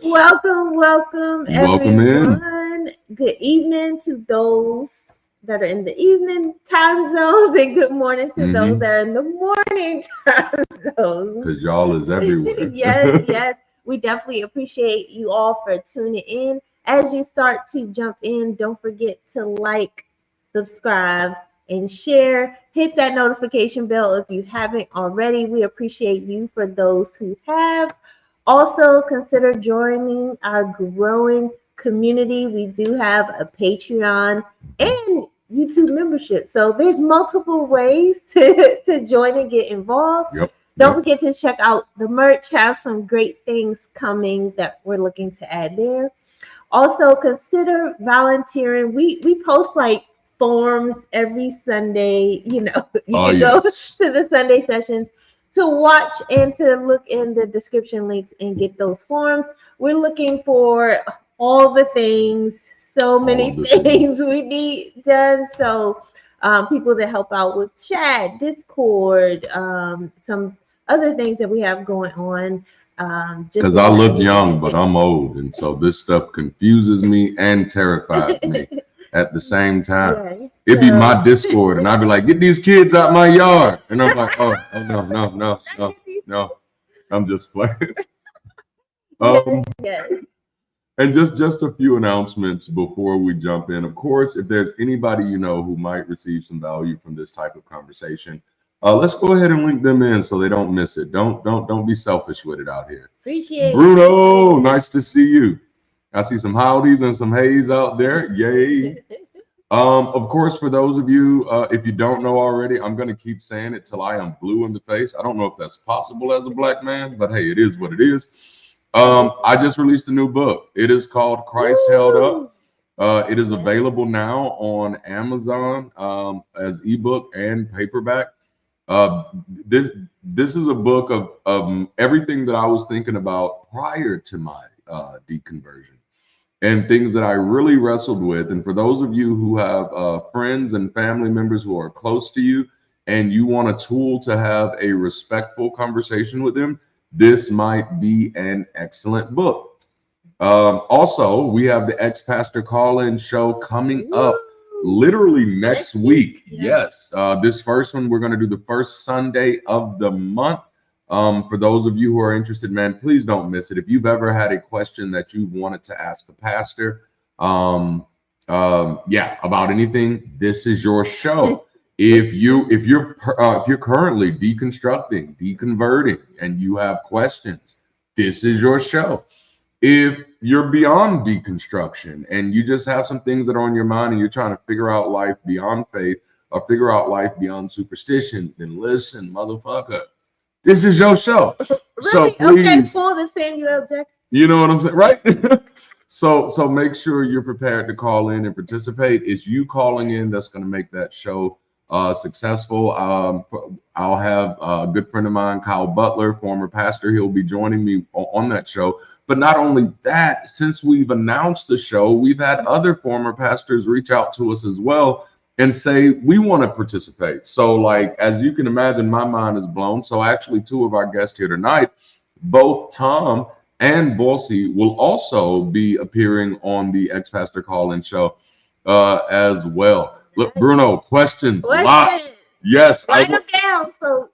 Welcome, Welcome everyone. Good evening to those that are in the evening time zones, and good morning to those that are in the morning time zones. Because y'all is everywhere. Yes. We definitely appreciate you all for tuning in. As you start to jump in, don't forget to like, subscribe, and share. Hit that notification bell if you haven't already. We appreciate you for those who have. Also, consider joining our growing community. We do have a Patreon and YouTube membership. So there's multiple ways to join and get involved. Don't forget to check out the merch. Have some great things coming that we're looking to add there. Also, consider volunteering. We post like forms every Sunday. You can go to the Sunday sessions to watch and to look in the description links and get those forms. We're looking for all the things, so many things we need done. So people to help out with chat, Discord, some other things that we have going on. Because I look young, but I'm old. And so this stuff confuses me and terrifies me at the same time. Yeah, It'd be my Discord, and I'd be like, get these kids out my yard. And I'm like, oh no. I'm just playing. And just a few announcements before we jump in. Of course, if there's anybody you know who might receive some value from this type of conversation, let's go ahead and link them in so they don't miss it. Don't be selfish with it out here. Appreciate Bruno, nice to see you. I see some howdies and some hays out there. Yay. Of course, for those of you, if you don't know already, I'm going to keep saying it till I am blue in the face. I don't know if that's possible as a black man, but hey, it is what it is. I just released a new book. It is called Christ Held Up. It is available now on Amazon as ebook and paperback. This is a book of everything that I was thinking about prior to my deconversion and things that I really wrestled with. And for those of you who have friends and family members who are close to you and you want a tool to have a respectful conversation with them, this might be an excellent book. Also, we have the Ex-Pastor call-in show coming up literally next week. Yes. This first one, we're going to do the first Sunday of the month. For those of you who are interested, man, please don't miss it. If you've ever had a question that you wanted to ask the pastor, about anything, this is your show. If you're currently deconstructing, deconverting, and you have questions, this is your show. If you're beyond deconstruction and you just have some things that are on your mind and you're trying to figure out life beyond faith or figure out life beyond superstition, then listen, motherfucker, this is your show. Really? So please, okay, pull the Samuel Jackson. You know what I'm saying, right? So make sure you're prepared to call in and participate. It's you calling in that's going to make that show successful. I'll have a good friend of mine, Kyle Butler, former pastor. He'll be joining me on that show. But not only that, since we've announced the show, we've had other former pastors reach out to us as well and say, we want to participate. So like, as you can imagine, my mind is blown. So actually two of our guests here tonight, both Tom and Volcy, will also be appearing on the Ex-Pastor call-in show as well. Look, Bruno, questions, lots. Yes, write them down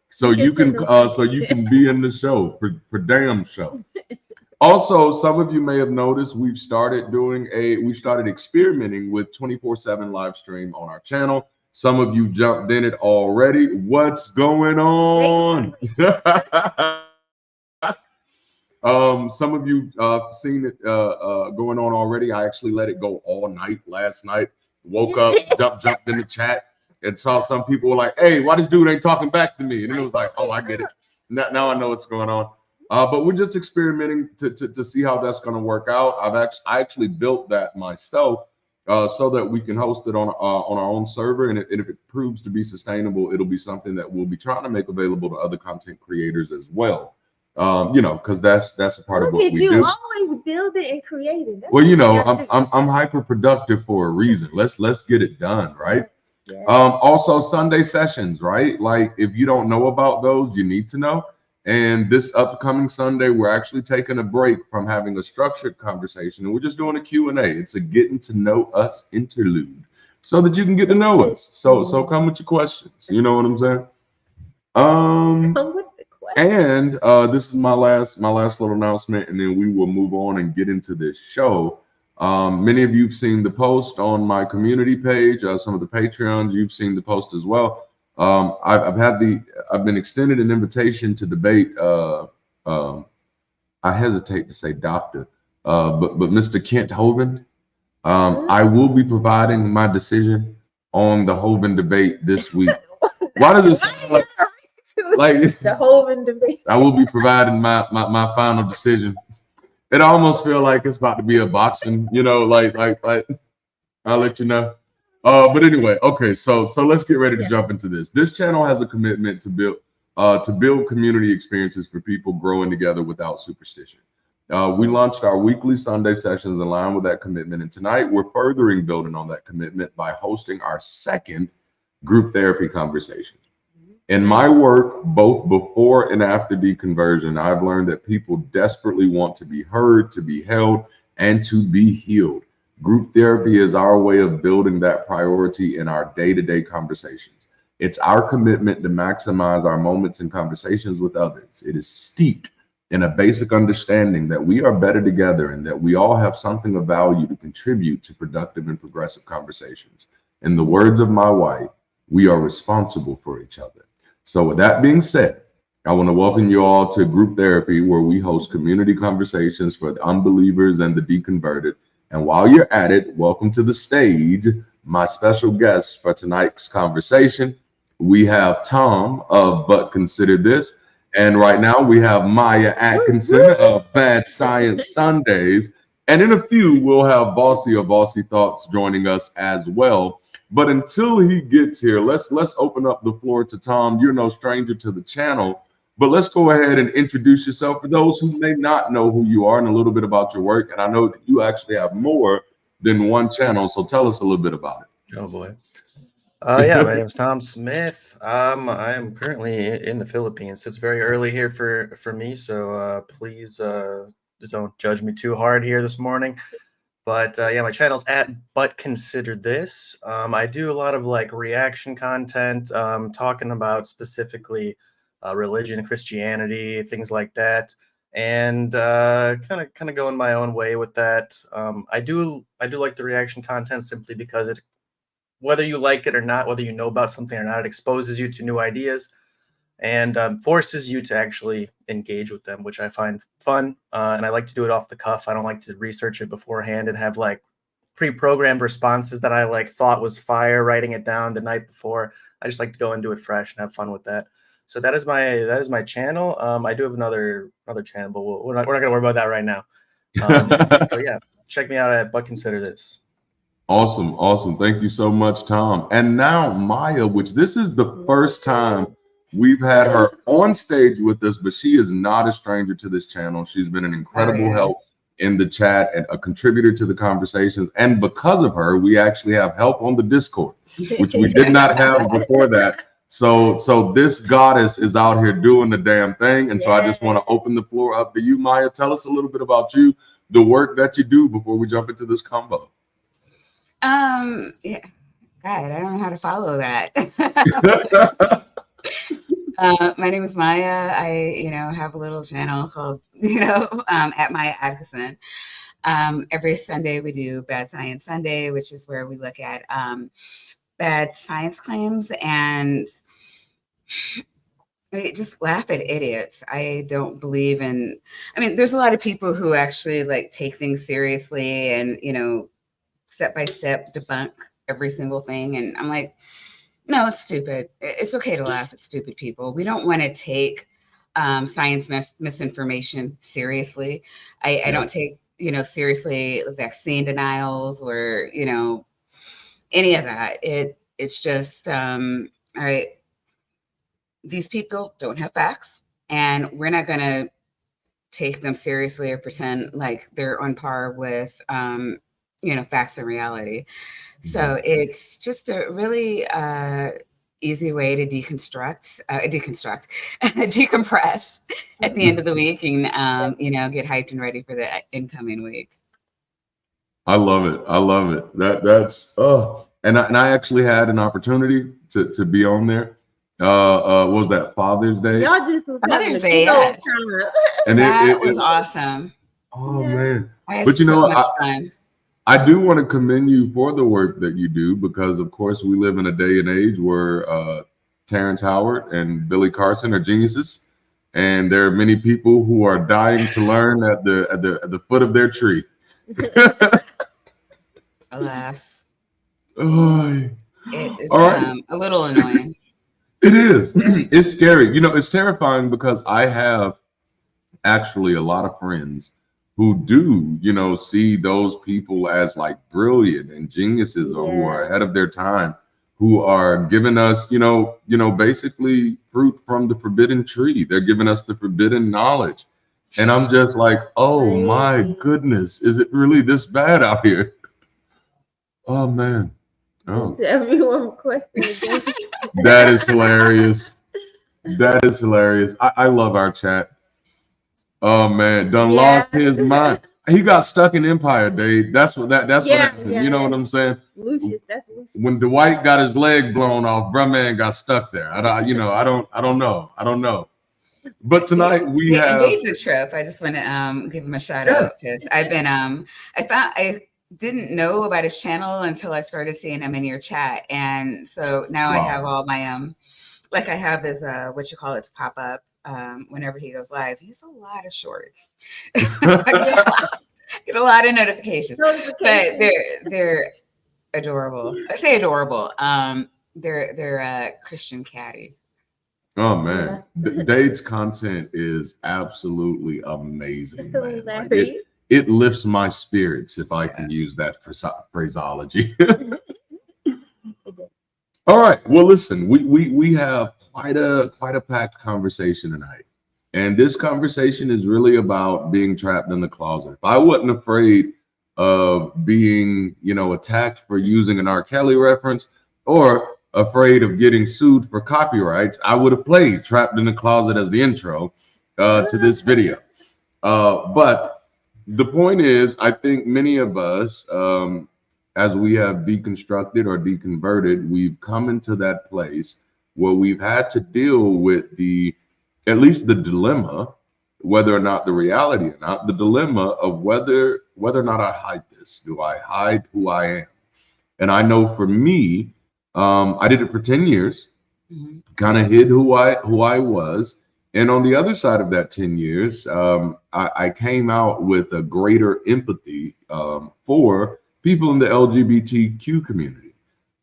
so you can be in the show for damn show. Also, some of you may have noticed we started experimenting with 24/7 live stream on our channel. Some of you jumped in it already. What's going on? Some of you seen it going on already. I actually let it go all night last night. Woke up, jumped in the chat, and saw some people were like, "Hey, why this dude ain't talking back to me?" And it was like, "Oh, I get it. Now I know what's going on." But we're just experimenting to see how that's going to work out. I actually built that myself so that we can host it on our own server, and if it proves to be sustainable, it'll be something that we'll be trying to make available to other content creators as well. Because that's a part of what we do. You always build it and create it. I'm hyper productive for a reason. Let's get it done, right? Yeah. Also Sunday sessions, right? Like if you don't know about those, you need to know. And this upcoming Sunday, we're actually taking a break from having a structured conversation, and we're just doing a Q&A. It's a getting to know us interlude, so that you can get to know us. So come with your questions. You know what I'm saying? Come with the question. And this is my last little announcement, and then we will move on and get into this show. Many of you have seen the post on my community page. Some of the Patreons, you've seen the post as well. I've been extended an invitation to debate. I hesitate to say doctor, but Mr. Kent Hovind. I will be providing my decision on the Hovind debate this week. Why does it sound like the Hovind debate? I will be providing my final decision. It almost feel like it's about to be a boxing, like I'll let you know. But anyway, okay, so let's get ready to jump into this. This channel has a commitment to build community experiences for people growing together without superstition. We launched our weekly Sunday sessions in line with that commitment, and tonight we're furthering building on that commitment by hosting our second group therapy conversation. In my work, both before and after deconversion, I've learned that people desperately want to be heard, to be held, and to be healed. Group therapy is our way of building that priority in our day-to-day conversations. It's our commitment to maximize our moments and conversations with others. It is steeped in a basic understanding that we are better together and that we all have something of value to contribute to productive and progressive conversations. In the words of my wife, we are responsible for each other. So with that being said, I want to welcome you all to group therapy, where we host community conversations for the unbelievers and the deconverted. And while you're at it, welcome to the stage my special guest for tonight's conversation. We have Tom of But Consider This. And right now we have Maya Atkinson of Bad Science Sundays. And in a few, we'll have Volcy of Volcy Thoughts joining us as well. But until he gets here, let's open up the floor to Tom. You're no stranger to the channel, but let's go ahead and introduce yourself for those who may not know who you are and a little bit about your work. And I know that you actually have more than one channel, so tell us a little bit about it. Oh boy. Yeah, my name is Tom Smith. I am currently in the Philippines. So it's very early here for me, so please don't judge me too hard here this morning. But yeah, my channel's at But Consider This. I do a lot of like reaction content, talking about specifically religion, Christianity, things like that, and kind of going my own way with that. I do like the reaction content simply because it, whether you like it or not, whether you know about something or not, it exposes you to new ideas and forces you to actually engage with them, which I find fun. And I like to do it off the cuff. I don't like to research it beforehand and have like pre-programmed responses that I like thought was fire, writing it down the night before. I just like to go and do it fresh and have fun with that. So that is my channel. I do have another channel, but we're not gonna worry about that right now. So yeah, check me out at But Consider This. Awesome. Thank you so much, Tom. And now Maya, which this is the first time we've had her on stage with us, but she is not a stranger to this channel. She's been an incredible help in the chat and a contributor to the conversations. And because of her, we actually have help on the Discord, which we did not have before that. So this goddess is out here doing the damn thing. And so I just want to open the floor up to you, Maya. Tell us a little bit about you, the work that you do, before we jump into this combo. Yeah, God, I don't know how to follow that. My name is Maya. I, have a little channel called, at Maya Atkinson. Every Sunday we do Bad Science Sunday, which is where we look at bad science claims and I just laugh at idiots. I don't believe in, there's a lot of people who actually like take things seriously and, step by step debunk every single thing. And I'm like, no, it's stupid. It's okay to laugh at stupid people. We don't want to take science misinformation seriously. I don't take, seriously vaccine denials or, any of that. It's just, all right, these people don't have facts and we're not going to take them seriously or pretend like they're on par with, facts and reality. So it's just a really easy way to decompress at the end of the week, and you know, get hyped and ready for the incoming week. I love it. I love it. That's and I actually had an opportunity to be on there. What was that, Father's Day? Y'all just was having Father's a Day, good old yes. time. And That was awesome. Oh Yeah. man. I had But you know so what? much fun. I do want to commend you for the work that you do, because of course we live in a day and age where Terrence Howard and Billy Carson are geniuses, and there are many people who are dying to learn at the foot of their tree. Alas, Oh, it's all right. a little annoying. It is. It's scary. You know, it's terrifying because I have actually a lot of friends who do, you know, see those people as like brilliant and geniuses, or who are ahead of their time, who are giving us, basically fruit from the forbidden tree. They're giving us the forbidden knowledge. And I'm just like, oh my Crazy. goodness, is it really this bad out here? Oh man. Oh, To everyone requesting again. that is hilarious. That is hilarious. I love our chat. Oh man, done Yeah. lost his mind. He got stuck in Empire, Dave. That's what what Yeah, happened. yeah. You know what I'm saying? Lucius, that's Lucius. When Dwight got his leg blown off, bruh man got stuck there. I don't know. But tonight we And have Dave's a trip. I just want to give him a shout out, because I've been I didn't know about his channel until I started seeing him in your chat, and so now I have all my like I have his what you call it to pop up whenever he goes live. He has a lot of shorts. Get a lot of notifications, but they're adorable. I say adorable. They're Christian catty. Oh man, Dave's content is absolutely amazing, man. Like it lifts my spirits, if I can use that phraseology. All right. Well, listen, we have quite a packed conversation tonight, and this conversation is really about being trapped in the closet. If I wasn't afraid of being, attacked for using an R. Kelly reference, or afraid of getting sued for copyrights, I would have played "Trapped in the Closet" as the intro to this video. But the point is, I think many of us, as we have deconstructed or deconverted, we've come into that place where we've had to deal with at least the dilemma, whether or not the reality or not, the dilemma of whether or not I hide this. Do I hide who I am? And I know for me, I did it for 10 years, kind of hid who I was. And on the other side of that 10 years, I came out with a greater empathy for people in the LGBTQ community.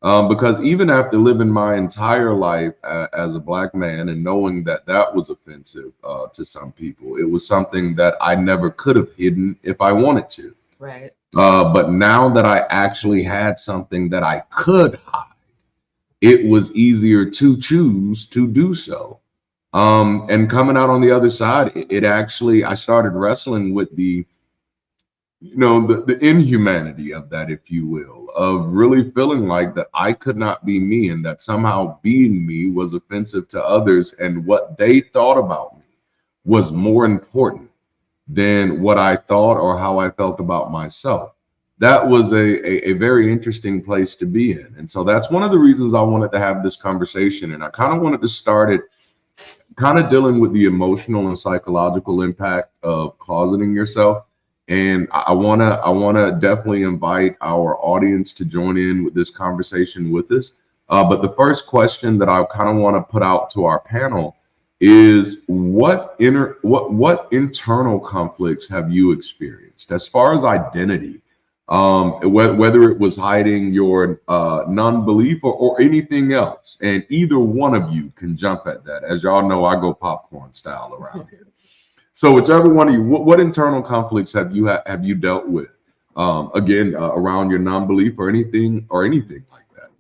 Because even after living my entire life as a Black man and knowing that was offensive to some people, it was something that I never could have hidden if I wanted to. Right. But now that I actually had something that I could hide, it was easier to choose to do so. And coming out on the other side, it actually, I started wrestling with the inhumanity of that, if you will, of really feeling like that I could not be me, and that somehow being me was offensive to others, and what they thought about me was more important than what I thought or how I felt about myself. That was a very interesting place to be in. And so that's one of the reasons I wanted to have this conversation. And I kind of wanted to start it kind of dealing with the emotional and psychological impact of closeting yourself. And I wanna definitely invite our audience to join in with this conversation with us. But the first question that I kind of want to put out to our panel is what internal conflicts have you experienced as far as identity? Whether it was hiding your non-belief or anything else, and either one of you can jump at that. As y'all know, I go popcorn style around here. So whichever one of you, what internal conflicts have you dealt with? Around your non-belief or anything like that.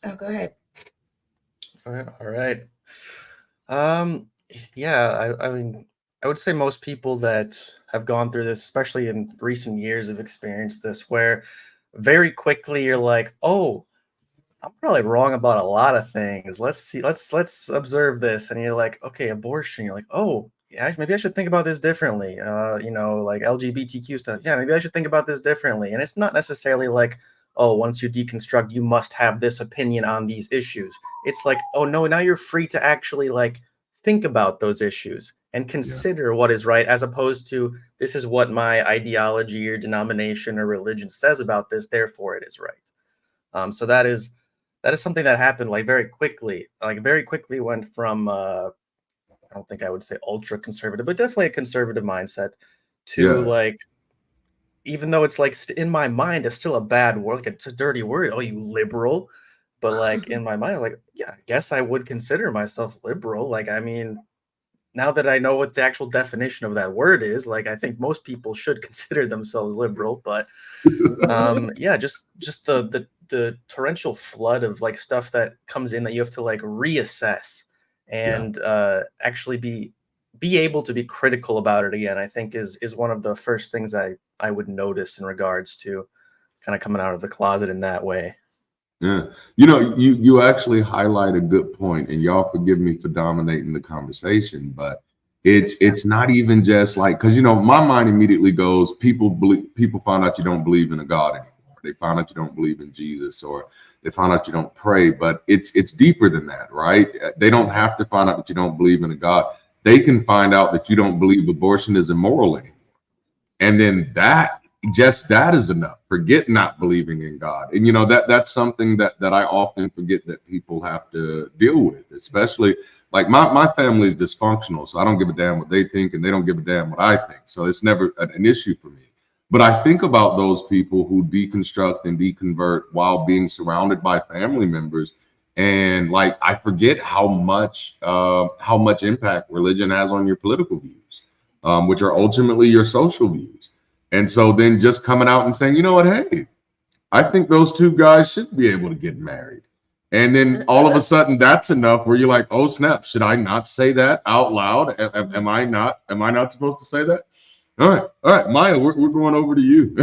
Oh, go ahead. All right. Yeah, I mean, I would say most people that have gone through this, especially in recent years, have experienced this, where very quickly you're like, oh, I'm probably wrong about a lot of things. Let's see. Let's observe this. And you're like, okay, abortion. You're like, oh, yeah, maybe I should think about this differently. Like LGBTQ stuff. Yeah, maybe I should think about this differently. And it's not necessarily like, oh, once you deconstruct, you must have this opinion on these issues. It's like, oh no, now you're free to actually like think about those issues and consider what is right, as opposed to this is what my ideology or denomination or religion says about this, therefore it is right. So that is something that happened like very quickly. Like very quickly went from I don't think I would say ultra conservative, but definitely a conservative mindset to like, even though it's like in my mind, it's still a bad word. Like it's a dirty word. Oh, you liberal. But like in my mind, like, yeah, I guess I would consider myself liberal. Like, I mean, now that I know what the actual definition of that word is, like, I think most people should consider themselves liberal. But yeah, just the torrential flood of like stuff that comes in that you have to like reassess and actually be able to be critical about it again, I think is one of the first things I would notice in regards to kind of coming out of the closet in that way. Yeah. You actually highlight a good point, and y'all forgive me for dominating the conversation, but it's not even just like, because my mind immediately goes, people find out you don't believe in a God anymore. They find out you don't believe in Jesus, or they find out you don't pray, but it's deeper than that, right? They don't have to find out that you don't believe in a God. They can find out that you don't believe abortion is immoral anymore. And then that is enough. Forget not believing in God. And that's something that I often forget that people have to deal with, especially like my family is dysfunctional, so I don't give a damn what they think, and they don't give a damn what I think. So it's never an issue for me. But I think about those people who deconstruct and deconvert while being surrounded by family members, and like I forget how much impact religion has on your political views, which are ultimately your social views. And so then just coming out and saying, you know what, hey, I think those two guys should be able to get married. And then all of a sudden that's enough where you're like, oh snap, should I not say that out loud? Am I not supposed to say that? All right, Maya, we're going over to you.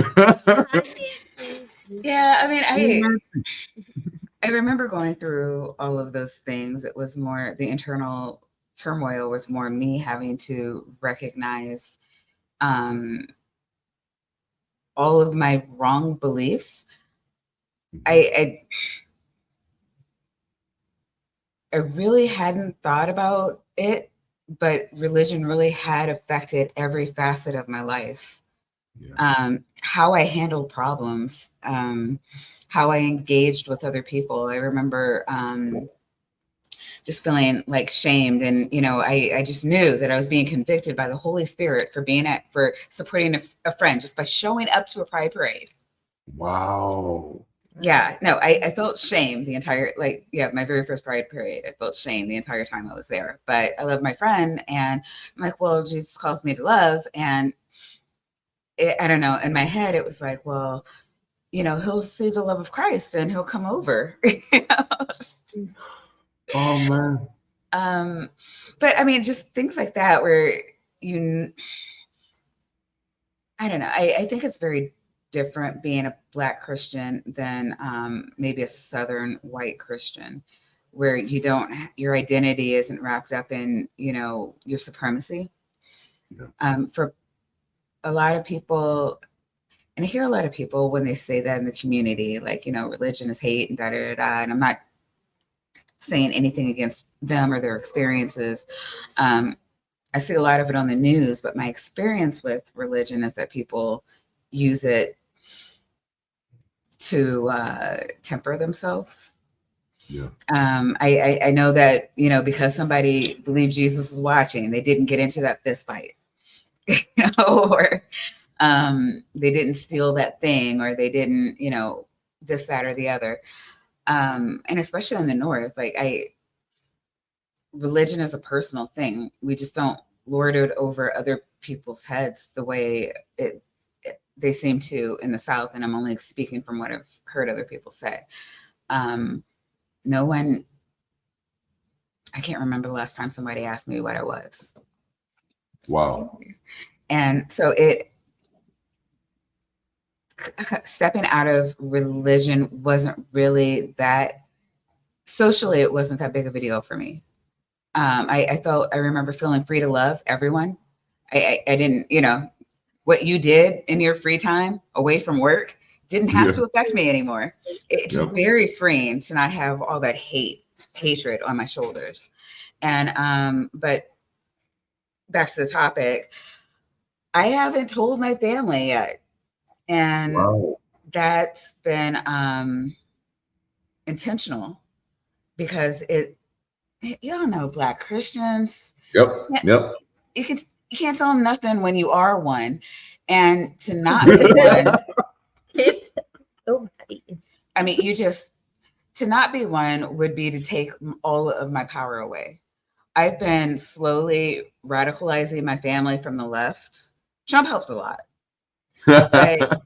Yeah, I mean, I remember going through all of those things. It was more the internal turmoil was more me having to recognize all of my wrong beliefs. I really hadn't thought about it, but religion really had affected every facet of my life. How I handled problems, how I engaged with other people. I remember just feeling like shamed, and I just knew that I was being convicted by the Holy Spirit for supporting a friend just by showing up to a pride parade. Wow. Yeah, no, I felt shame the entire, my very first pride parade. I felt shame the entire time I was there, but I love my friend, and I'm like, well, Jesus calls me to love. And I don't know, in my head, it was like, well, he'll see the love of Christ and he'll come over. Oh man. But I mean, just things like that where I don't know. I think it's very different being a Black Christian than maybe a Southern white Christian, where your identity isn't wrapped up in, your supremacy. For a lot of people, and I hear a lot of people when they say that in the community, like, religion is hate and da-da-da-da, and I'm not saying anything against them or their experiences. I see a lot of it on the news, but my experience with religion is that people use it to temper themselves. I know that, because somebody believed Jesus was watching, they didn't get into that fist fight, or they didn't steal that thing, or they didn't, this, that, or the other. And especially in the North, religion is a personal thing. We just don't lord it over other people's heads the way they seem to in the South. And I'm only speaking from what I've heard other people say. No one, I can't remember the last time somebody asked me what I was. Wow. And so stepping out of religion wasn't really that socially, it wasn't that big of a deal for me. I remember feeling free to love everyone. I didn't, what you did in your free time away from work didn't have to affect me anymore. It's just very freeing to not have all that hatred on my shoulders. And, but back to the topic, I haven't told my family yet. And that's been intentional because y'all know Black Christians. Yep. You can't tell them nothing when you are one, and to not be one. I mean, to not be one would be to take all of my power away. I've been slowly radicalizing my family from the left. Trump helped a lot. But,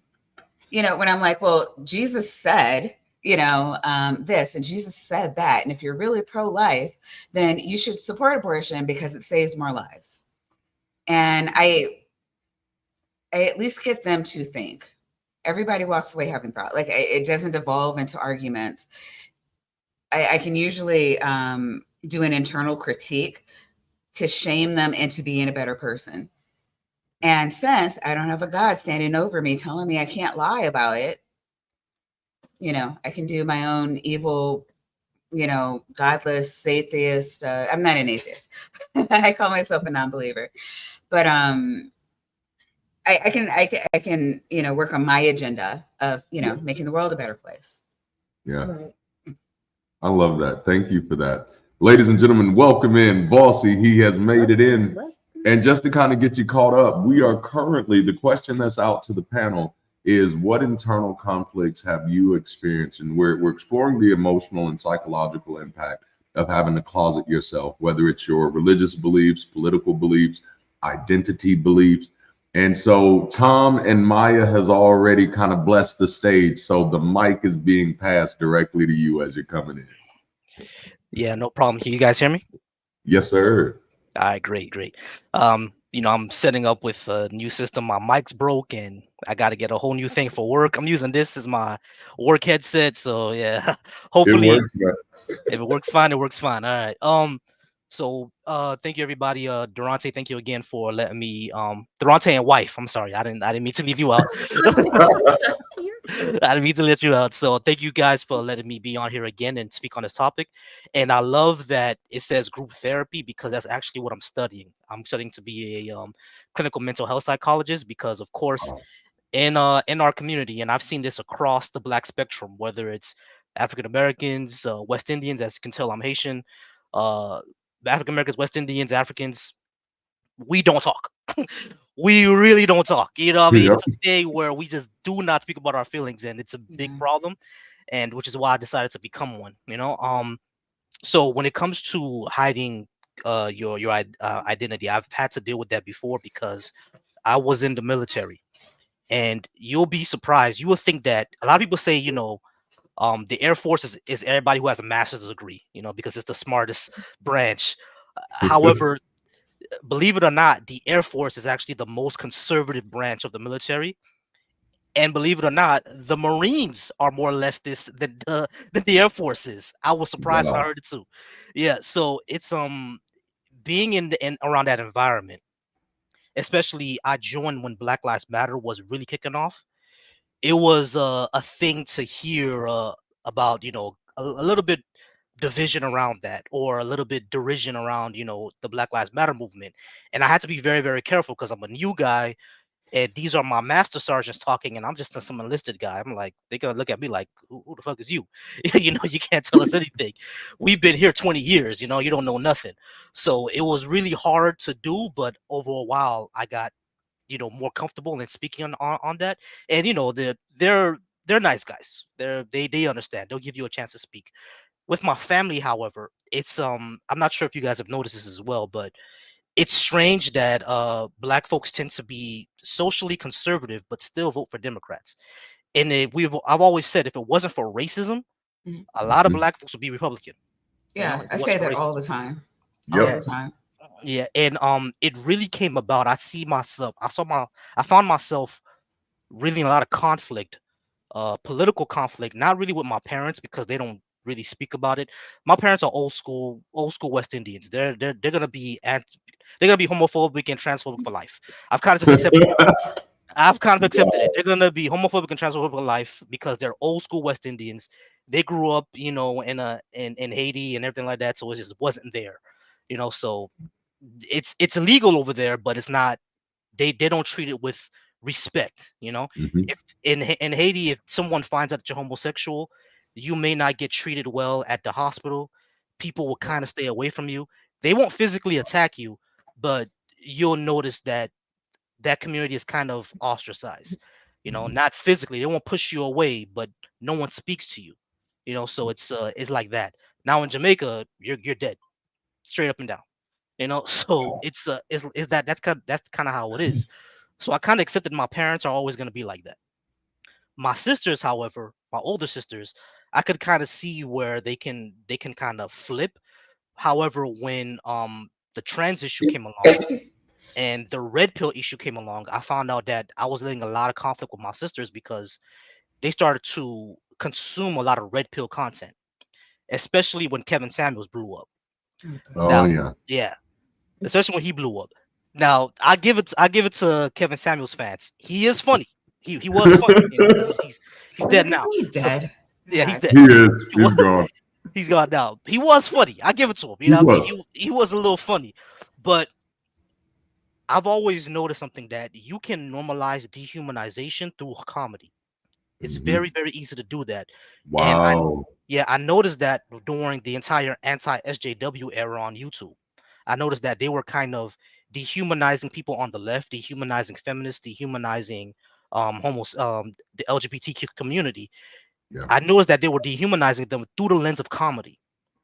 when I'm like, well, Jesus said, this, and Jesus said that. And if you're really pro-life, then you should support abortion because it saves more lives. And I at least get them to think. Everybody walks away having thought. Like, it doesn't devolve into arguments. I can usually do an internal critique to shame them into being a better person. And since I don't have a God standing over me telling me I can't lie about it, I can do my own evil, godless atheist. I'm not an atheist. I call myself a non-believer. But I can work on my agenda of making the world a better place. Yeah, I love that. Thank you for that, ladies and gentlemen. Welcome in Volcy. He has made it in, and just to kind of get you caught up, we are currently, the question that's out to the panel is, what internal conflicts have you experienced? And we're exploring the emotional and psychological impact of having to closet yourself, whether it's your religious beliefs, political beliefs, identity beliefs. And so Tom and Maya has already kind of blessed the stage. So the mic is being passed directly to you as you're coming in. Yeah, no problem. Can you guys hear me? Yes, sir. All right, great. I'm setting up with a new system. My mic's broke and I got to get a whole new thing for work. I'm using this as my work headset. So yeah, hopefully it works, if it works fine, it works fine. All right. So thank you everybody. Darante, thank you again for letting me Darante and wife. I'm sorry. I didn't mean to leave you out. I didn't mean to let you out. So thank you guys for letting me be on here again and speak on this topic. And I love that it says group therapy because that's actually what I'm studying. I'm studying to be a clinical mental health psychologist because, of course, in our community, and I've seen this across the Black spectrum, whether it's African Americans, West Indians, as you can tell, I'm Haitian, African Americans, West Indians, Africans, we don't talk. We really don't talk. What I mean? It's a thing where we just do not speak about our feelings, and it's a big problem, and which is why I decided to become one. So when it comes to hiding your identity, I've had to deal with that before because I was in the military, and you'll be surprised. You will think that a lot of people say, the Air Force is everybody who has a master's degree, because it's the smartest branch. However, believe it or not, the Air Force is actually the most conservative branch of the military. And believe it or not, the Marines are more leftist than the Air Force is. I was surprised when I heard it too. Yeah, so it's being in around that environment, especially I joined when Black Lives Matter was really kicking off. It was a thing to hear about, a little bit division around that, or a little bit derision around, the Black Lives Matter movement. And I had to be very, very careful because I'm a new guy and these are my master sergeants talking and I'm just some enlisted guy. I'm like, they're gonna look at me like, who the fuck is you? You can't tell us anything. We've been here 20 years, you don't know nothing. So it was really hard to do, but over a while I got, more comfortable in speaking on that. And they're nice guys. They understand. They'll give you a chance to speak. With my family, however, it's I'm not sure if you guys have noticed this as well, but it's strange that Black folks tend to be socially conservative but still vote for Democrats. And I've always said if it wasn't for racism, a lot of Black folks would be Republican. Yeah, I say that all the time. All the time. Yeah, and it really came about. I found myself really in a lot of conflict, political conflict, not really with my parents because they don't really speak about it. My parents are old school West Indians. They're gonna be they're gonna be homophobic and transphobic for life. I've kind of just accepted it. I've kind of accepted it. They're gonna be homophobic and transphobic for life because they're old school West Indians. They grew up, in Haiti and everything like that, so it just wasn't there, So it's illegal over there, but it's not. They don't treat it with respect. Mhm. If in Haiti, if someone finds out that you're homosexual, you may not get treated well at the hospital. People will kind of stay away from you. They won't physically attack you, but you'll notice that that community is kind of ostracized. Not physically. They won't push you away, but no one speaks to you. So it's like that. Now in Jamaica, you're dead, straight up and down. So it's that's kind of how it is. So I kind of accepted my parents are always going to be like that. My sisters, however, my older sisters, I could kind of see where they can kind of flip. However, when the trans issue came along and the red pill issue came along, I found out that I was letting a lot of conflict with my sisters because they started to consume a lot of red pill content, especially when Kevin Samuels blew up. Oh Now, yeah. yeah, especially when he blew up. Now, I give it to Kevin Samuels fans. He is funny. He was funny, because he's dead Isn't now. he So dead? yeah, he's God. dead. He is. He He's was, gone. he's gone now. He was funny. I give it to him. He What I mean? was. He was a little funny, but I've always noticed something that you can normalize dehumanization through comedy. It's Mhm. very, very easy to do that. And Wow. I noticed that during the entire anti-SJW era on YouTube. I noticed that they were kind of dehumanizing people on the left, dehumanizing feminists, dehumanizing the LGBTQ community. Yeah. I noticed that they were dehumanizing them through the lens of comedy.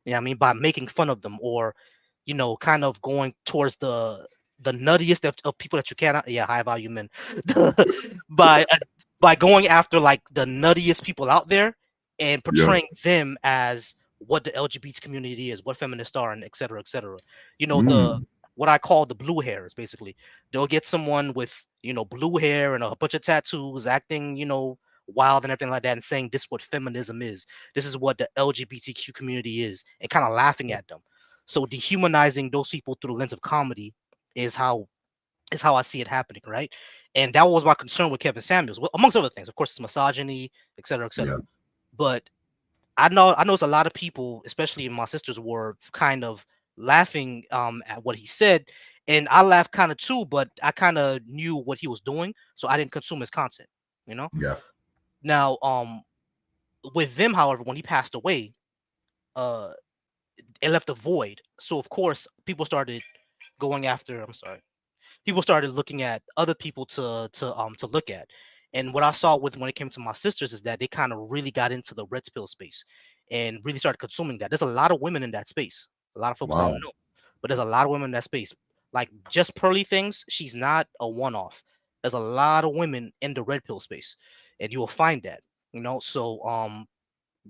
Yeah, I mean, by making fun of them, or kind of going towards the nuttiest of people that you cannot. Yeah, high value men. by uh, by going after like the nuttiest people out there and Yeah. portraying them as what the LGBT community is, what feminists are, and et cetera, et cetera. The Mm. what I call the blue hairs. Basically, they'll get someone with blue hair and a bunch of tattoos, acting wild and everything like that, and saying this is what feminism is, this is what the LGBTQ community is, and kind of laughing at them. So dehumanizing those people through the lens of comedy is how I see it happening, right? And that was my concern with Kevin Samuels, amongst other things. Of course, it's misogyny, et cetera, et Yeah. cetera. But I know a lot of people, especially my sisters, were kind of laughing at what he said, and I laughed kind of too, but I kind of knew what he was doing, so I didn't consume his content. You know. Yeah. Now, with them, however, when he passed away, uh, it left a void. So of course, people started going after. I'm sorry. People started looking at other people to look at. And what I saw with when it came to my sisters is that they kind of really got into the red pill space and really started consuming that. There's a lot of women in that space. A lot of folks don't Wow. know, but there's a lot of women in that space. Like just Pearly Things, she's not a one-off. There's a lot of women in the red pill space, and you will find that. So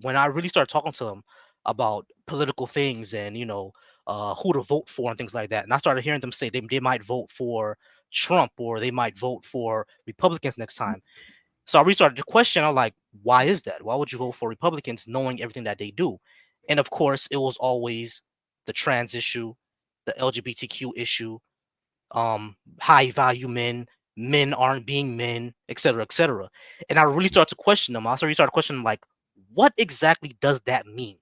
when I really started talking to them about political things and who to vote for and things like that, and I started hearing them say they might vote for Trump or they might vote for Republicans next time. So I restarted the question. I'm like, why is that? Why would you vote for Republicans knowing everything that they do? And of course, it was always the trans issue, the LGBTQ issue, high value men aren't being men, et cetera, et cetera. And I really started to question them. I really started questioning like, what exactly does that mean?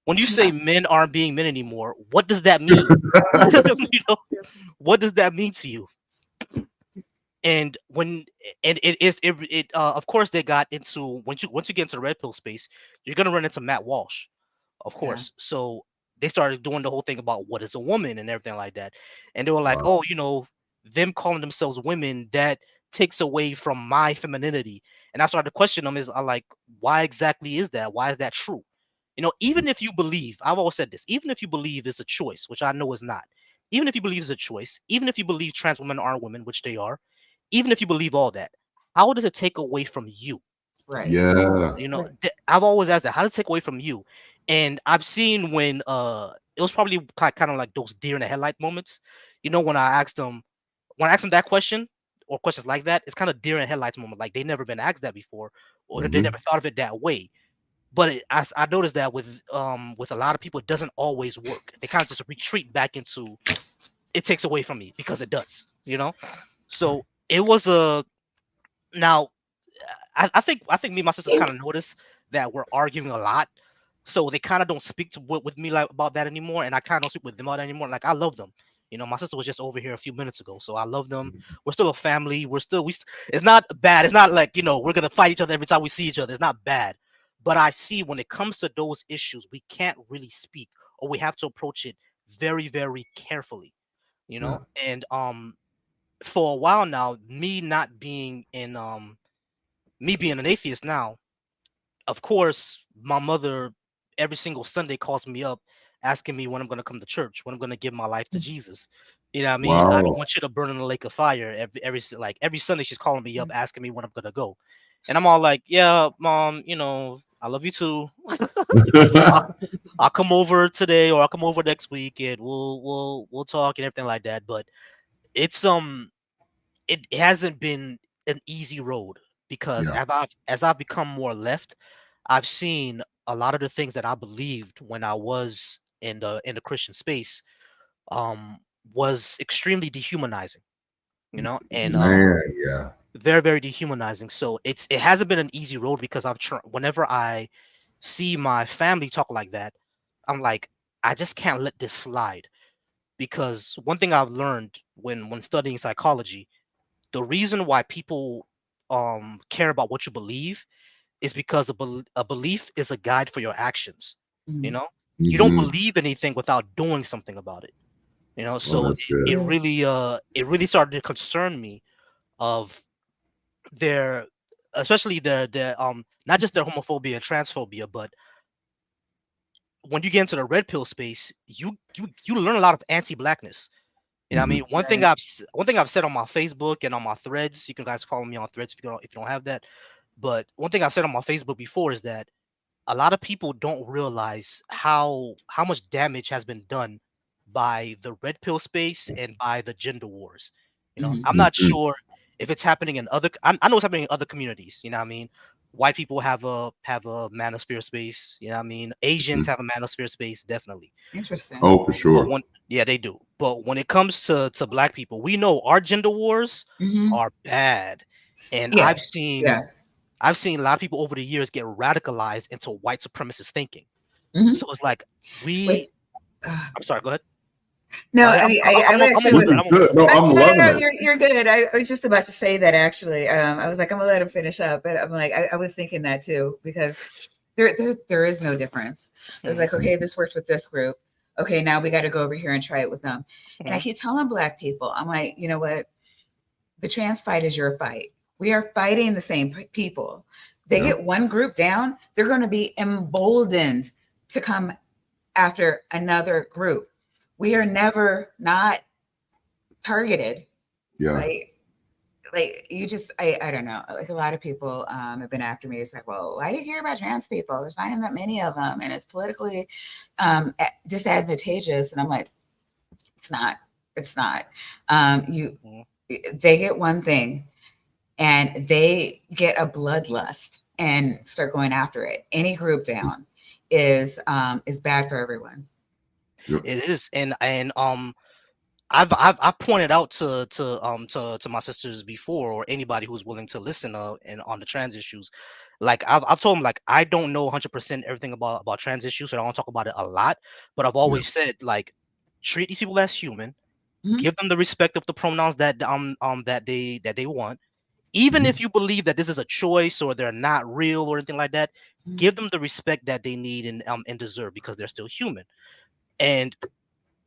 When you say men aren't being men anymore, what does that mean? you know, what does that mean to you? And when and it of course they got into once you get into the red pill space, you're gonna run into Matt Walsh, of Yeah. course. So they started doing the whole thing about what is a woman and everything like that. And they were like, Wow. oh, them calling themselves women, that takes away from my femininity. And I started to question them, is I like, why exactly is that? Why is that true? Even if you believe, I've always said this, even if you believe it's a choice, which I know is not, even if you believe it's a choice, even if you believe trans women are women, which they are, even if you believe all that, how does it take away from you? Right. Yeah. I've always asked that. How does it take away from you? And I've seen when it was probably kind of like those deer in the headlight moments. When I asked them that question or questions like that, it's kind of deer in the headlights moment. Like they never been asked that before, or they Hmm. never thought of it that way. But I noticed that with a lot of people, it doesn't always work. They kind of just retreat back into it takes away from me because it does, you know. So it was a now. I think me and my sisters kind of noticed that we're arguing a lot, so they kind of don't speak with me like about that anymore, and I kind of don't speak with them about that anymore. Like I love them, you know. My sister was just over here a few minutes ago, so I love them. We're still a family. It's not bad. It's not like, you know, we're gonna fight each other every time we see each other. It's not bad, but I see when it comes to those issues, we can't really speak, or we have to approach it very, very carefully, you know. And for a while now, me being an atheist now, of course, my mother every single Sunday calls me up asking me when I'm going to come to church, when I'm going to give my life to Jesus. You know what I mean? I don't Wow. want you to burn in the lake of fire. Every Sunday she's calling me up asking me when I'm going to go. And I'm all like, yeah, mom, you know, I love you too. I'll come over today or I'll come over next week and we'll talk and everything like that. But it's it hasn't been an easy road because Yeah. as I've become more left, I've seen a lot of the things that I believed when I was in the Christian space um was extremely dehumanizing, you know, and Man, yeah. very, very dehumanizing. So it hasn't been an easy road because whenever I see my family talk like that, I'm like, I just can't let this slide. Because one thing I've learned when studying psychology, the reason why people care about what you believe is because a belief is a guide for your actions. You know, you don't Hmm. believe anything without doing something about it. You know, Oh, so that's good. it really started to concern me of their, especially their not just their homophobia and transphobia, but when you get into the red pill space, you learn a lot of anti-blackness. You know what I Hmm. mean? Right. One thing I've said on my Facebook and on my threads, you can guys follow me on threads if you don't have that. But one thing I've said on my Facebook before is that a lot of people don't realize how much damage has been done by the red pill space and by the gender wars. You know, Mhm. I'm not Hmm. sure if it's happening in I know it's happening in other communities. You know what I mean? White people have a manosphere space. You know what I mean? Asians have a manosphere space, definitely. Interesting. Oh, for But sure. yeah, they do. But when it comes to black people, we know our gender wars Hmm. are bad. And Yeah. Yeah. I've seen a lot of people over the years get radicalized into white supremacist thinking. Hmm. So it's like Which, we uh, I'm sorry, go ahead. no, Yeah, I mean, I I'm actually almost This was. done. is I'm almost good. done. No, I'm No, no, loving no, it. you're good. I was just about to say that actually. I was like, I'm gonna let him finish up, but I'm like, I was thinking that too because there is no difference. It was Mhm, like, okay, this worked with this group. Okay, now we got to go over here and try it with them. And I mhm, keep telling Black people, I'm like, you know what? The trans fight is your fight. We are fighting the same people. They Yeah. get one group down, they're going to be emboldened to come after another group. We are never not targeted. Yeah. Like, you just, I don't know. Like a lot of people have been after me. It's like, well, why do you care about trans people? There's not even that many of them, and it's politically disadvantageous. And I'm like, it's not. It's not. You, mhm. they get one thing, and they get a bloodlust and start going after it. Any group down is bad for everyone. Yep. It is, and I've pointed out to my sisters before, or anybody who's willing to listen and on the trans issues. Like I've told them, like, I don't know 100% everything about trans issues, so I don't talk about it a lot. But I've Yeah. always said, like, treat these people as human, Mhm. give them the respect of the pronouns that they want. Even Mhm. if you believe that this is a choice or they're not real or anything like that, Mhm. give them the respect that they need and deserve because they're still human. And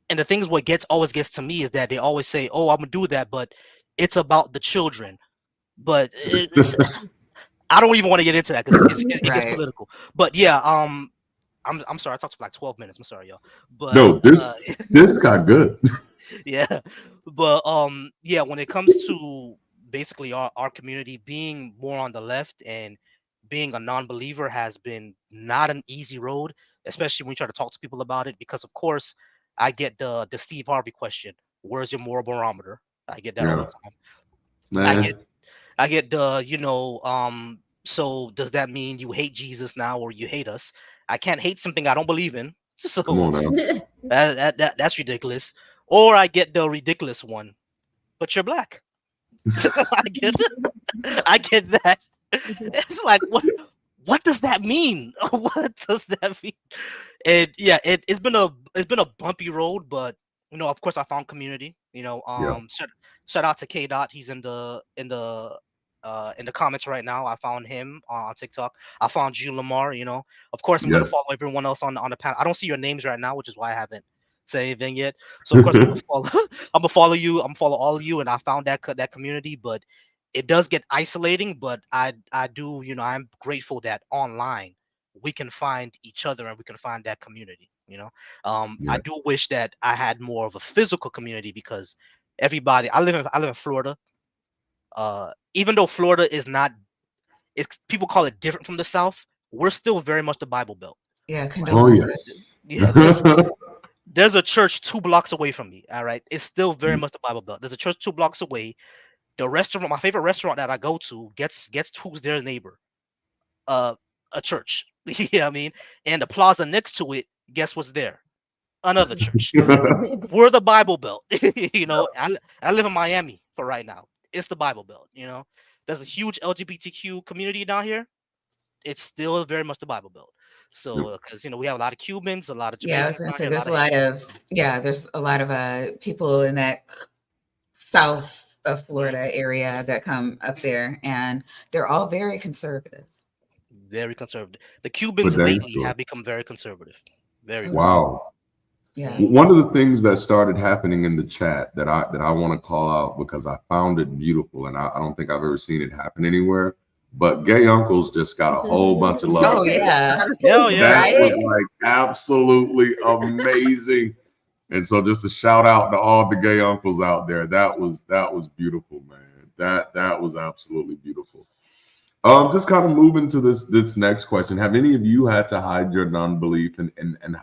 and the things what always gets to me is that they always say, "Oh, I'm gonna do that," but it's about the children. But I don't even want to get into that because it gets Right. political. But yeah, I'm sorry, I talked for like 12 minutes. I'm sorry, y'all. But No, this got good. yeah, but yeah, when it comes to basically our community being more on the left and being a non-believer has been not an easy road, especially when you try to talk to people about it, because of course I get the Steve Harvey question, where's your moral barometer? I get that all the Yeah, time. I get man. I get the, So does that mean you hate Jesus now or you hate us? I can't hate something I don't believe in. So Come on now. that's ridiculous. Or I get the ridiculous one, but you're black. I get I get that. It's like what does that mean? What does that mean? And yeah, it's been a bumpy road, but of course I found community. Yeah. Shout out to K Dot. He's in the comments right now. I found him on TikTok. I found you, Lamar. Of course I'm gonna Yes. follow everyone else on the panel. I don't see your names right now, which is why I haven't said anything yet. So of course I'm gonna follow. I'm gonna follow you. I'm gonna follow all of you, and I found that community, but it does get isolating. But I do, I'm grateful that online we can find each other and we can find that community. I Yeah. do wish that I had more of a physical community because everybody. I live in Florida. Even though Florida is not, it's people call it different from the South. We're still very much the Bible Belt. Yeah, Oh condolences. Yeah, there's a church 2 blocks away from me. All right, it's still very much the Bible Belt. There's a church 2 blocks away. The restaurant, my favorite restaurant that I go to, gets who's their neighbor, uh, a church. You know what I mean? And the plaza next to it, guess what's there? Another church. We're the Bible Belt. I live in Miami for right now. It's the Bible Belt. There's a huge LGBTQ community down here. It's still very much the Bible Belt. So, because we have a lot of Cubans, a lot of Yeah, I was Jamaicans gonna down say here, a there's lot a of lot Haitians. of there's a lot of people in that south of Florida area that come up there, and they're all very conservative. Very conservative. The But Cubans dang lately sure. have become very conservative. Very, Oh, very. yeah. Wow. Yeah. One of the things that started happening in the chat that I want to call out because I found it beautiful and I don't think I've ever seen it happen anywhere. But gay uncles just got a whole bunch of love. Oh yeah. Yeah, yeah. That was Right? like absolutely amazing. And so just a shout out to all the gay uncles out there. That was beautiful, man. That was absolutely beautiful. Just kind of moving to this next question. Have any of you had to hide your non-belief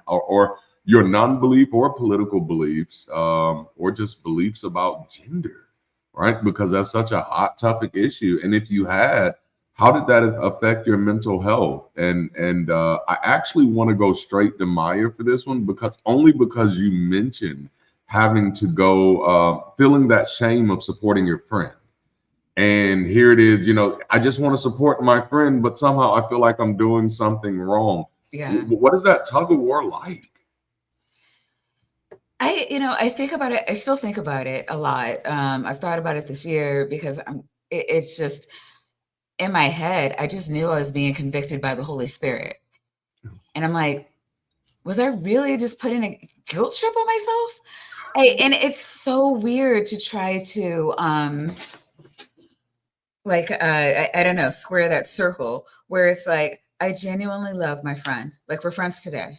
or your non-belief or political beliefs, or just beliefs about gender, right? Because that's such a hot topic issue. And if you had, how did that affect your mental health? And I actually want to go straight to Maya for this one because you mentioned having to go, feeling that shame of supporting your friend. And here it is, I just want to support my friend, but somehow I feel like I'm doing something wrong. Yeah. What is that tug of war like? I think about it. I still think about it a lot. I've thought about it this year because it's just in my head. I just knew I was being convicted by the Holy Spirit. And I'm like, was I really just putting a guilt trip on myself? And it's so weird to try to, I don't know, square that circle where it's like, I genuinely love my friend. Like we're friends today.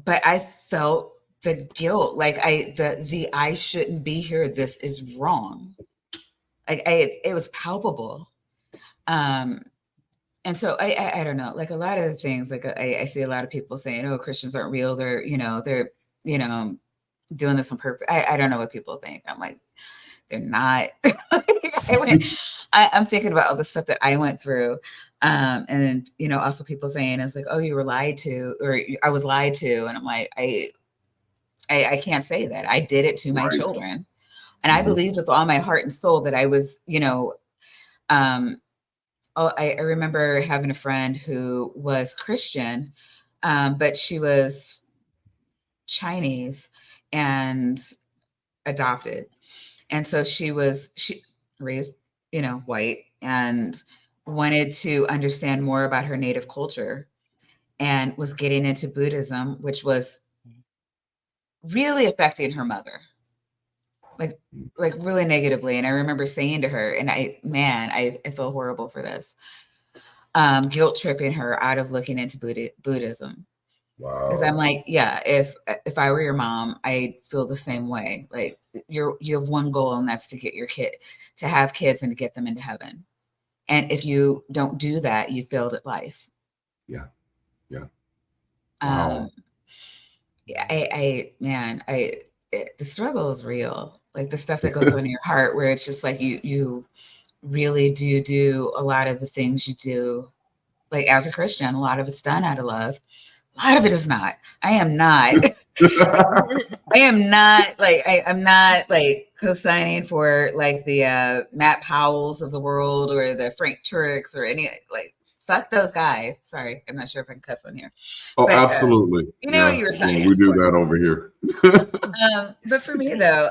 But I felt the guilt, like I shouldn't be here. This is wrong. Like it was palpable. And so I don't know, like a lot of the things, like I see a lot of people saying, oh, Christians aren't real. They're doing this on purpose. I don't know what people think. I'm like, they're not. I'm thinking about all the stuff that I went through. And then, also people saying it's like, oh, you were lied to, or I was lied to. And I'm like, I can't say that. I did it to my Right. children. And I believed with all my heart and soul that I was, I remember having a friend who was Christian, but she was Chinese and adopted. And so she raised, white and wanted to understand more about her native culture and was getting into Buddhism, which was really affecting her mother, like really negatively. And I remember saying to her, and I feel horrible for this, guilt tripping her out of looking into Buddhism. Wow. Because I'm like, yeah, if I were your mom, I feel the same way. Like you have one goal, and that's to have kids and to get them into heaven. And if you don't do that, you failed at life. Yeah. Wow. Wow. The struggle is real. Like the stuff that goes on in your heart, where it's just like you really do a lot of the things you do, like as a Christian. A lot of it's done out of love. A lot of it is not. I am not. I'm not like co-signing for like the Matt Powells of the world or the Frank Tureks or any, like, fuck those guys. Sorry, I'm not sure if I can cuss on here. Oh, But, absolutely. you know what you were Yeah, signing we do for. that over here. But for me though,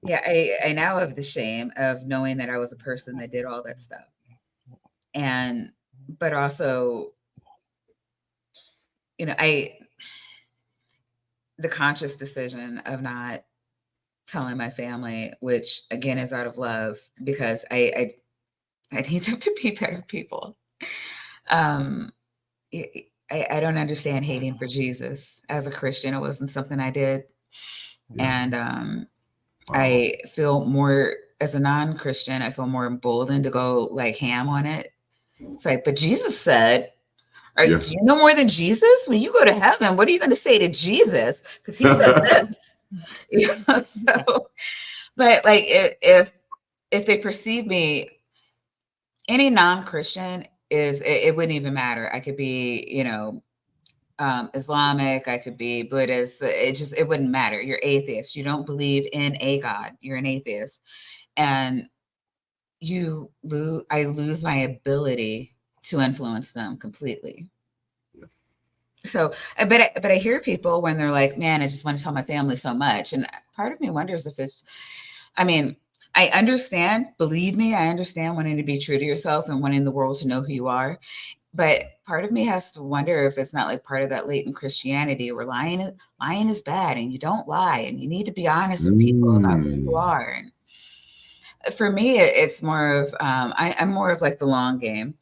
yeah, I now have the shame of knowing that I was a person that did all that stuff. And, but also, you know, the conscious decision of not telling my family, which again is out of love, because I need them to be better people. I don't understand hating for Jesus as a Christian. It wasn't something I did. Yeah. And wow. I feel more, as a non-Christian, I feel more emboldened to go like ham on it. It's like, but Jesus said, do you know more than Jesus? When you go to heaven, what are you going to say to Jesus? Because he said this. You know, so, but like if they perceive me, any non-Christian it wouldn't even matter. I could be, you know, Islamic, I could be Buddhist. It wouldn't matter. You're atheist. You don't believe in a God. You're an atheist. And I lose my ability to influence them completely. So, but I hear people when they're like, man, I just want to tell my family so much. And part of me wonders if it's, I mean, I understand, believe me, I understand wanting to be true to yourself and wanting the world to know who you are. But part of me has to wonder if it's not like part of that latent Christianity where lying is bad and you don't lie and you need to be honest with people about who you are. And for me, it's more of, I'm more of like the long game.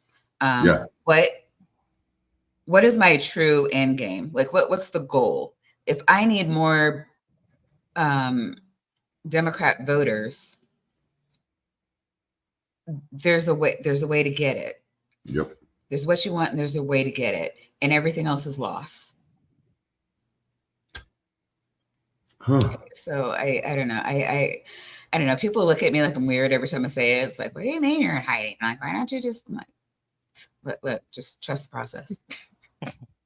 What is my true end game? Like what's the goal? If I need more Democrat voters, there's a way to get it. Yep. There's what you want and there's a way to get it. And everything else is loss. Huh. So I don't know. I don't know. People look at me like I'm weird every time I say it. It's like, what do you mean you're in hiding? I'm like, why don't you just just trust the process?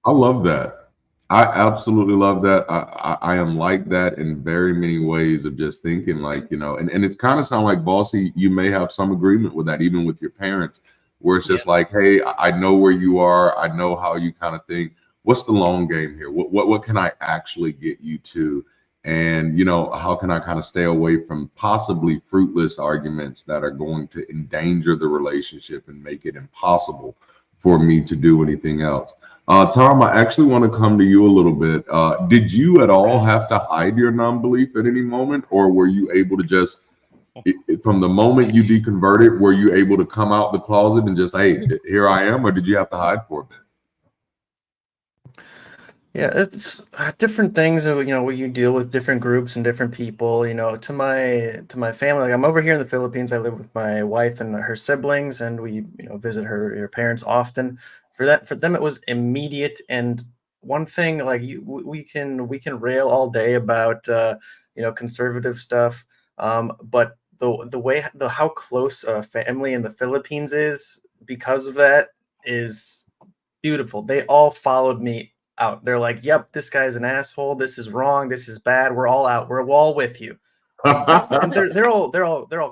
I love that. I absolutely love that. I am like that in very many ways of just thinking like, you know, and it's kind of sound like Volcy, you may have some agreement with that, even with your parents, where it's just like, hey, I know where you are. I know how you kind of think. What's the long game here? What can I actually get you to? And, you know, how can I kind of stay away from possibly fruitless arguments that are going to endanger the relationship and make it impossible for me to do anything else? Tom, I actually want to come to you a little bit. Did you at all have to hide your non-belief at any moment, or were you able to just, from the moment you deconverted, were you able to come out the closet and just, hey, here I am, or did you have to hide for a bit? Yeah, it's different things, you know, where you deal with different groups and different people. You know, to my family, like I'm over here in the Philippines. I live with my wife and her siblings, and we, you know, visit her parents often. For them, it was immediate. And one thing, like we can rail all day about you know, conservative stuff, but the way how close a family in the Philippines is because of that is beautiful. They all followed me out. They're like, yep, this guy's an asshole. This is wrong. This is bad. We're all out. We're all with you. And they're all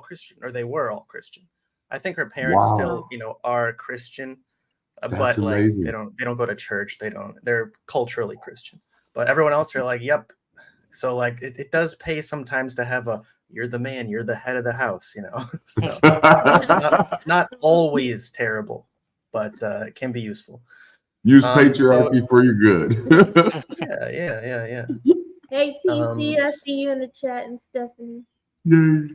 Christian, or they were all Christian. I think her parents still, you know, are Christian, but like amazing. they don't go to church. They're culturally Christian, but everyone else are like, yep. So like it does pay sometimes to have you're the man, you're the head of the house, you know. So not always terrible, but it can be useful. Use patriarchy for your good. Yeah. Hey, PC, I see you in the chat, and Stephanie. Yay.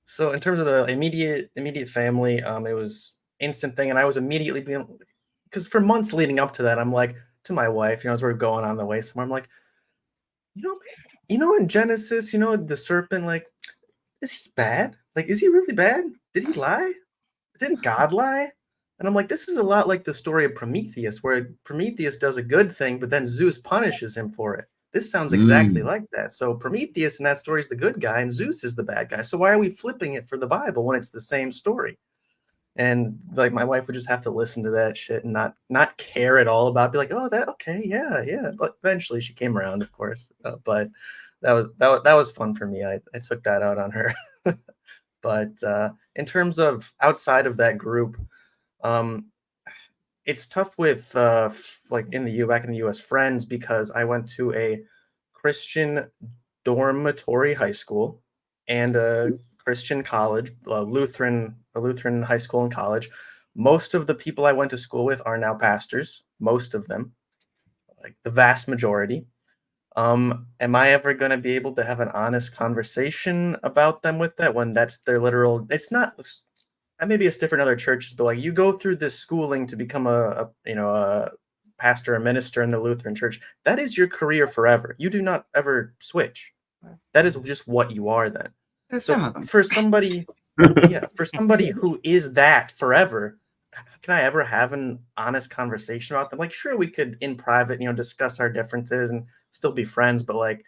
So in terms of the immediate family, it was instant thing, and I was immediately being, because for months leading up to that, I'm like to my wife, you know, as we're going on the way somewhere, I'm like, you know, in Genesis, you know, the serpent, like, is he bad? Like, is he really bad? Did he lie? Didn't God lie? And I'm like, this is a lot like the story of Prometheus, where Prometheus does a good thing, but then Zeus punishes him for it. this sounds exactly like that. So Prometheus in that story is the good guy and Zeus is the bad guy. So why are we flipping it for the Bible when it's the same story? And like my wife would just have to listen to that shit and not care at all about it. Be like, oh, that okay, yeah. But eventually she came around, of course. But that was fun for me. I took that out on her. But in terms of outside of that group, it's tough with like back in the US friends, because I went to a Christian dormitory high school and a Christian college, a Lutheran high school and college. Most of the people I went to school with are now pastors, most of them, like the vast majority. Am I ever going to be able to have an honest conversation about them with that when that's their literal, it's not, maybe it's different in other churches, but like you go through this schooling to become a pastor or minister in the Lutheran church. That is your career forever. You do not ever switch. That is just what you are then. There's So some of them. for somebody, for somebody who is that forever, can I ever have an honest conversation about them? Like, sure, we could in private, discuss our differences and still be friends, but like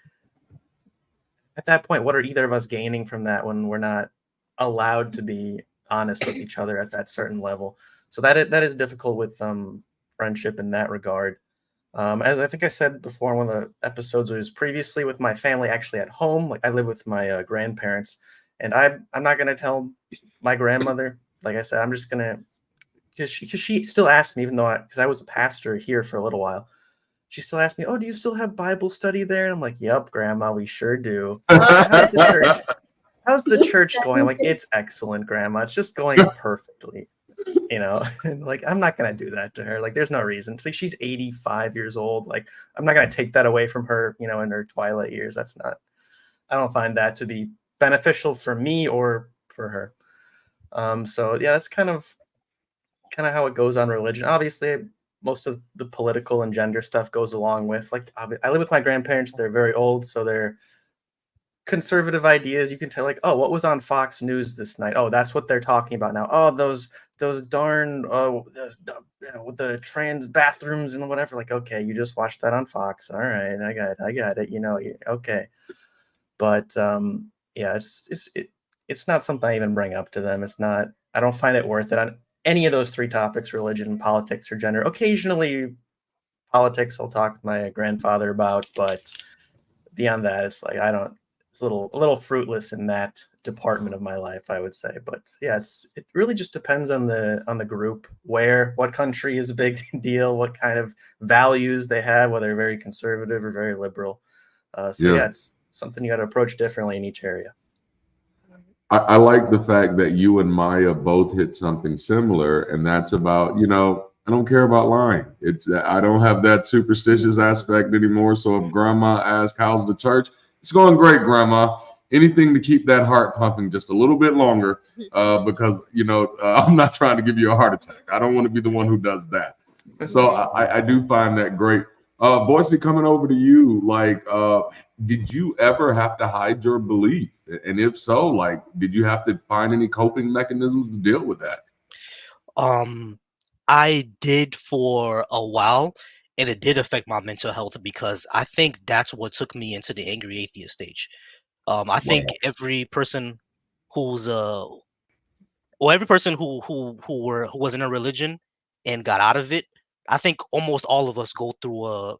at that point, what are either of us gaining from that when we're not allowed to be honest with each other at that certain level? So that is difficult with friendship in that regard. As I think I said before in one of the episodes, it was previously with my family actually at home. Like I live with my grandparents, and I'm not going to tell my grandmother. Like I said, I'm just going to, because she still asks me, even though because I was a pastor here for a little while, she still asks me, oh, do you still have Bible study there? And I'm like, yep, Grandma, we sure do. How's the church? How's the church going? I'm like, it's excellent, Grandma. It's just going perfectly. And like, I'm not going to do that to her. Like, there's no reason. It's like, she's 85 years old. Like, I'm not going to take that away from her, in her twilight years. I don't find that to be beneficial for me or for her. So yeah, that's kind of how it goes on religion. Obviously, most of the political and gender stuff goes along with, like, I live with my grandparents. They're very old, so they're conservative ideas. You can tell, like, oh, what was on Fox News this night? Oh, that's what they're talking about now. Oh, those darn the trans bathrooms and whatever. Like, okay, you just watched that on Fox. All right, I got it. Okay, but yeah, it's not something I even bring up to them. It's not. I don't find it worth it on any of those three topics: religion, politics, or gender. Occasionally, politics I'll talk with my grandfather about, but beyond that, it's like it's a little fruitless in that department of my life, I would say. But yeah, it really just depends on the group, what country is a big deal, what kind of values they have, whether they're very conservative or very liberal. Yeah, it's something you got to approach differently in each area. I like the fact that you and Maya both hit something similar, and that's about, I don't care about lying. I don't have that superstitious aspect anymore. So if Grandma asks, how's the church? It's going great, Grandma. Anything to keep that heart pumping just a little bit longer, because, I'm not trying to give you a heart attack. I don't want to be the one who does that. So I do find that great. Volcy, coming over to you, like, did you ever have to hide your belief? And if so, like, did you have to find any coping mechanisms to deal with that? I did for a while, and it did affect my mental health, because I think that's what took me into the angry atheist stage. I think every person who's every person who was in a religion and got out of it, I think almost all of us go through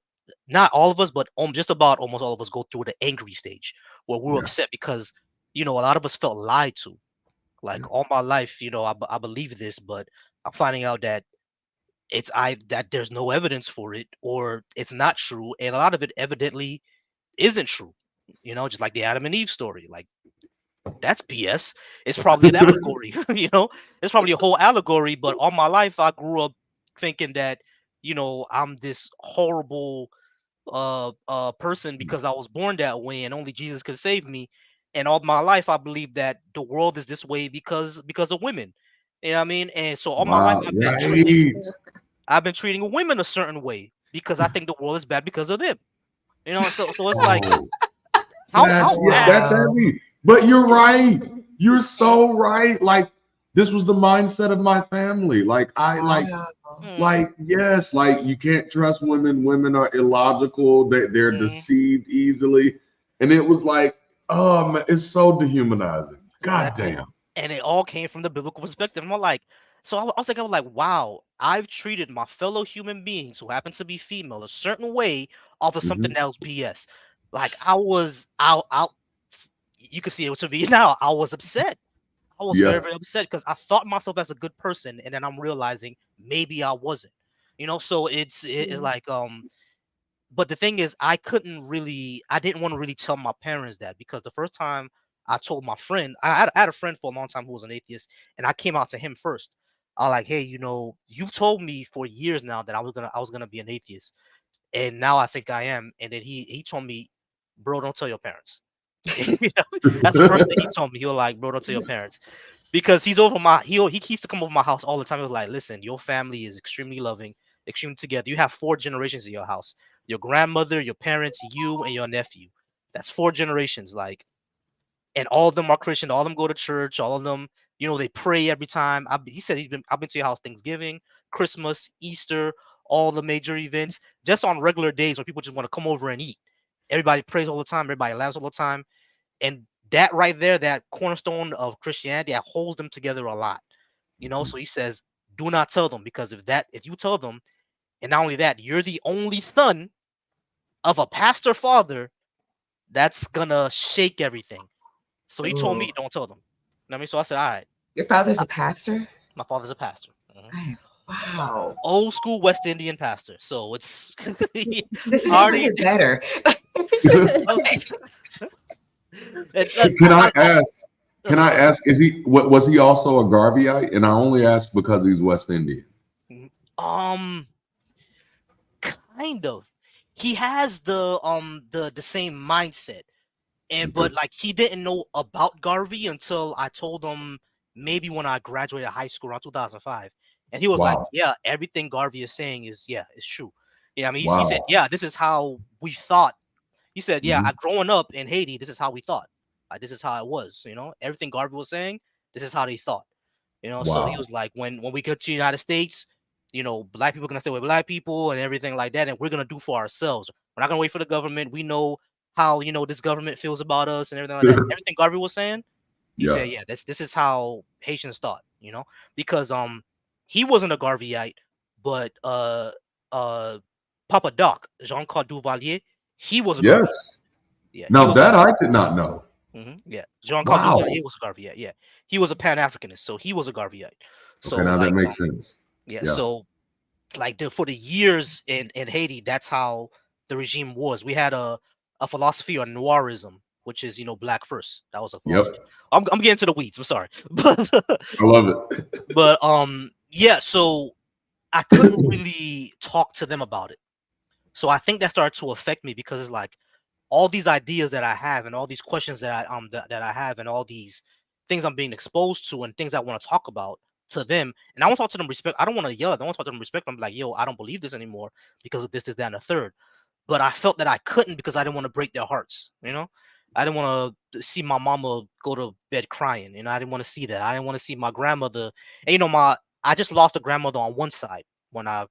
not all of us, but just about almost all of us go through the angry stage, where we're upset because a lot of us felt lied to. Like, all my life, I believe this, but I'm finding out that that there's no evidence for it, or it's not true, and a lot of it evidently isn't true. Just like the Adam and Eve story. Like, that's BS. It's probably an allegory. It's probably a whole allegory. But all my life, I grew up thinking that I'm this horrible person because I was born that way and only Jesus could save me. And all my life, I believe that the world is this way because of women. You know what I mean? And so all my life, I've been treating women a certain way because I think the world is bad because of them. So it's like, that's heavy. But you're right. You're so right. Like, this was the mindset of my family. Like Wow. yes, like you can't trust women. Women are illogical. They're deceived easily. And it was like, oh man, it's so dehumanizing. God Exactly. damn. And it all came from the biblical perspective. I'm like, so I was thinking, I was like, wow, I've treated my fellow human beings who happen to be female a certain way off of something Mhm. that was BS. Like I was out. You can see it to me now. I was upset. I was very, Yeah. very upset because I thought myself as a good person, and then I'm realizing maybe I wasn't. So it's like but the thing is, I didn't want to really tell my parents that, because the first time I told my friend, I had a friend for a long time who was an atheist, and I came out to him first. I was like, hey, you told me for years now that I was gonna be an atheist, and now I think I am. And then he told me, bro, don't tell your parents. That's the first thing he told me. He was like, bro, don't tell your parents, because he's over my he used to come over my house all the time. He was like, listen, your family is extremely loving, extremely together. You have 4 generations in your house: your grandmother, your parents, you, and your nephew. That's 4 generations. Like, and all of them are Christian. All of them go to church. All of them, they pray every time. He said I've been to your house Thanksgiving, Christmas, Easter, all the major events, just on regular days when people just want to come over and eat. Everybody prays all the time. Everybody laughs all the time. And that right there, that cornerstone of Christianity, that holds them together a lot. So he says, do not tell them, because if you tell them, and not only that, you're the only son of a pastor father, that's gonna shake everything. So he told Ooh. me, don't tell them. You know what I mean? So I said, all right. Your father's a pastor? My father's a pastor. Wow. Old school West Indian pastor. So it's Does it ever already. get better? Can I ask? Can I ask? Was he also a Garveyite? And I only ask because he's West Indian. um kind of. He has the same mindset. But Okay. like, he didn't know about Garvey until I told him, maybe when I graduated high school around 2005. And he was like, Wow. yeah, everything Garvey is saying is true. Yeah, I mean, he said, Wow. yeah, this is how we thought. He said, yeah, Mhm. growing up in Haiti, this is how we thought. Like, this is how it was. Everything Garvey was saying, this is how they thought. So he Wow. was like, when we get to the United States, black people are gonna stay with black people and everything like that, and we're gonna do for ourselves. We're not gonna wait for the government. We know how this government feels about us and everything like that. Everything Garvey was saying, he Yeah. said, yeah, this is how Haitians thought, because he wasn't a Garveyite, but uh Papa Doc, Jean-Claude Duvalier, he was a Yes. Garveyite. Yeah, he Now was a that I did not know. yeah. Jean-Claude Wow. Duvalier was a Garveyite. Yeah, he was a Pan-Africanist, so he was a Garveyite. Okay, So now that like, makes sense. yeah, Yeah. so like, for the years in Haiti, that's how the regime was. We had a philosophy on noirism, which is black first. That was a Yep. philosophy. I'm getting to the weeds. I'm sorry, but I love it. yeah. So I couldn't really talk to them about it. So I think that started to affect me, because it's like, all these ideas that I have, and all these questions that I have, and all these things I'm being exposed to, and things I want to talk about to them. And I want to talk to them respect. I don't want to yell at them. I want to talk to them respect. I'm like, yo, I don't believe this anymore because of this, that, and the third. But I felt that I couldn't, because I didn't want to break their hearts. I didn't want to see my mama go to bed crying. I didn't want to see that. I didn't want to see my grandmother. And I just lost a grandmother on one side. When I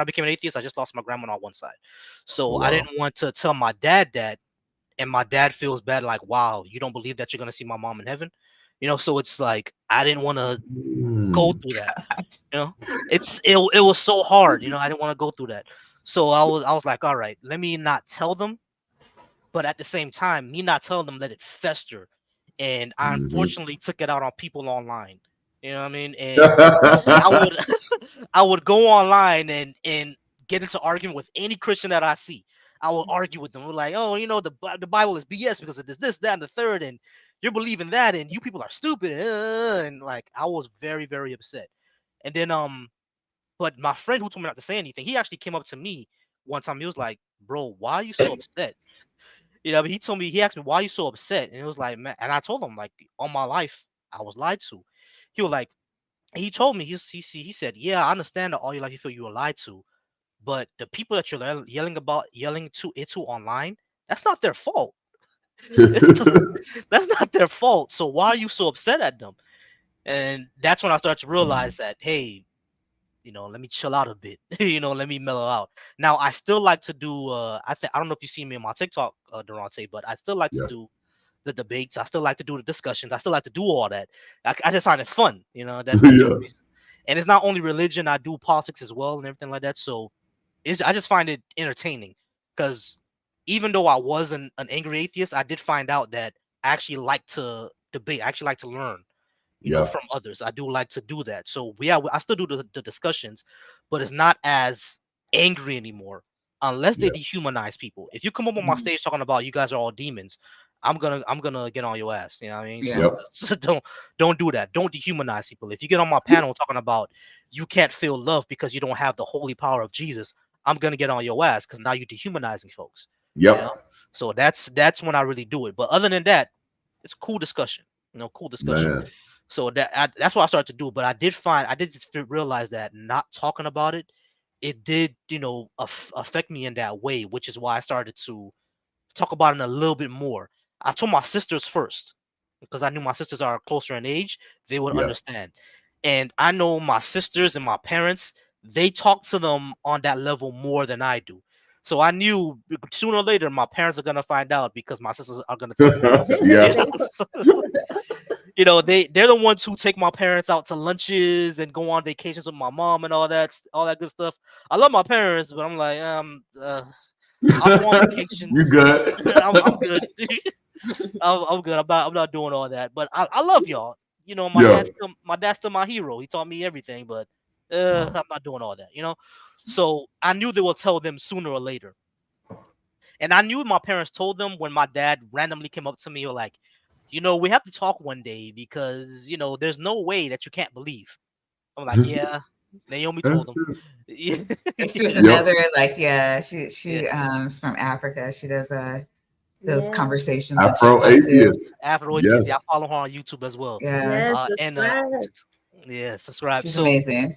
became an atheist, I just lost my grandmother on one side. Oh, So I wow. didn't want to tell my dad that, and my dad feels bad, like, wow, you don't believe that you're gonna see my mom in heaven. So it's like, I didn't want to go Mm. through that. you know it was so hard. I didn't want to go through that. So I was like, all right, let me not tell them, but at the same time, me not telling them, let it fester. And I Mhm. unfortunately took it out on people online. You know what I mean? And I would I would go online and get into argument with any Christian that I see. I will argue with them. We're like, oh, the Bible is BS because of this, that, and the third, and you're believing that, and you people are stupid, and like, I was very, very upset. And then but my friend who told me not to say anything, he actually came up to me one time. He was like, bro, why are you so upset? But he asked me, why are you so upset? And it was like, man, and I told him, like, all my life I was lied to. He was like, he told me, he said, yeah, I understand that all your life you feel you were lied to, but the people that you're yelling to online, that's not their fault. It's that's not their fault. So why are you so upset at them? And that's when I started to realize that, hey, let me chill out a bit. Let me mellow out. Now I still like to do. I don't know if you see me on my TikTok, Darante, but I still like to Yeah. do the debates. I still like to do the discussions. I still like to do all that. I just find it fun. That's the Yeah. only reason. And it's not only religion. I do politics as well and everything like that. So I just find it entertaining because even though I was an angry atheist, I did find out that I actually like to debate. I actually like to learn, Yeah. from others. I do like to do that. So yeah, I still do the discussions, but it's not as angry anymore unless they Yeah. dehumanize people. If you come up on my stage talking about you guys are all demons, I'm gonna get on your ass. You know what I mean? Yeah. So don't do that. Don't dehumanize people. If you get on my panel talking about you can't feel love because you don't have the holy power of Jesus, I'm gonna get on your ass because now you're dehumanizing folks. Yep. So that's when I really do it. But other than that, it's cool discussion. Cool discussion. Man. So that's what I started to do. But I did just realize that not talking about it, it did, affect me in that way, which is why I started to talk about it a little bit more. I told my sisters first because I knew my sisters are closer in age. They would Yeah. understand. And I know my sisters and my parents, they talk to them on that level more than I do. So I knew sooner or later my parents are going to find out because my sisters are going to tell them. Yeah. So, they're the ones who take my parents out to lunches and go on vacations with my mom and all that good stuff. I love my parents, but I'm like, I'll go on You vacations. good? I'm good. I'm good. I'm not doing all that. But I love y'all. My Yeah. dad's still my hero. He taught me everything, but I'm not doing all that. So I knew they will tell them sooner or later. And I knew my parents told them when my dad randomly came up to me, or like, we have to talk one day because there's no way that you can't believe. I'm like, yeah. Naomi told That's them. good. Yeah. There's Yep. another like yeah, she Yeah. is from Africa. She does those Yeah. conversations on Afro TikTok too. atheist. Afro atheist. Yeah, Yes. I follow her on YouTube as well. Yeah, Yes, And subscribe. yeah, subscribe. she's So amazing.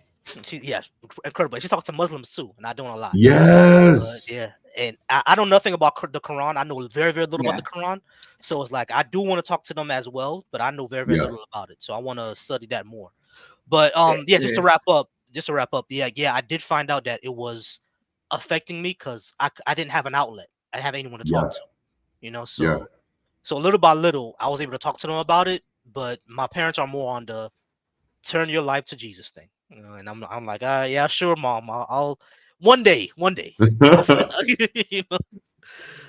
yeah, incredible. She talks to Muslims too, and I don't a lot. Yes. Yeah, and I know nothing about the Quran. I know very, very little about Yeah. the Quran. So it's like I do want to talk to them as well, but I know very, very Yeah. little about it. So I want to study that more. But yeah, just to There's wrap up, yeah, I did find out that it was affecting me because I didn't have an outlet. I didn't have anyone to Yeah. talk to. Yeah. So little by little, I was able to talk to them about it. But my parents are more on the turn your life to Jesus thing. And I'm like, yeah, sure, mom. I'll one day, I'll find out. So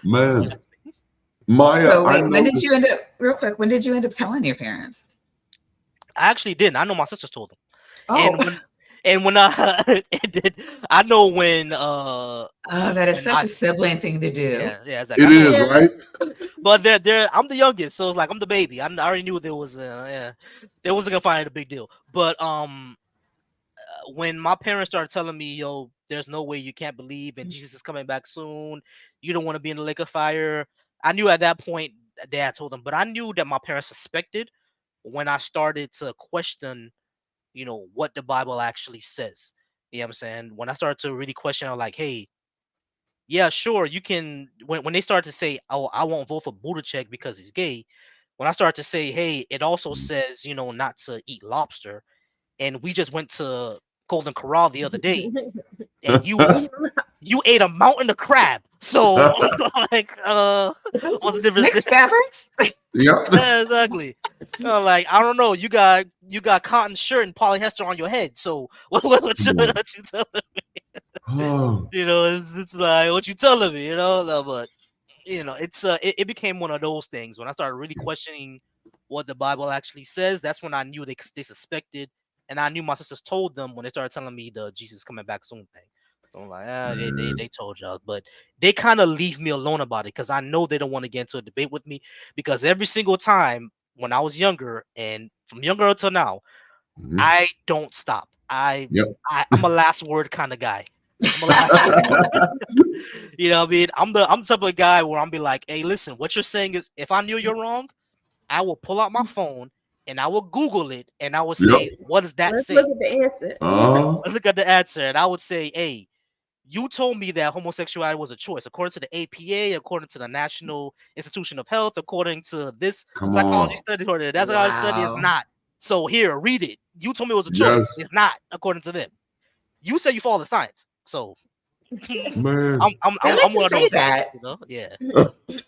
Man. that's me. Maya, so I wait, when did noticed. you end up real quick? When did you end up telling your parents? I actually didn't. I know my sisters told them. Oh, And when it did, I know oh, that is when such I a sibling thing to do. yeah, exactly. It I know is, Yeah. right? but I'm the youngest, so it's like I'm the baby. I already knew there was yeah, they wasn't gonna find it a big deal. But when my parents started telling me, yo, there's no way you can't believe and Jesus is coming back soon, you don't want to be in the lake of fire. I knew at that point dad told them, but I knew that my parents suspected when I started to question, what the Bible actually says. You know what I'm saying? When I started to really question, I'm like, hey, yeah, sure, you can. When they started to say, oh, I won't vote for Buttigieg because he's gay. When I started to say, hey, it also says, not to eat lobster, and we just went to Golden Corral the other day, and you ate a mountain of crab. So like, Those what's the difference? mixed fabrics. Yep. Yeah, exactly. Like I don't know. You got cotton shirt and polyester on your head. So what you Come on. telling Oh, me? It's like what you telling me. No, but it became one of those things when I started really questioning what the Bible actually says. That's when I knew they suspected, and I knew my sisters told them when they started telling me the Jesus coming back soon thing. So I'm like, man. they told y'all, but they kind of leave me alone about it because I know they don't want to get into a debate with me because every single time when I was younger and from younger until now, Mhm. I don't stop. Yep. I'm a last word kind of guy. I'm a last word. You know what I mean? I'm the type of guy where I'm be like, hey, listen, what you're saying is if I knew you're wrong, I will pull out my phone and I will Google it and I will say, Yep. what does that Let's say? look at the answer. Uh-huh. Let's look at the answer. And I would say, hey, you told me that homosexuality was a choice. According to the APA, according to the National Institution of Health, according to this Come psychology on. study, or that psychology study is Wow. not. So here, read it. You told me it was a choice. Yes. It's not, according to them. You say you follow the science. So Man. I'm They like to one of say those that. guys, you know? Yeah.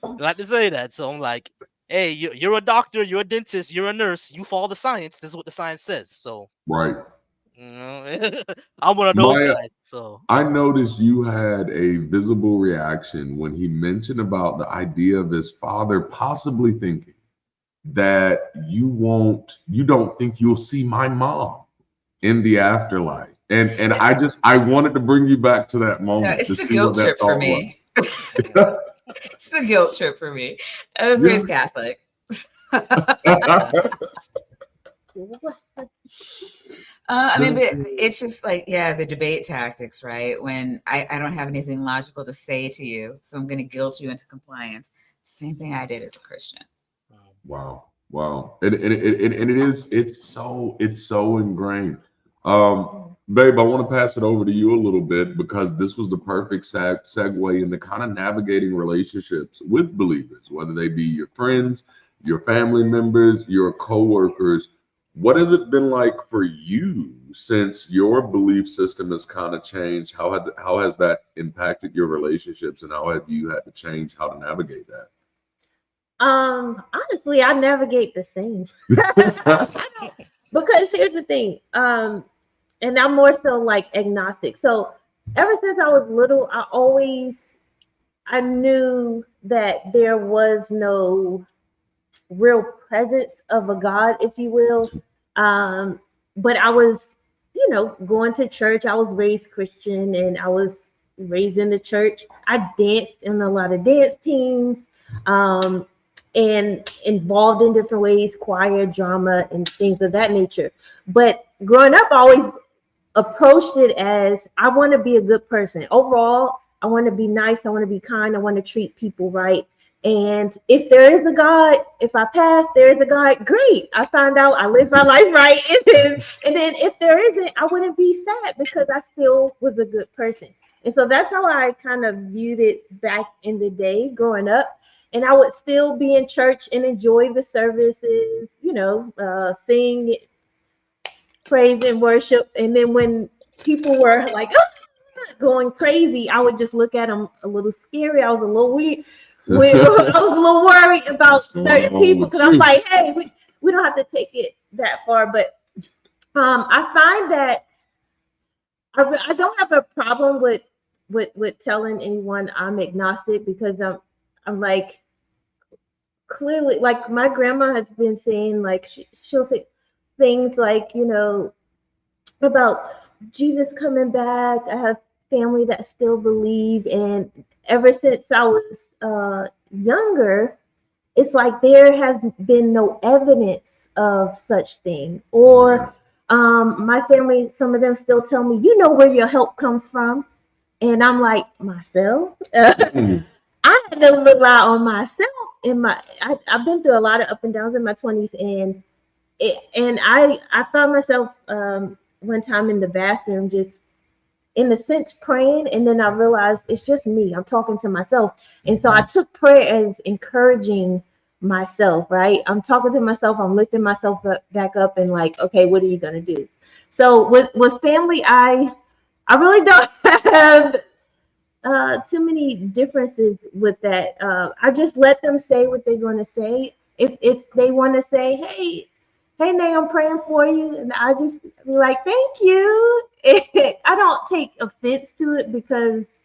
I like to say that. So I'm like, hey, you're a doctor, you're a dentist, you're a nurse, you follow the science. This is what the science says. So Right. you know, I'm one of those Maya, guys. So I noticed you had a visible reaction when he mentioned about the idea of his father possibly thinking that you don't think you'll see my mom in the afterlife. And I wanted to bring you back to that No, moment to it's the see what guilt that trip for thought me. was. It's the guilt trip for me. I was raised Catholic. I mean, but it's just like, yeah, the debate tactics, right? When I don't have anything logical to say to you, so I'm going to guilt you into compliance. Same thing I did as a Christian. Wow. Wow. And it's so ingrained. Babe, I want to pass it over to you a little bit because this was the perfect segue into kind of navigating relationships with believers, whether they be your friends, your family members, your coworkers. What has it been like for you since your belief system has kind of changed? How has that impacted your relationships, and how have you had to change how to navigate that? Honestly, I navigate the same. I don't, because here's the thing. And I'm more so like agnostic. So ever since I was little, I knew that there was no real presence of a God, if you will. But I was, going to church. I was raised Christian and I was raised in the church. I danced in a lot of dance teams, and involved in different ways, choir, drama, and things of that nature. But growing up, I always approached it as I want to be a good person. Overall, I want to be nice. I want to be kind. I want to treat people right. And if there is a God, if I pass, there is a God. Great. I found out I lived my life right. And then if there isn't, I wouldn't be sad because I still was a good person. And so that's how I kind of viewed it back in the day growing up. And I would still be in church and enjoy the services, sing, praise, and worship. And then when people were like, going crazy, I would just look at them a little scary. I was a little weird. I was a little worried about certain people because I'm like, hey, we don't have to take it that far. But I find that I don't have a problem with telling anyone I'm agnostic because I'm like clearly like my grandma has been saying like she'll say things like about Jesus coming back. I have family that still believe, and ever since I was younger, it's like there has been no evidence of such thing. Or my family, some of them still tell me, "You know where your help comes from," and I'm like, myself. I had to rely on myself. I've been through a lot of up and downs in my 20s, and I found myself one time in the bathroom just in a sense praying, and then I realized it's just me. I'm talking to myself. And so I took prayer as encouraging myself, right? I'm talking to myself, I'm lifting myself back up and like, okay, what are you gonna do? So with family, I really don't have too many differences with that. I just let them say what they're gonna say. If they want to say, hey, Nay, I'm praying for you, and I just be like, thank you. I don't take offense to it because,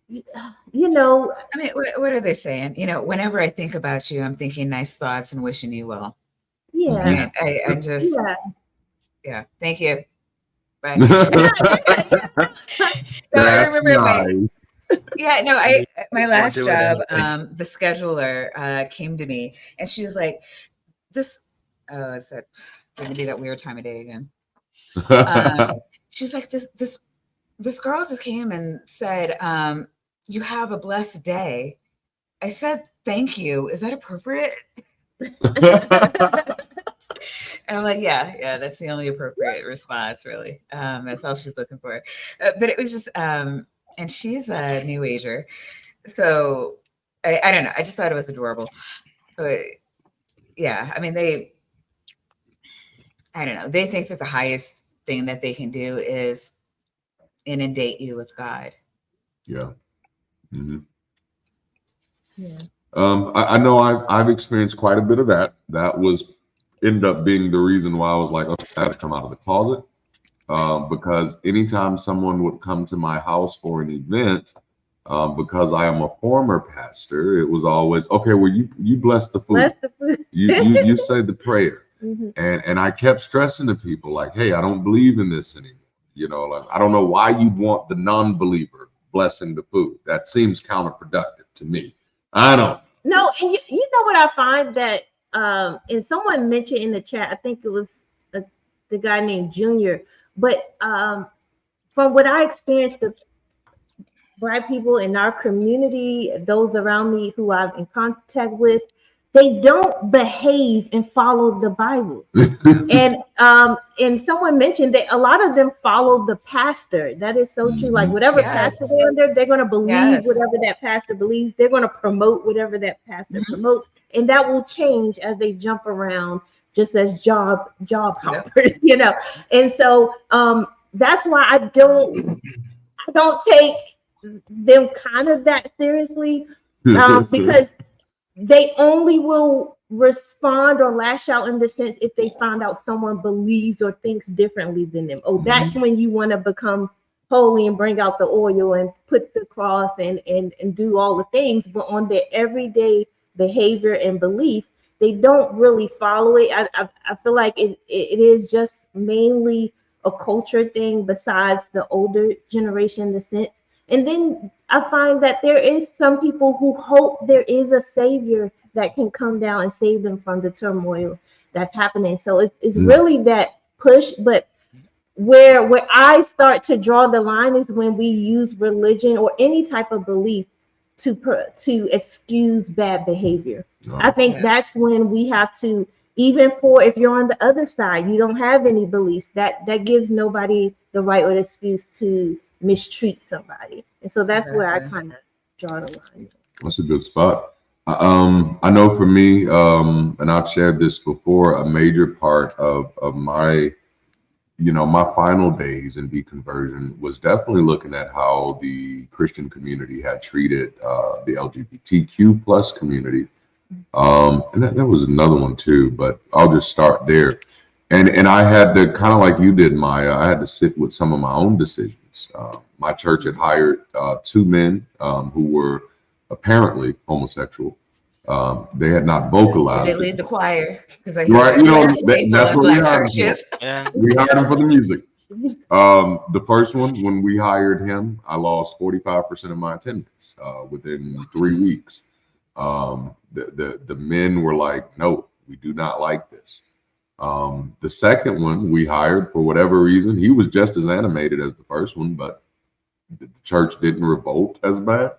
I mean, what are they saying? Whenever I think about you, I'm thinking nice thoughts and wishing you well. yeah, I just, yeah. thank you. Bye. No, I That's remember nice. my last do it job, anyway. the scheduler came to me and she was like, it's that going to be that weird time of day again. She's like, this girl just came and said, you have a blessed day. I said, thank you. Is that appropriate? And I'm like, yeah, that's the only appropriate response, really. That's all she's looking for. But it was just, and she's a new ager. So I don't know. I just thought it was adorable. But yeah, I mean, I don't know. They think that the highest thing that they can do is inundate you with God. Yeah. Mm-hmm. Yeah. I know I've experienced quite a bit of that. That was ended up being the reason why I was like, okay, I had to come out of the closet. Because anytime someone would come to my house for an event, because I am a former pastor, it was always, okay, well, you bless the food. Bless the food. You say the prayer. Mm-hmm. And I kept stressing to people like, hey, I don't believe in this anymore. You know, like, I don't know why you'd want the non-believer blessing the food. That seems counterproductive to me. I don't. No, and you know what I find that and someone mentioned in the chat, I think it was the guy named Junior, but from what I experienced, the Black people in our community, those around me who I'm in contact with, they don't behave and follow the Bible. And someone mentioned that a lot of them follow the pastor. That is so true. Like whatever pastor they're under, they're going to believe whatever that pastor believes. They're going to promote whatever that pastor promotes, and that will change as they jump around, just as job hoppers, you know. And so that's why I don't take them kind of that seriously, because they only will respond or lash out in the sense if they find out someone believes or thinks differently than them. Oh, that's when you want to become holy and bring out the oil and put the cross and do all the things. But on their everyday behavior and belief, they don't really follow it. I feel like it is just mainly a culture thing besides the older generation in the sense. And then I find that there is some people who hope there is a savior that can come down and save them from the turmoil that's happening. So it's really that push. But where I start to draw the line is when we use religion or any type of belief to excuse bad behavior. I think that's when we have to, even for if you're on the other side, you don't have any beliefs, that gives nobody the right or the excuse to mistreat somebody. And so that's where I kind of draw the line. That's a good spot. I know for me, and I've shared this before, a major part of my, my final days in deconversion was definitely looking at how the Christian community had treated the LGBTQ plus community. And there was another one too, but I'll just start there. And I had to, kind of like you did, Maya, I had to sit with some of my own decisions. My church had hired 2 men who were apparently homosexual. They had not vocalized. Did they lead the choir? Because I right, that's what we hired churches. We hired him for the music. The first one, when we hired him, I lost 45% of my attendance within 3 weeks. The men were like, no, we do not like this. The second one we hired, for whatever reason, he was just as animated as the first one, but the church didn't revolt as bad.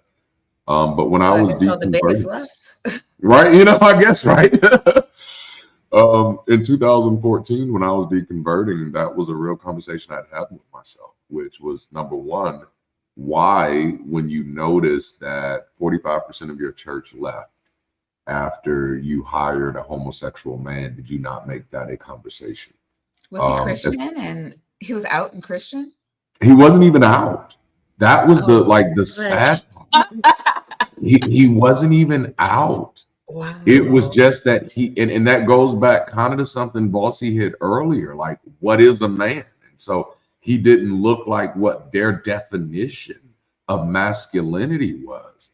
But when I was the biggest left. Right, I guess, right. In 2014, when I was deconverting, that was a real conversation I'd had with myself, which was, number one, why, when you notice that 45% of your church left after you hired a homosexual man, did you not make that a conversation? Was he Christian and he was out and Christian? He wasn't even out. That was the sad part. He wasn't even out. Wow. It was just that and that goes back kind of to something Volcy hit earlier, like, what is a man? And so he didn't look like what their definition of masculinity was.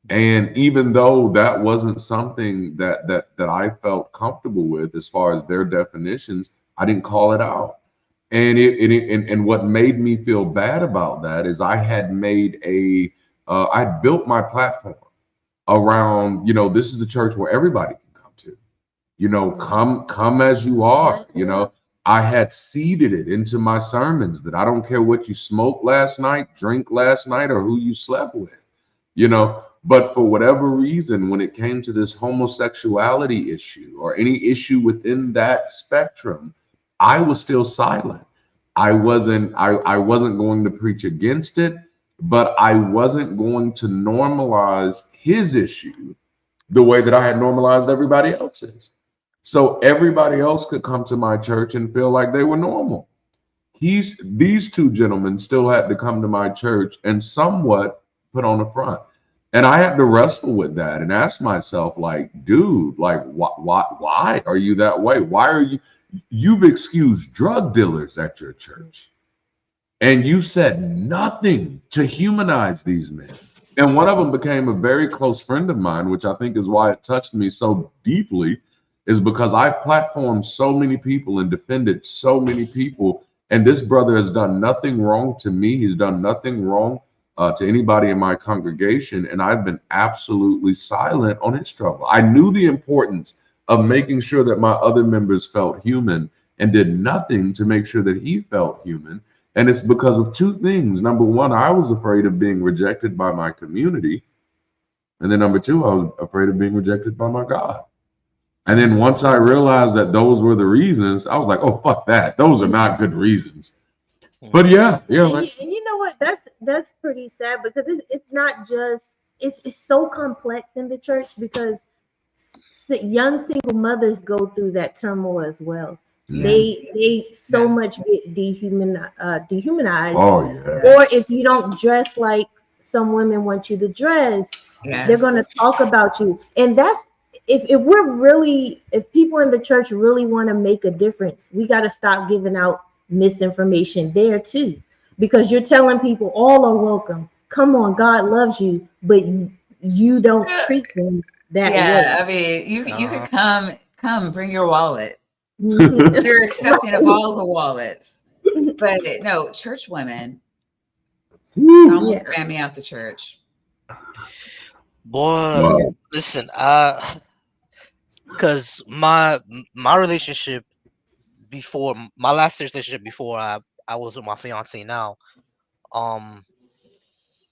And even though that wasn't something that I felt comfortable with as far as their definitions, I didn't call it out. And and what made me feel bad about that is I had made I built my platform around, this is the church where everybody can come to, come as you are. I had seeded it into my sermons that I don't care what you smoked last night, drink last night, or who you slept with, but for whatever reason, when it came to this homosexuality issue or any issue within that spectrum, I was still silent. I wasn't going to preach against it, but I wasn't going to normalize his issue the way that I had normalized everybody else's. So everybody else could come to my church and feel like they were normal. These two gentlemen still had to come to my church and somewhat put on a front. And I had to wrestle with that and ask myself, like, dude, like, why are you that way? Why are you've excused drug dealers at your church and you said nothing to humanize these men. And one of them became a very close friend of mine, which I think is why it touched me so deeply, is because I platformed so many people and defended so many people. And this brother has done nothing wrong to me. He's done nothing wrong to anybody in my congregation. And I've been absolutely silent on his struggle. I knew the importance of making sure that my other members felt human and did nothing to make sure that he felt human. And it's because of two things. Number one, I was afraid of being rejected by my community. And then number two, I was afraid of being rejected by my God. And then once I realized that those were the reasons, I was like, oh, fuck that. Those are not good reasons. But yeah. And you know what? That's pretty sad because it's not just it's so complex in the church because young single mothers go through that turmoil as well. Yeah. They so much get dehumanized. Oh yeah. Or if you don't dress like some women want you to dress, they're gonna talk about you. And that's if people in the church really want to make a difference, we got to stop giving out misinformation there too, because you're telling people all are welcome. Come on, God loves you, but you don't treat them that way. I mean, you can come, bring your wallet. You're accepting of all the wallets, but no, church women almost ran me out the church. Boy, listen, because my relationship before my last serious relationship before I was with my fiance now,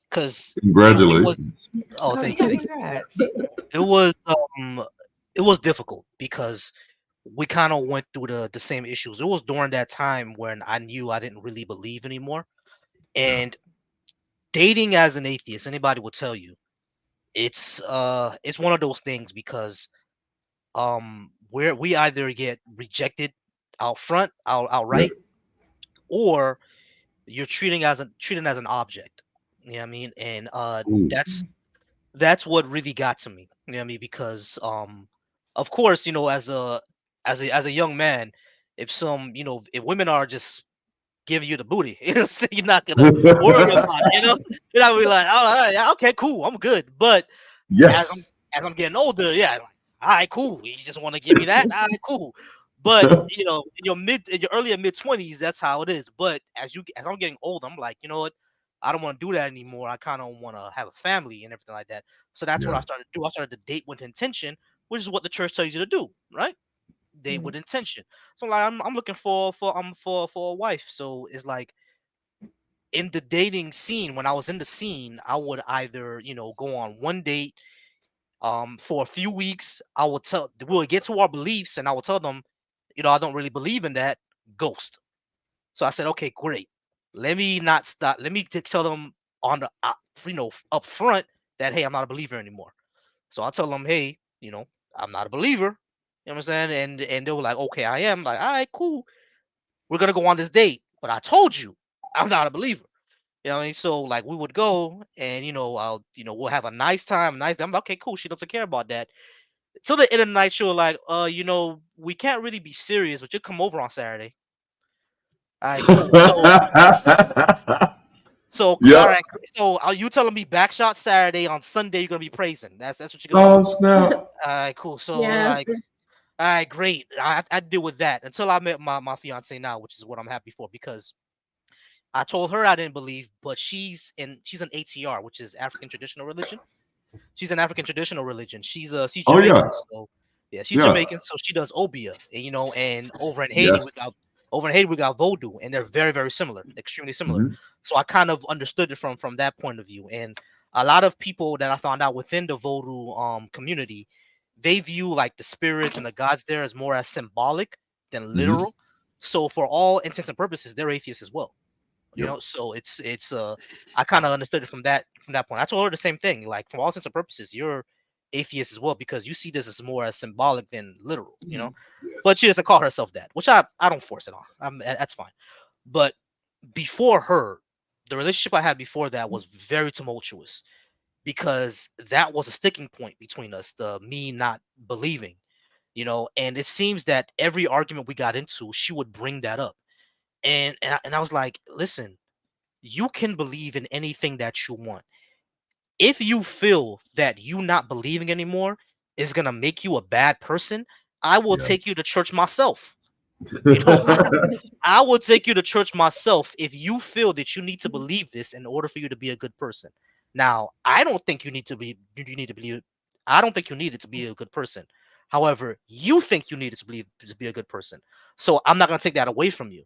because congratulations. Thank you. It was difficult because we kind of went through the same issues. It was during that time when I knew I didn't really believe anymore. And dating as an atheist, anybody will tell you, it's one of those things because we either get rejected outright, or you're treated as an object. You know what I mean? And that's what really got to me. You know what I mean? Because of course, you know, as a young man, if women are just giving you the booty, you know what I'm saying, you're not gonna worry about it, you know? You're not gonna be like, oh, all right, yeah, okay, cool, I'm good. But as I'm getting older, yeah, like, all right, cool. You just want to give me that? All right, cool. But you know, in your early and mid-20s, that's how it is. But as I'm getting older, I'm like, you know what? I don't want to do that anymore. I kind of want to have a family and everything like that. So that's what I started to do. I started to date with intention, which is what the church tells you to do, right? Date with intention. So like I'm looking for a wife. So it's like in the dating scene, when I was in the scene, I would either, you know, go on one date for a few weeks. We'll get to our beliefs and I will tell them, you know, I don't really believe in that. Ghost. So I said, okay, great. Let me not stop. Let me tell them on the up front that, hey, I'm not a believer anymore. So I tell them, hey, you know, I'm not a believer. You know what I'm saying? And they were like, okay, I am. Like, all right, cool. We're gonna go on this date, but I told you I'm not a believer. You know what I mean? So like we would go and we'll have a nice time, nice day. I'm like, okay, cool. She doesn't care about that. Till the end of the night, she was like, we can't really be serious, but you come over on Saturday. All right, cool. So all right. So are you telling me backshot Saturday, on Sunday you're gonna be praising? That's what you're gonna do. Snap. All right, cool. So like, all right, great. I deal with that until I met my fiance now, which is what I'm happy for, because I told her I didn't believe, but she's an ATR, which is African traditional religion. She's an African traditional religion. She's Jamaican. So yeah, she's Jamaican, so she does Obia. And and over in Haiti we got Vodou, and they're very, very similar, extremely similar. So I kind of understood it from that point of view. And a lot of people that I found out within the Vodou community, they view like the spirits and the gods there as more as symbolic than literal. So for all intents and purposes, they're atheists as well. You know, so it's I kind of understood it from that point. I told her the same thing. Like, for all intents and purposes, you're atheist as well, because you see this as more as symbolic than literal, you know. Yes. But she doesn't call herself that, which I don't force it on. That's fine. But before her, the relationship I had before that was very tumultuous, because that was a sticking point between us, the me not believing, you know. And it seems that every argument we got into, she would bring that up, and I was like, listen, you can believe in anything that you want. If you feel that you not believing anymore is gonna make you a bad person, I will Yeah. take you to church myself. You know, I will take you to church myself if you feel that you need to believe this in order for you to be a good person. Now, I don't think you need to believe. I don't think you need it to be a good person. However, you think you need it to believe to be a good person. So I'm not gonna take that away from you.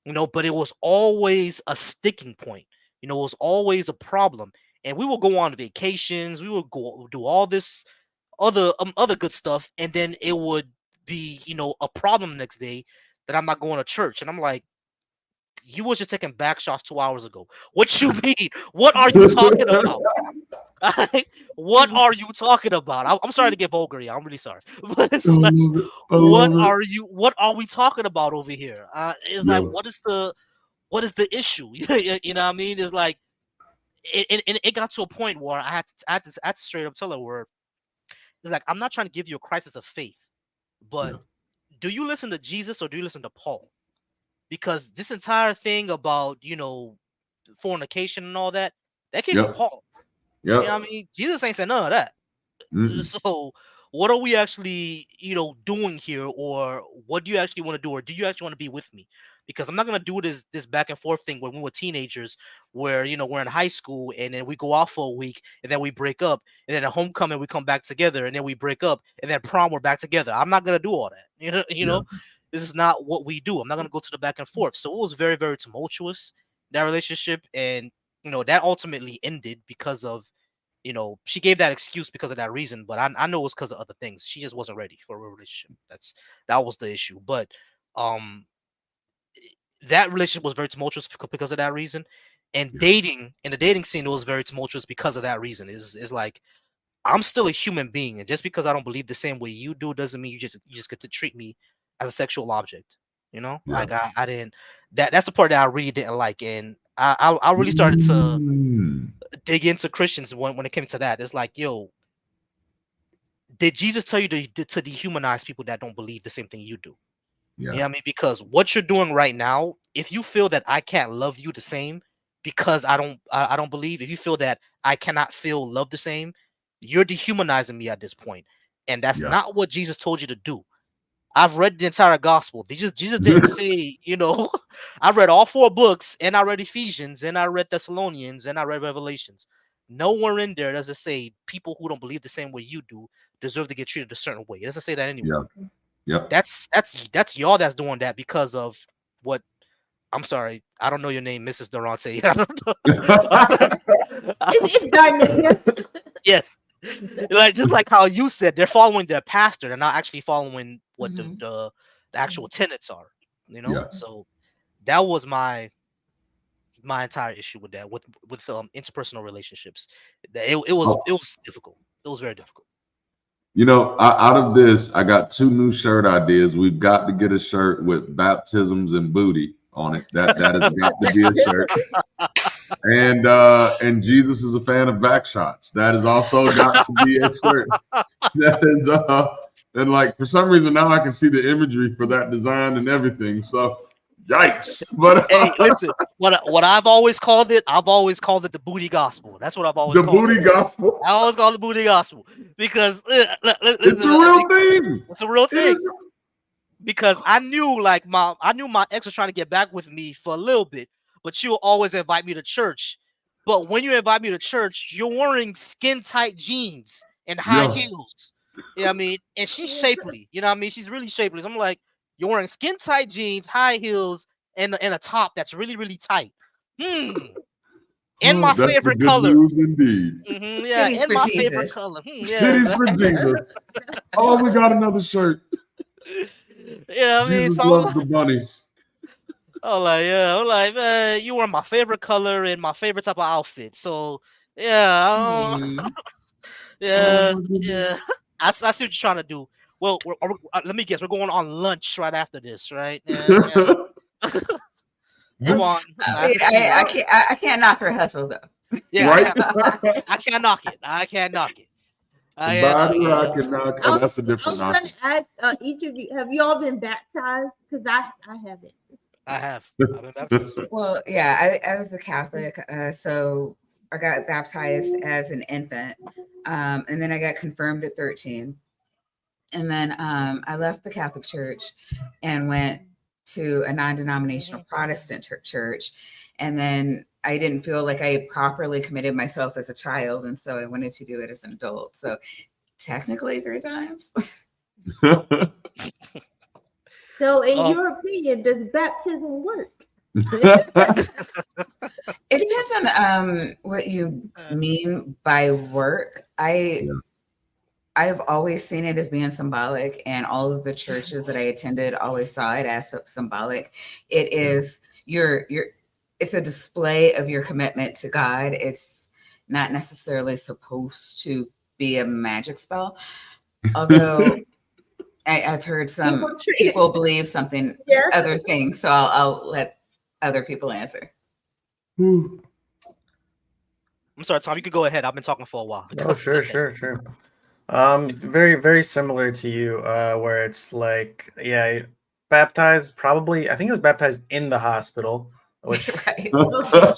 You know, but it was always a sticking point. You know, it was always a problem. And we will go on vacations, we would go do all this other good stuff, and then it would be, you know, a problem the next day that I'm not going to church. And I'm like, you was just taking back shots 2 hours ago. What you mean? What are you talking about? What are you talking about? I'm sorry to get vulgar here. I'm really sorry. But it's like, I love it. what are we talking about over here? It's like, Yeah. what is the issue? You know what I mean? It's like it got to a point where I had to straight up tell her, where it's like, I'm not trying to give you a crisis of faith, but Yeah. do you listen to Jesus or do you listen to Paul? Because this entire thing about, you know, fornication and all that, that came from Yep. Paul. You know Yep. what I mean? Jesus ain't said none of that. Mm-mm. So what are we actually, you know, doing here, or what do you actually want to do, or do you actually want to be with me? Because I'm not gonna do this back and forth thing when we were teenagers, where, you know, we're in high school and then we go off for a week and then we break up, and then at homecoming we come back together and then we break up, and then prom we're back together. I'm not gonna do all that. You Yeah. know, this is not what we do. I'm not gonna go to the back and forth. So it was very, very tumultuous, that relationship, and you know, that ultimately ended because of, you know, she gave that excuse because of that reason, but I know it was because of other things. She just wasn't ready for a relationship. That was the issue. But um that relationship was very tumultuous because of that reason. And Yeah. dating in the dating scene, it was very tumultuous because of that reason. Is like, I'm still a human being, and just because I don't believe the same way you do doesn't mean you just get to treat me as a sexual object. You know, Yeah. like I didn't, that's the part that I really didn't like, and I really started to Mm. dig into Christians when it came to that. It's like, yo, did Jesus tell you to dehumanize people that don't believe the same thing you do? You Yeah. know what I mean? Because what you're doing right now, if you feel that I can't love you the same because I don't believe, if you feel that I cannot feel love the same, you're dehumanizing me at this point. And that's Yeah. not what Jesus told you to do. I've read the entire gospel. Jesus didn't say, you know, I read all 4 books, and I read Ephesians, and I read Thessalonians, and I read Revelations. Nowhere in there does it say people who don't believe the same way you do deserve to get treated a certain way. It doesn't say that anywhere. Yeah. Yep. That's y'all that's doing that because of what, I'm sorry, I don't know your name, Mrs. Darante. I don't know. I'm sorry. It's Darnaya. Yes. Like, just like how you said, they're following their pastor. They're not actually following what Mhm. the actual tenets are, you know? Yeah. So that was my entire issue with that, with interpersonal relationships. Oh, It was difficult. It was very difficult. you know, out of this, I got 2 new shirt ideas. We've got to get a shirt with baptisms and booty on it. That has got to be a shirt. And Jesus is a fan of back shots. That has also got to be a shirt. That is and like for some reason now I can see the imagery for that design and everything. So yikes. But Hey, listen, what I've always called it the booty gospel. That's what I've always the called it. booty gospel, I always call it the booty gospel because it's listen, a real thing. it's a real It thing. is. Because I knew, like, I knew my ex was trying to get back with me for a little bit, but she will always invite me to church. But when you invite me to church, you're wearing skin tight jeans and high Yeah. heels. You know what I mean? And she's shapely. You know what I mean? She's really shapely. So I'm like, you're wearing skin tight jeans, high heels, and a top that's really, really tight. And Oh, my that's the favorite good color. news indeed. Yeah, Titties and for my favorite Jesus. color. Titties Yeah. for Jesus. Oh, we got another shirt. You know what I mean? Jesus So loves the bunnies. I'm like, man, you were my favorite color and my favorite type of outfit. So yeah, I don't, Hmm. Yeah, Oh my goodness. yeah. I see what you're trying to do. Well, let me guess. We're going on lunch right after this, right? Yeah, yeah. Come on, I can see it. I can't knock her hustle though. Yeah, Right? I can't knock it. I can't knock it. I can't Body knock it. rock and knock. I Oh, was, that's a I different was knock. going to ask each of you, have you all been baptized? Because I haven't. I have. I've been baptized. Well, yeah, I was a Catholic, so I got baptized as an infant, and then I got confirmed at 13, and then I left the Catholic Church and went to a non-denominational Protestant church, and then I didn't feel like I properly committed myself as a child, and so I wanted to do it as an adult. So technically 3 times. So, in your opinion, does baptism work? It depends on what you mean by work. I've always seen it as being symbolic, and all of the churches that I attended always saw it as symbolic. It is it's a display of your commitment to God. It's not necessarily supposed to be a magic spell, although I've heard some people believe something, other things. So I'll let other people answer. I'm sorry, Tom. You could go ahead. I've been talking for a while. Oh, sure. Very, very similar to you, where it's like, yeah, baptized. Probably, I think I was baptized in the hospital, which Right.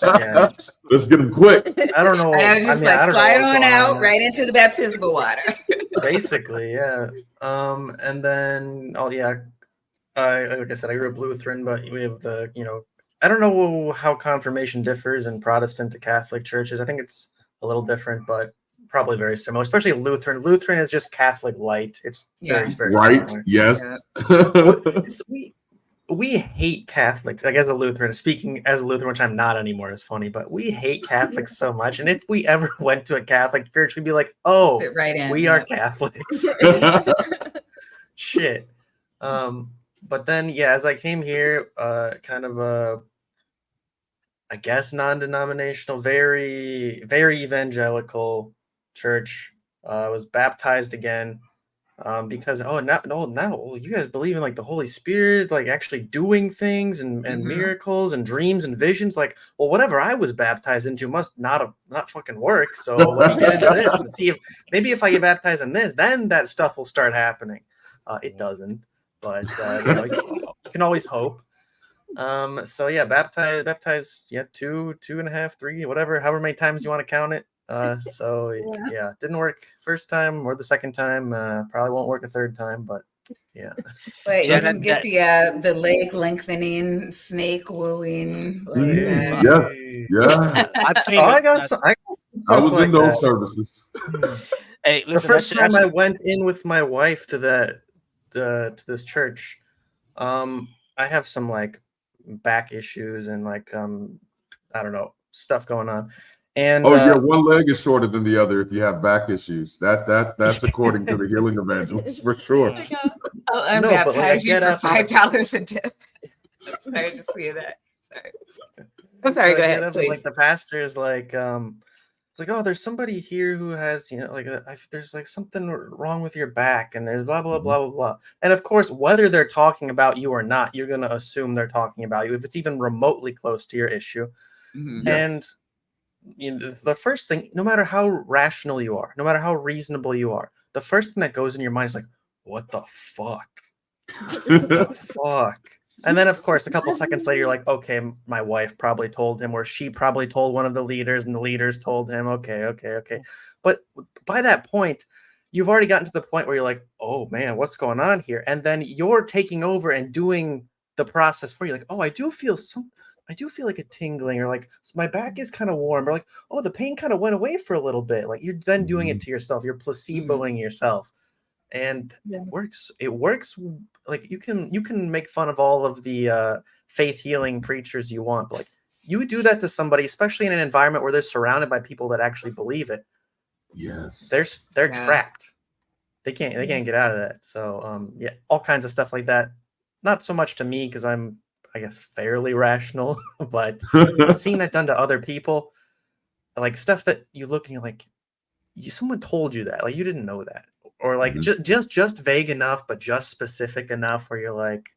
yeah, Let's get them quick. I don't know. I was just I like don't know slide what was on going out on. right into the baptismal water. Basically, yeah. And then, oh yeah, like I said, I grew up Lutheran, but we have the, I don't know how confirmation differs in Protestant to Catholic churches. I think it's a little different, but probably very similar, especially Lutheran. Lutheran is just Catholic light. It's very, very right. similar. Yes. Yeah. We hate Catholics. I guess a Lutheran, speaking as a Lutheran, which I'm not anymore, is funny, but we hate Catholics so much. And if we ever went to a Catholic church, we'd be like, oh, Fit right in, we are Catholics. Shit. But then, yeah, as I came here, kind of I guess non-denominational, very, very evangelical church. Was baptized again. Because now you guys believe in like the Holy Spirit, like actually doing things and miracles and dreams and visions. Like, well, whatever I was baptized into must not fucking work. So let me get into this and see if maybe if I get baptized in this, then that stuff will start happening. It doesn't, but you can always hope. So yeah, baptized, yeah, 2.5, 3, whatever, however many times you want to count it. So yeah, didn't work first time or the second time. Probably won't work a third time, but yeah. But you didn't get the leg lengthening, snake wooing. Yeah. I've seen. I was in those services. Hey, listen, the first time I went in with my wife to to this church, I have some like back issues and like I don't know, stuff going on. And one leg is shorter than the other if you have back issues. That's according to the healing evangelist for sure. I'll baptize you for $5 a dip. Sorry, just see that. Sorry. I'm sorry. Go ahead, please. Like the pastor is like, like, oh, there's somebody here who has, there's like something wrong with your back, and there's blah blah blah blah blah. And of course, whether they're talking about you or not, you're gonna assume they're talking about you if it's even remotely close to your issue. Yes. And the first thing, no matter how rational you are, no matter how reasonable you are, the first thing that goes in your mind is like, what the fuck? What the fuck? And then, of course, a couple seconds later, you're like, okay, my wife probably told him, or she probably told one of the leaders, and the leaders told him, okay. But by that point, you've already gotten to the point where you're like, oh, man, what's going on here? And then you're taking over and doing the process for you. Like, oh, I do feel like a tingling, or like my back is kind of warm, or like, oh, the pain kind of went away for a little bit. Like you're then doing it to yourself. You're placeboing yourself. And it works. Like you can make fun of all of the faith healing preachers you want, but like you do that to somebody, especially in an environment where they're surrounded by people that actually believe it. Yes, they're trapped. They can't get out of that. So yeah, all kinds of stuff like that. Not so much to me because I'm, I guess, fairly rational, but seeing that done to other people, like stuff that you look and you're like, someone told you that, like you didn't know that, or like Mhm. just vague enough, but just specific enough where you're like,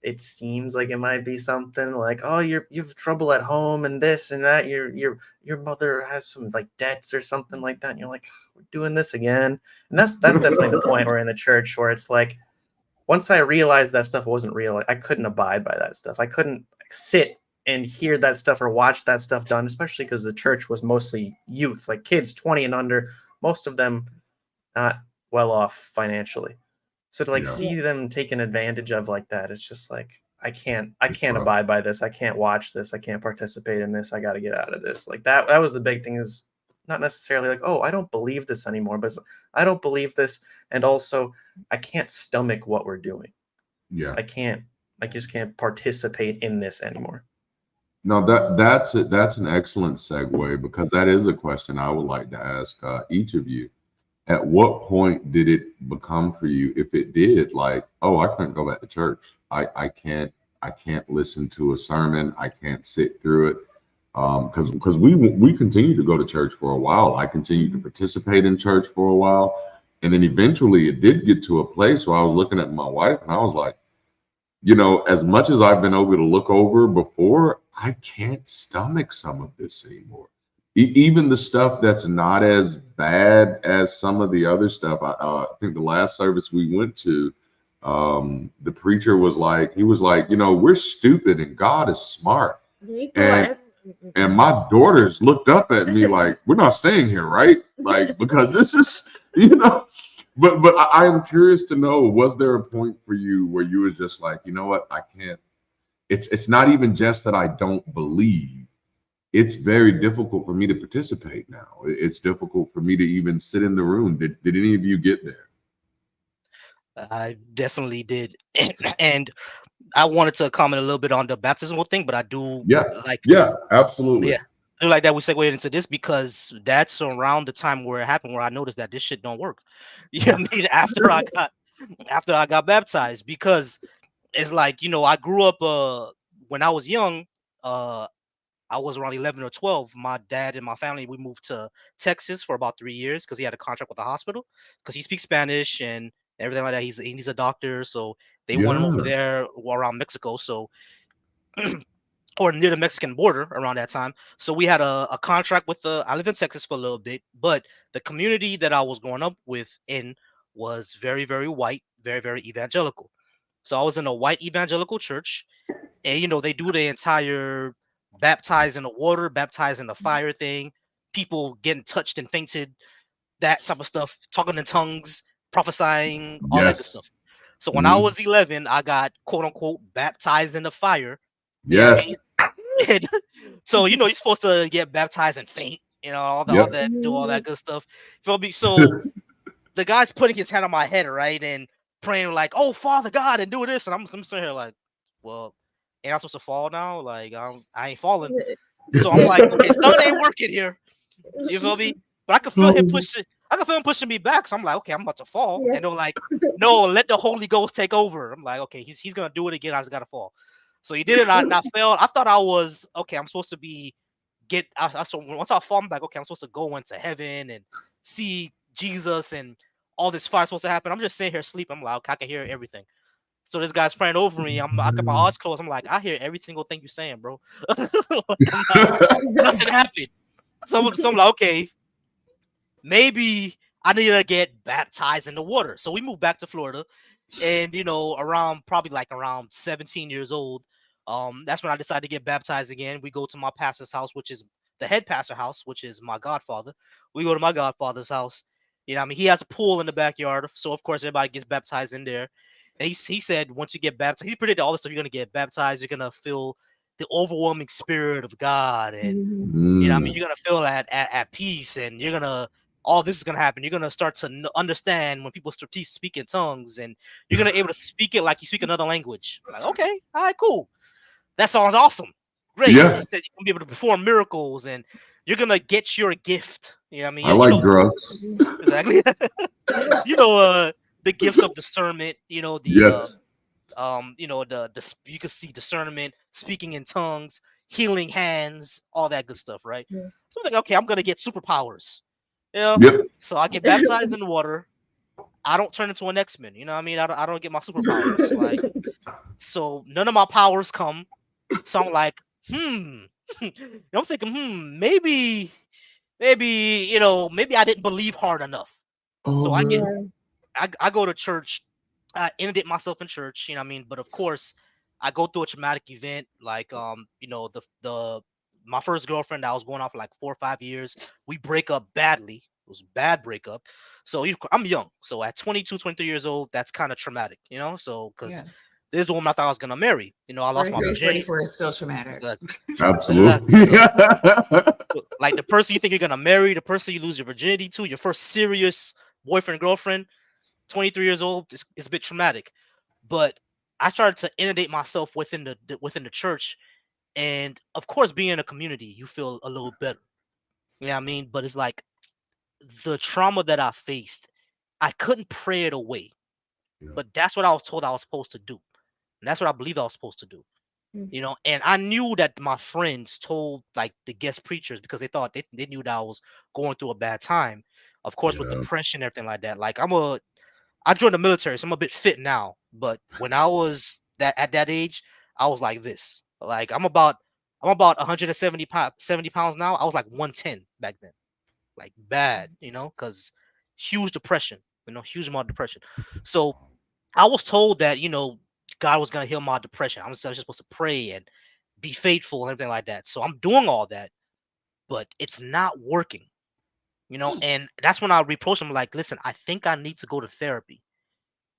it seems like it might be something like, oh, you have trouble at home and this and that. Your mother has some like debts or something like that. And you're like, we're doing this again. And that's definitely the point where in the church where it's like, once I realized that stuff wasn't real, I couldn't abide by that stuff. I couldn't sit and hear that stuff or watch that stuff done, especially because the church was mostly youth, like kids 20 and under, most of them not well off financially. So to like Yeah. see them taken advantage of like that, it's just like I can't rough. abide by this. I can't watch this. I can't participate in this. I got to get out of this. Like that was the big thing, is not necessarily like, oh, I don't believe this anymore, but I don't believe this, and also I can't stomach what we're doing. Yeah. I just can't participate in this anymore. No, that's an excellent segue, because that is a question I would like to ask each of you. At what point did it become for you, if it did, like, oh, I couldn't go back to church. I can't listen to a sermon. I can't sit through it. Because we continued to go to church for a while. I continued to participate in church for a while. And then eventually it did get to a place where I was looking at my wife and I was like, as much as I've been able to look over before, I can't stomach some of this anymore. Even the stuff that's not as bad as some of the other stuff. I think the last service we went to, the preacher was like, we're stupid and God is smart. And my daughters looked up at me like, we're not staying here, right? Like, because this is, but I am curious to know, was there a point for you where you was just like, you know what, I can't, it's not even just that I don't believe. It's very difficult for me to participate now. It's difficult for me to even sit in the room. Did any of you get there? I definitely did. And I wanted to comment a little bit on the baptismal thing, but I do like, Absolutely. yeah, I do like that we segued into this, because that's around the time where it happened, where I noticed that this shit don't work. You know what I mean? After I got baptized, because it's like, I grew up when I was young, I was around 11 or 12. My dad and my family, we moved to Texas for about 3 years because he had a contract with the hospital, because he speaks Spanish and everything like that. He's a doctor, so they want him over there around Mexico, so or near the Mexican border around that time. So we had a contract with I lived in Texas for a little bit, but the community that I was growing up was very, very white, very, very evangelical. So I was in a white evangelical church, and they do the entire baptized in the water, baptized in the fire thing, people getting touched and fainted, that type of stuff, talking in tongues, prophesying, all that good Yes. stuff. So when I was 11, I got quote unquote baptized in the fire. You know what I mean? And so you're supposed to get baptized and faint, all that, do all that good stuff. Feel me? So the guy's putting his hand on my head, right, and praying like, "Oh, Father God," and do this, and I'm sitting here like, "Well, ain't I supposed to fall now? Like, I ain't falling." So I'm like, "Okay, something ain't working here." You feel me? But I could feel him pushing. I could feel him pushing me back. So I'm like, "Okay, I'm about to fall," and they're like, "No, let the Holy Ghost take over." I'm like, "Okay, he's gonna do it again. I just gotta fall." So he did it. I fell. I thought I was okay. I'm supposed to be so once I fall, I'm like, okay, I'm supposed to go into heaven and see Jesus and all this fire supposed to happen. I'm just sitting here sleeping. I'm like, okay, I can hear everything. So this guy's praying over me. I got my eyes closed. I'm like, I hear every single thing you're saying, bro. Nothing happened. So I'm like, okay, maybe I need to get baptized in the water. So we moved back to Florida, and around 17 years old, that's when I decided to get baptized again. We go to my pastor's house, which is the head pastor house, which is my godfather. We go to my godfather's house. He has a pool in the backyard, so of course everybody gets baptized in there. And he said once you get baptized, he predicted all this stuff. You're gonna get baptized. You're gonna feel the overwhelming spirit of God, and you're gonna feel at peace, and you're gonna all this is gonna happen. You're gonna start to understand when people speak in tongues, and you're gonna be able to speak it like you speak another language. I'm like, okay, all right, cool. That sounds awesome. Great. Yeah. He said you're gonna be able to perform miracles, and you're gonna get your gift. You know what I mean? I like drugs. Exactly. The gifts of discernment. Yes. You can see discernment, speaking in tongues, healing hands, all that good stuff, right? So I'm like, okay, I'm gonna get superpowers. You know, Yep. so I get baptized in the water. I don't turn into an X-Men. You know what I mean? I don't get my superpowers. Like, so none of my powers come. So I'm like, I'm thinking, maybe, maybe I didn't believe hard enough. Oh So man. I go to church. I inundate myself in church. You know what I mean? But of course, I go through a traumatic event. Like, the my first girlfriend that I was going on for like 4 or 5 years. We break up badly. It was a bad breakup. So I'm young. So at 22, 23 years old, that's kind of traumatic, So because Yeah. this is the woman I thought I was gonna marry. I lost my 43, virginity. 44 is still traumatic. Absolutely. So, like the person you think you're gonna marry, the person you lose your virginity to, your first serious boyfriend, girlfriend, 23 years old, it's a bit traumatic. But I started to inundate myself within the church, and of course, being in a community, you feel a little better. You know what I mean? But it's like the trauma that I faced, I couldn't pray it away. Yeah. But that's what I was told I was supposed to do. And that's what I believed I was supposed to do. And I knew that my friends told like the guest preachers because they thought they knew that I was going through a bad time. Of course, with Yeah. depression and everything like that. Like I joined the military, so I'm a bit fit now. But when I was at that age, I was like this. Like I'm about 170 70 pounds now. I was like 110 back then. Like bad, because huge depression, huge amount of depression. So I was told that, God was gonna heal my depression. I was just supposed to pray and be faithful and everything like that. So I'm doing all that, but it's not working, and that's when I reproached him like, listen, I think I need to go to therapy.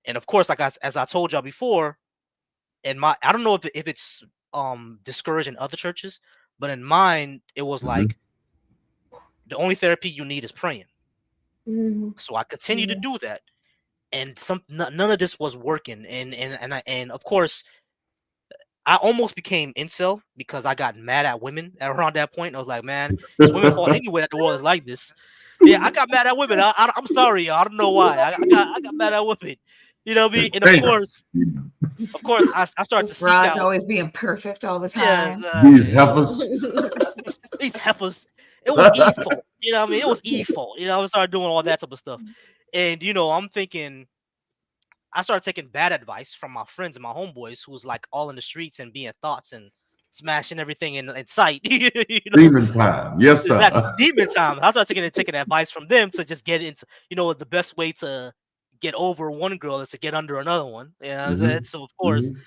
And of course, like as I told y'all before, I don't know if it's discouraged in other churches, but in mine, it was Mhm. like the only therapy you need is praying. Mhm. So I continued to Yeah. do that, and none of this was working. And of course, I almost became incel because I got mad at women around that point. I was like, man, it's women's fault anyway that the world is like this. Yeah, I got mad at women. I'm sorry, y'all. I don't know why. I got mad at women. You know what I mean? And Damn. of course, I started to Those seek broads out. always being perfect all the Yes, time. These heifers. these heifers. It was Eve's fault. You know what I mean? It was Eve's fault. I started doing all that type of stuff. And I'm thinking I started taking bad advice from my friends and my homeboys who was like all in the streets and being thoughts and smashing everything in sight. Demon time. Yes, Exactly. sir. Demon time. I started taking advice from them to just get into, the best way to get over one girl is to get under another one. You know what I'm saying? Mhm. So of course Mhm.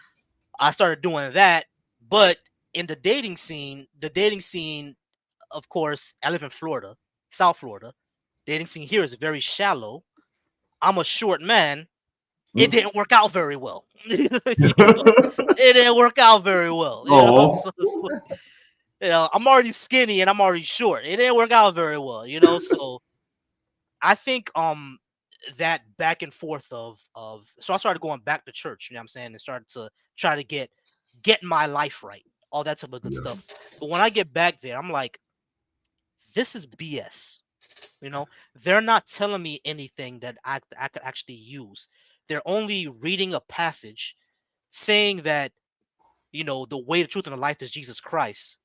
I started doing that. But in the dating scene, of course, I live in Florida, South Florida. Dating scene here is very shallow. I'm a short man. It didn't work out very well. It didn't work out very well. Oh. So I'm already skinny and I'm already short. It didn't work out very well. So I think that back and forth of so I started going back to church. You know what I'm saying, and started to try to get my life right, all that type of good Yeah. stuff. But when I get back there, I'm like, this is BS. They're not telling me anything that I could actually use. They're only reading a passage saying that, the way, the truth, and the life is Jesus Christ.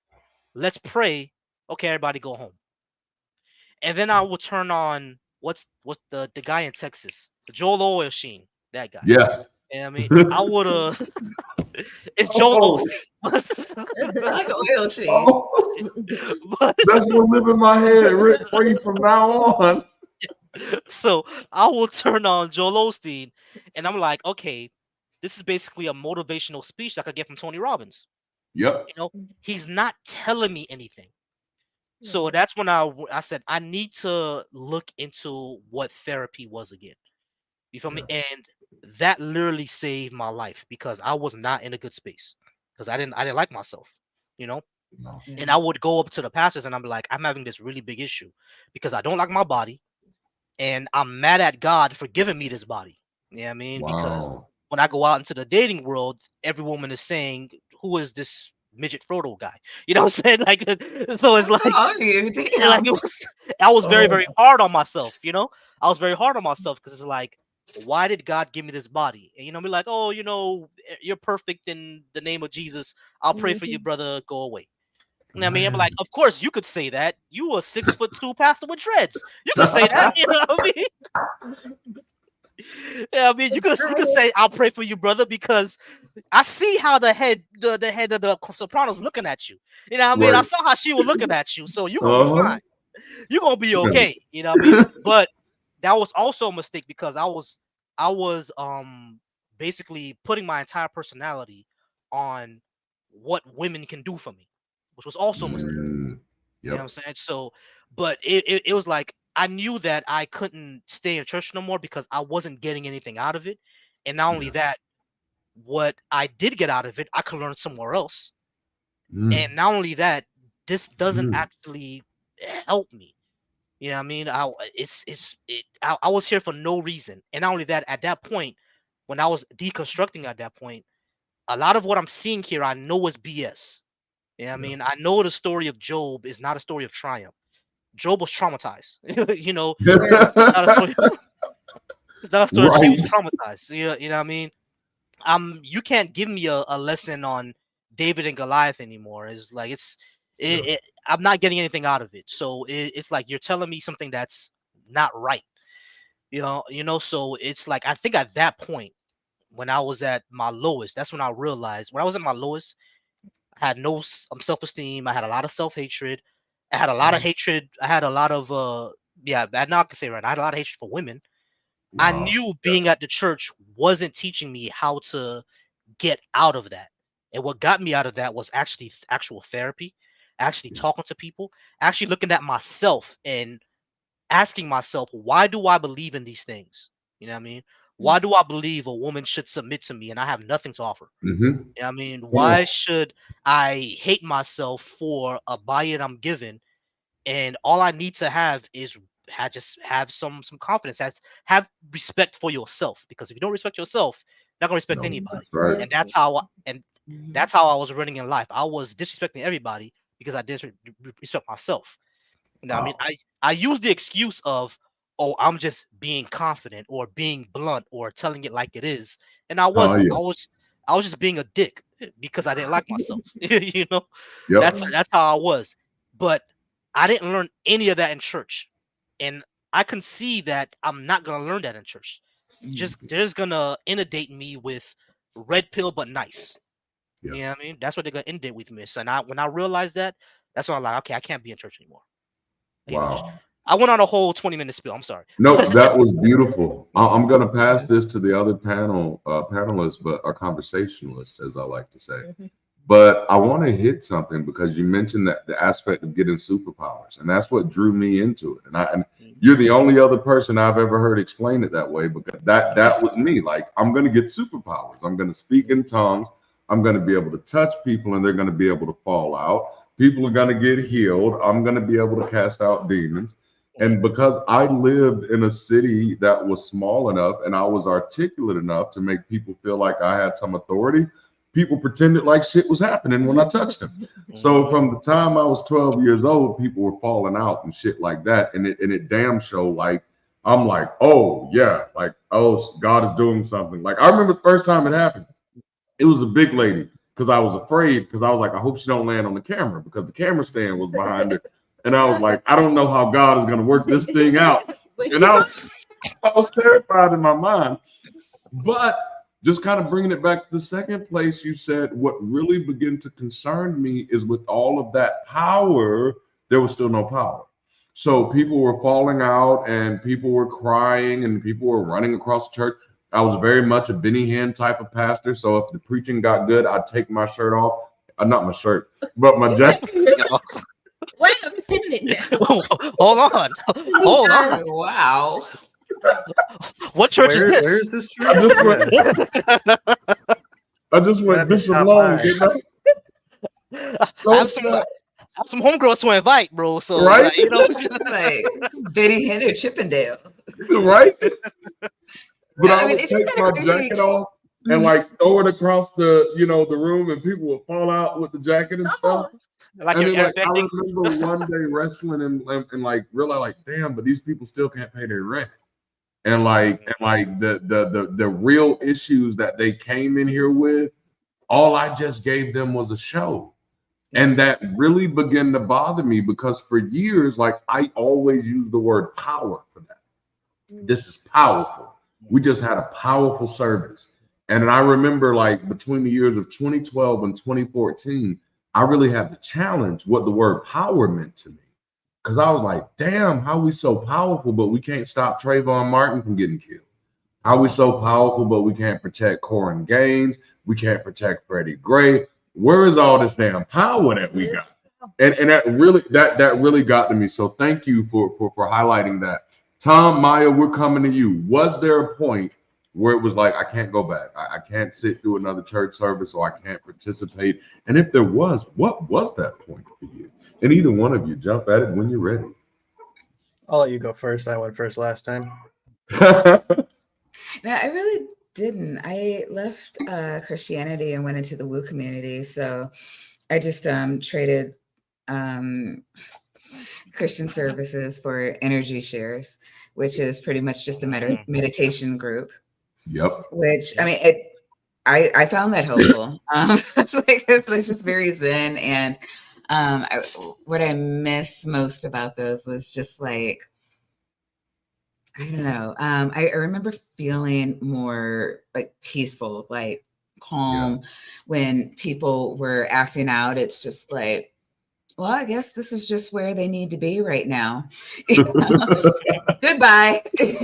Let's pray. Okay, everybody go home. And then I will turn on what's the guy in Texas, Joel Osteen, that guy. Yeah. And I mean, I would it's Joel Oh. Osteen, I like oil sheen. Oh. but That's what live in my head rent free from now on. so I will turn on Joel Osteen, and I'm like, okay, this is basically a motivational speech that I could get from Tony Robbins. Yep. He's not telling me anything. So Yeah. that's when I said I need to look into what therapy was again. You feel me? Yeah. And that literally saved my life because I was not in a good space because I didn't like myself, you know. No. And I would go up to the pastors and I'm like, I'm having this really big issue because I don't like my body and I'm mad at God for giving me this body. You know what I mean? Because Wow. when I go out into the dating world, every woman is saying, "Who is this midget Frodo guy?" You know what I'm saying? Like, so it's like, How are you? like Damn. it was. I was very, Oh. very hard on myself. I was very hard on myself because it's like, why did God give me this body? And be like, oh, you're perfect in the name of Jesus. I'll pray for you, Mhm. brother. Go away. I mean, I'm like, of course you could say that. You a 6'2" pastor with dreads. You could say that. You know what I mean? Yeah, I mean, you could say, "I'll pray for you, brother," because I see how the head of the Sopranos looking at you. You know what I mean? I Right. saw how she was looking at you, so you're gonna be Uh-huh. fine. You're gonna be Yeah. okay. You know what I mean? But that was also a mistake because I was basically putting my entire personality on what women can do for me, which was also a mistake. You know what I'm Yep. saying? So, but it was like I knew that I couldn't stay in church no more because I wasn't getting anything out of it. And not only Yeah. that, what I did get out of it, I could learn somewhere else. Mm. And not only that, this doesn't Mm. actually help me. You know what I mean? I was here for no reason. And not only that, at that point, when I was deconstructing at that point, a lot of what I'm seeing here, I know is BS. You know what I mean? I know the story of Job is not a story of triumph. Job was traumatized. You know, it's not a story. It's not a story. He was Right. traumatized. You know what I mean? You can't give me a lesson on David and Goliath anymore. It's like I'm not getting anything out of it. So it's like you're telling me something that's not right. So it's like I think at that point when I was at my lowest, that's when I realized when I was at my lowest, I had no self-esteem. I had a lot of self-hatred. I had a lot of hatred. I had a lot of yeah, now I can say right. I had a lot of hatred for women. I Wow. knew being at the church wasn't teaching me how to get out of that. And what got me out of that was actually actual therapy, actually Yeah. talking to people, actually looking at myself and asking myself, why do I believe in these things? You know what I mean? Why do I believe a woman should submit to me and I have nothing to offer? Mm-hmm. You know what I mean? Come on. Why should I hate myself for a bite I'm given and all I need to have is just have some confidence, have respect for yourself. Because if you don't respect yourself, you're not gonna respect No, anybody. that's right. And that's how I was running in life. I was disrespecting everybody because I didn't respect myself. You know what I mean? Wow. I use the excuse of, oh, I'm just being confident or being blunt or telling it like it is. And I Oh wasn't. yeah. I was just being a dick because I didn't like myself. You know, Yep. that's how I was. But I didn't learn any of that in church. And I can see that I'm not gonna learn that in church. They're just gonna inundate me with red pill but nice. Yeah. You know what I mean? That's what they're gonna inundate with me. So when I realized that, that's when I'm like, okay, I can't be in church anymore. Wow. I went on a whole 20-minute spiel. I'm sorry. No, that was beautiful. I'm going to pass this to the other panelists, but or conversationalists, as I like to say. But I want to hit something because you mentioned that the aspect of getting superpowers, and that's what drew me into it. And you're the only other person I've ever heard explain it that way, because that was me. Like, I'm going to get superpowers. I'm going to speak in tongues. I'm going to be able to touch people, and they're going to be able to fall out. People are going to get healed. I'm going to be able to cast out demons. And because I lived in a city that was small enough and I was articulate enough to make people feel like I had some authority, people pretended like shit was happening when I touched them. So from the time I was 12 years old, people were falling out and shit like that. And it damn show, like, I'm like, oh yeah, like, oh, God is doing something. Like, I remember the first time it happened. It was a big lady, because I was afraid, because I was like, I hope she don't land on the camera, because the camera stand was behind her. And I was like, I don't know how God is going to work this thing out. And I was terrified in my mind. But just kind of bringing it back to the second place, you said what really began to concern me is with all of that power, there was still no power. So people were falling out and people were crying and people were running across the church. I was very much a Benny Hinn type of pastor. So if the preaching got good, I'd take my shirt off. Not my shirt, but my jacket. Wait a minute now. Hold on. Hold on. Wow. What church is this? Where's this I church? just went, Yeah. I just We'll went have to Bishop stop Long, by. you know? I have some homegirls to invite, bro. So Right? like, you know, Like Benny Hinn or Chippendale. Right? But No, I I mean, would it's just take kind my of crazy. jacket off and like throw it across the, the room, and people would fall out with the jacket and stuff. like And you're then like I airbending. remember one day wrestling and like realize like, damn, but these people still can't pay their rent. And like the real issues that they came in here with, all I just gave them was a show. And that really began to bother me because for years, like I always use the word power for that. This is powerful. We just had a powerful service. And I remember like between the years of 2012 and 2014, I really had to challenge what the word power meant to me. Because I was like, damn, how we so powerful, but we can't stop Trayvon Martin from getting killed? How we so powerful, but we can't protect Corin Gaines? We can't protect Freddie Gray? Where is all this damn power that we got? And that really got to me. So thank you for highlighting that. Tom, Maya, we're coming to you. Was there a point where it was like, I can't go back? I can't sit through another church service, or I can't participate? And if there was, what was that point for you? And either one of you, jump at it when you're ready. I'll let you go first. I went first last time. No, I really didn't. I left Christianity and went into the Woo community. So I just traded Christian services for energy shares, which is pretty much just a meditation group. Yep. Which, I mean, I found that helpful. It's like just very zen. And what I miss most about those was just like, I don't know. I remember feeling more like peaceful, like calm when people were acting out. It's just like, well, I guess this is just where they need to be right now. Goodbye. You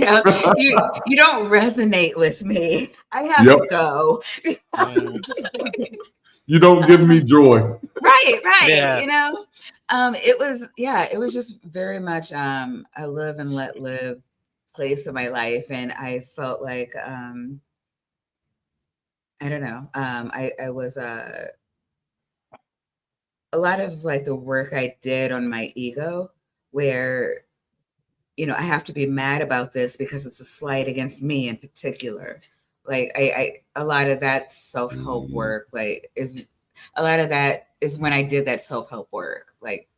don't resonate with me. I have to go. You don't give me joy. Right. Yeah. It was just very much a live and let live place of my life. And I felt like, I don't know. I was a lot of like the work I did on my ego, where, I have to be mad about this because it's a slight against me in particular. Like a lot of that self-help work, a lot of that is when I did that self-help work, like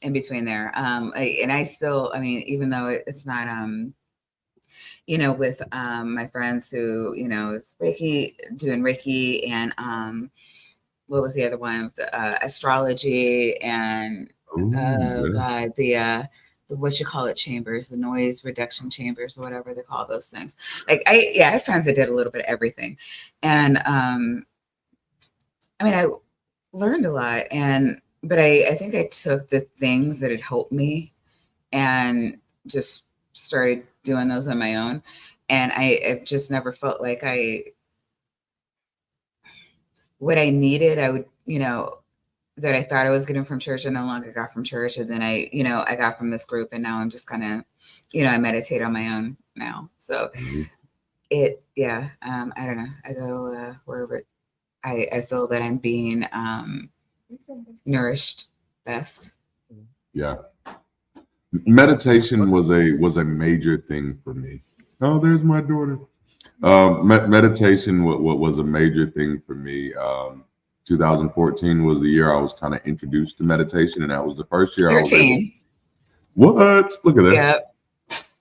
in between there. And I still, I mean, even though it's not, with my friends who, is doing Reiki and what was the other one? Astrology and the what you call it, chambers, the noise reduction chambers, or whatever they call those things. Like I have friends that did a little bit of everything. And I mean, I learned a lot, but I think I took the things that had helped me and just started doing those on my own. And I've just never felt like what I needed, I would, that I thought I was getting from church, I no longer got from church. And then I got from this group, and now I'm just kind of, I meditate on my own now. So I don't know. I go wherever I feel that I'm being nourished best. Yeah. Meditation was a major thing for me. Oh, there's my daughter. Meditation was a major thing for me. 2014 was the year I was kind of introduced to meditation, and that was the first year 13. What? Look at that. Yeah.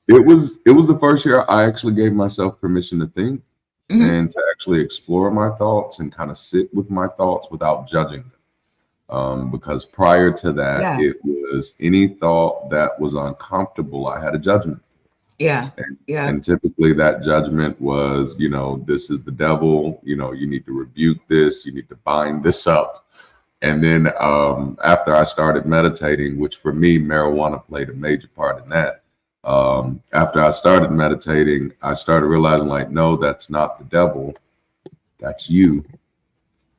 It was the first year I actually gave myself permission to think and to actually explore my thoughts and kind of sit with my thoughts without judging them. Because prior to that, it was any thought that was uncomfortable, I had a judgment. And typically that judgment was, this is the devil, you need to rebuke this, you need to bind this up. And then after I started meditating, which for me, marijuana played a major part in that. After I started meditating, I started realizing like, no, that's not the devil. That's you.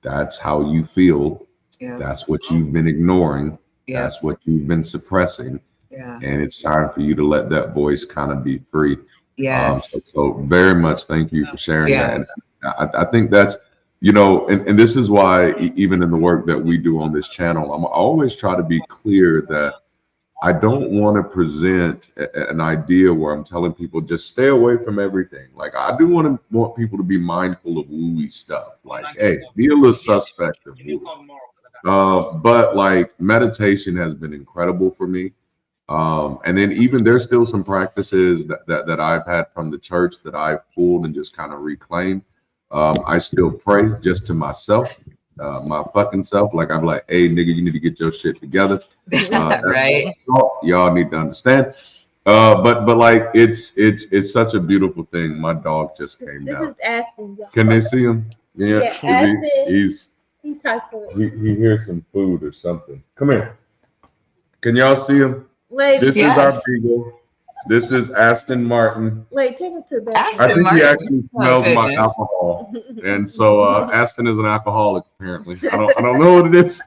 That's how you feel. That's what you've been ignoring. That's what you've been suppressing. And it's time for you to let that voice kind of be free. So very much thank you for sharing that. And I think that's, and this is why even in the work that we do on this channel, I'm always try to be clear that I don't want to present an idea where I'm telling people just stay away from everything. Like I do want people to be mindful of woo-y stuff. Like, hey, be a little suspect of woo. But like meditation has been incredible for me. And then even there's still some practices that I've had from the church that I've pulled and just kind of reclaimed. I still pray just to myself. my fucking self. Like I'm like, hey nigga, you need to get your shit together. Right. Y'all need to understand. But like it's such a beautiful thing. My dog just came This down. is Aston. Y'all. Can they see him? Yeah, Yeah, Aston. he's he hears some food or something. Come here. Can y'all see him? This is our Yes. beagle. This is Aston Martin. Wait, take it to the back. I Aston think he Martin. actually Oh, smells my goodness. alcohol, and so Aston is an alcoholic apparently. I don't know what it is.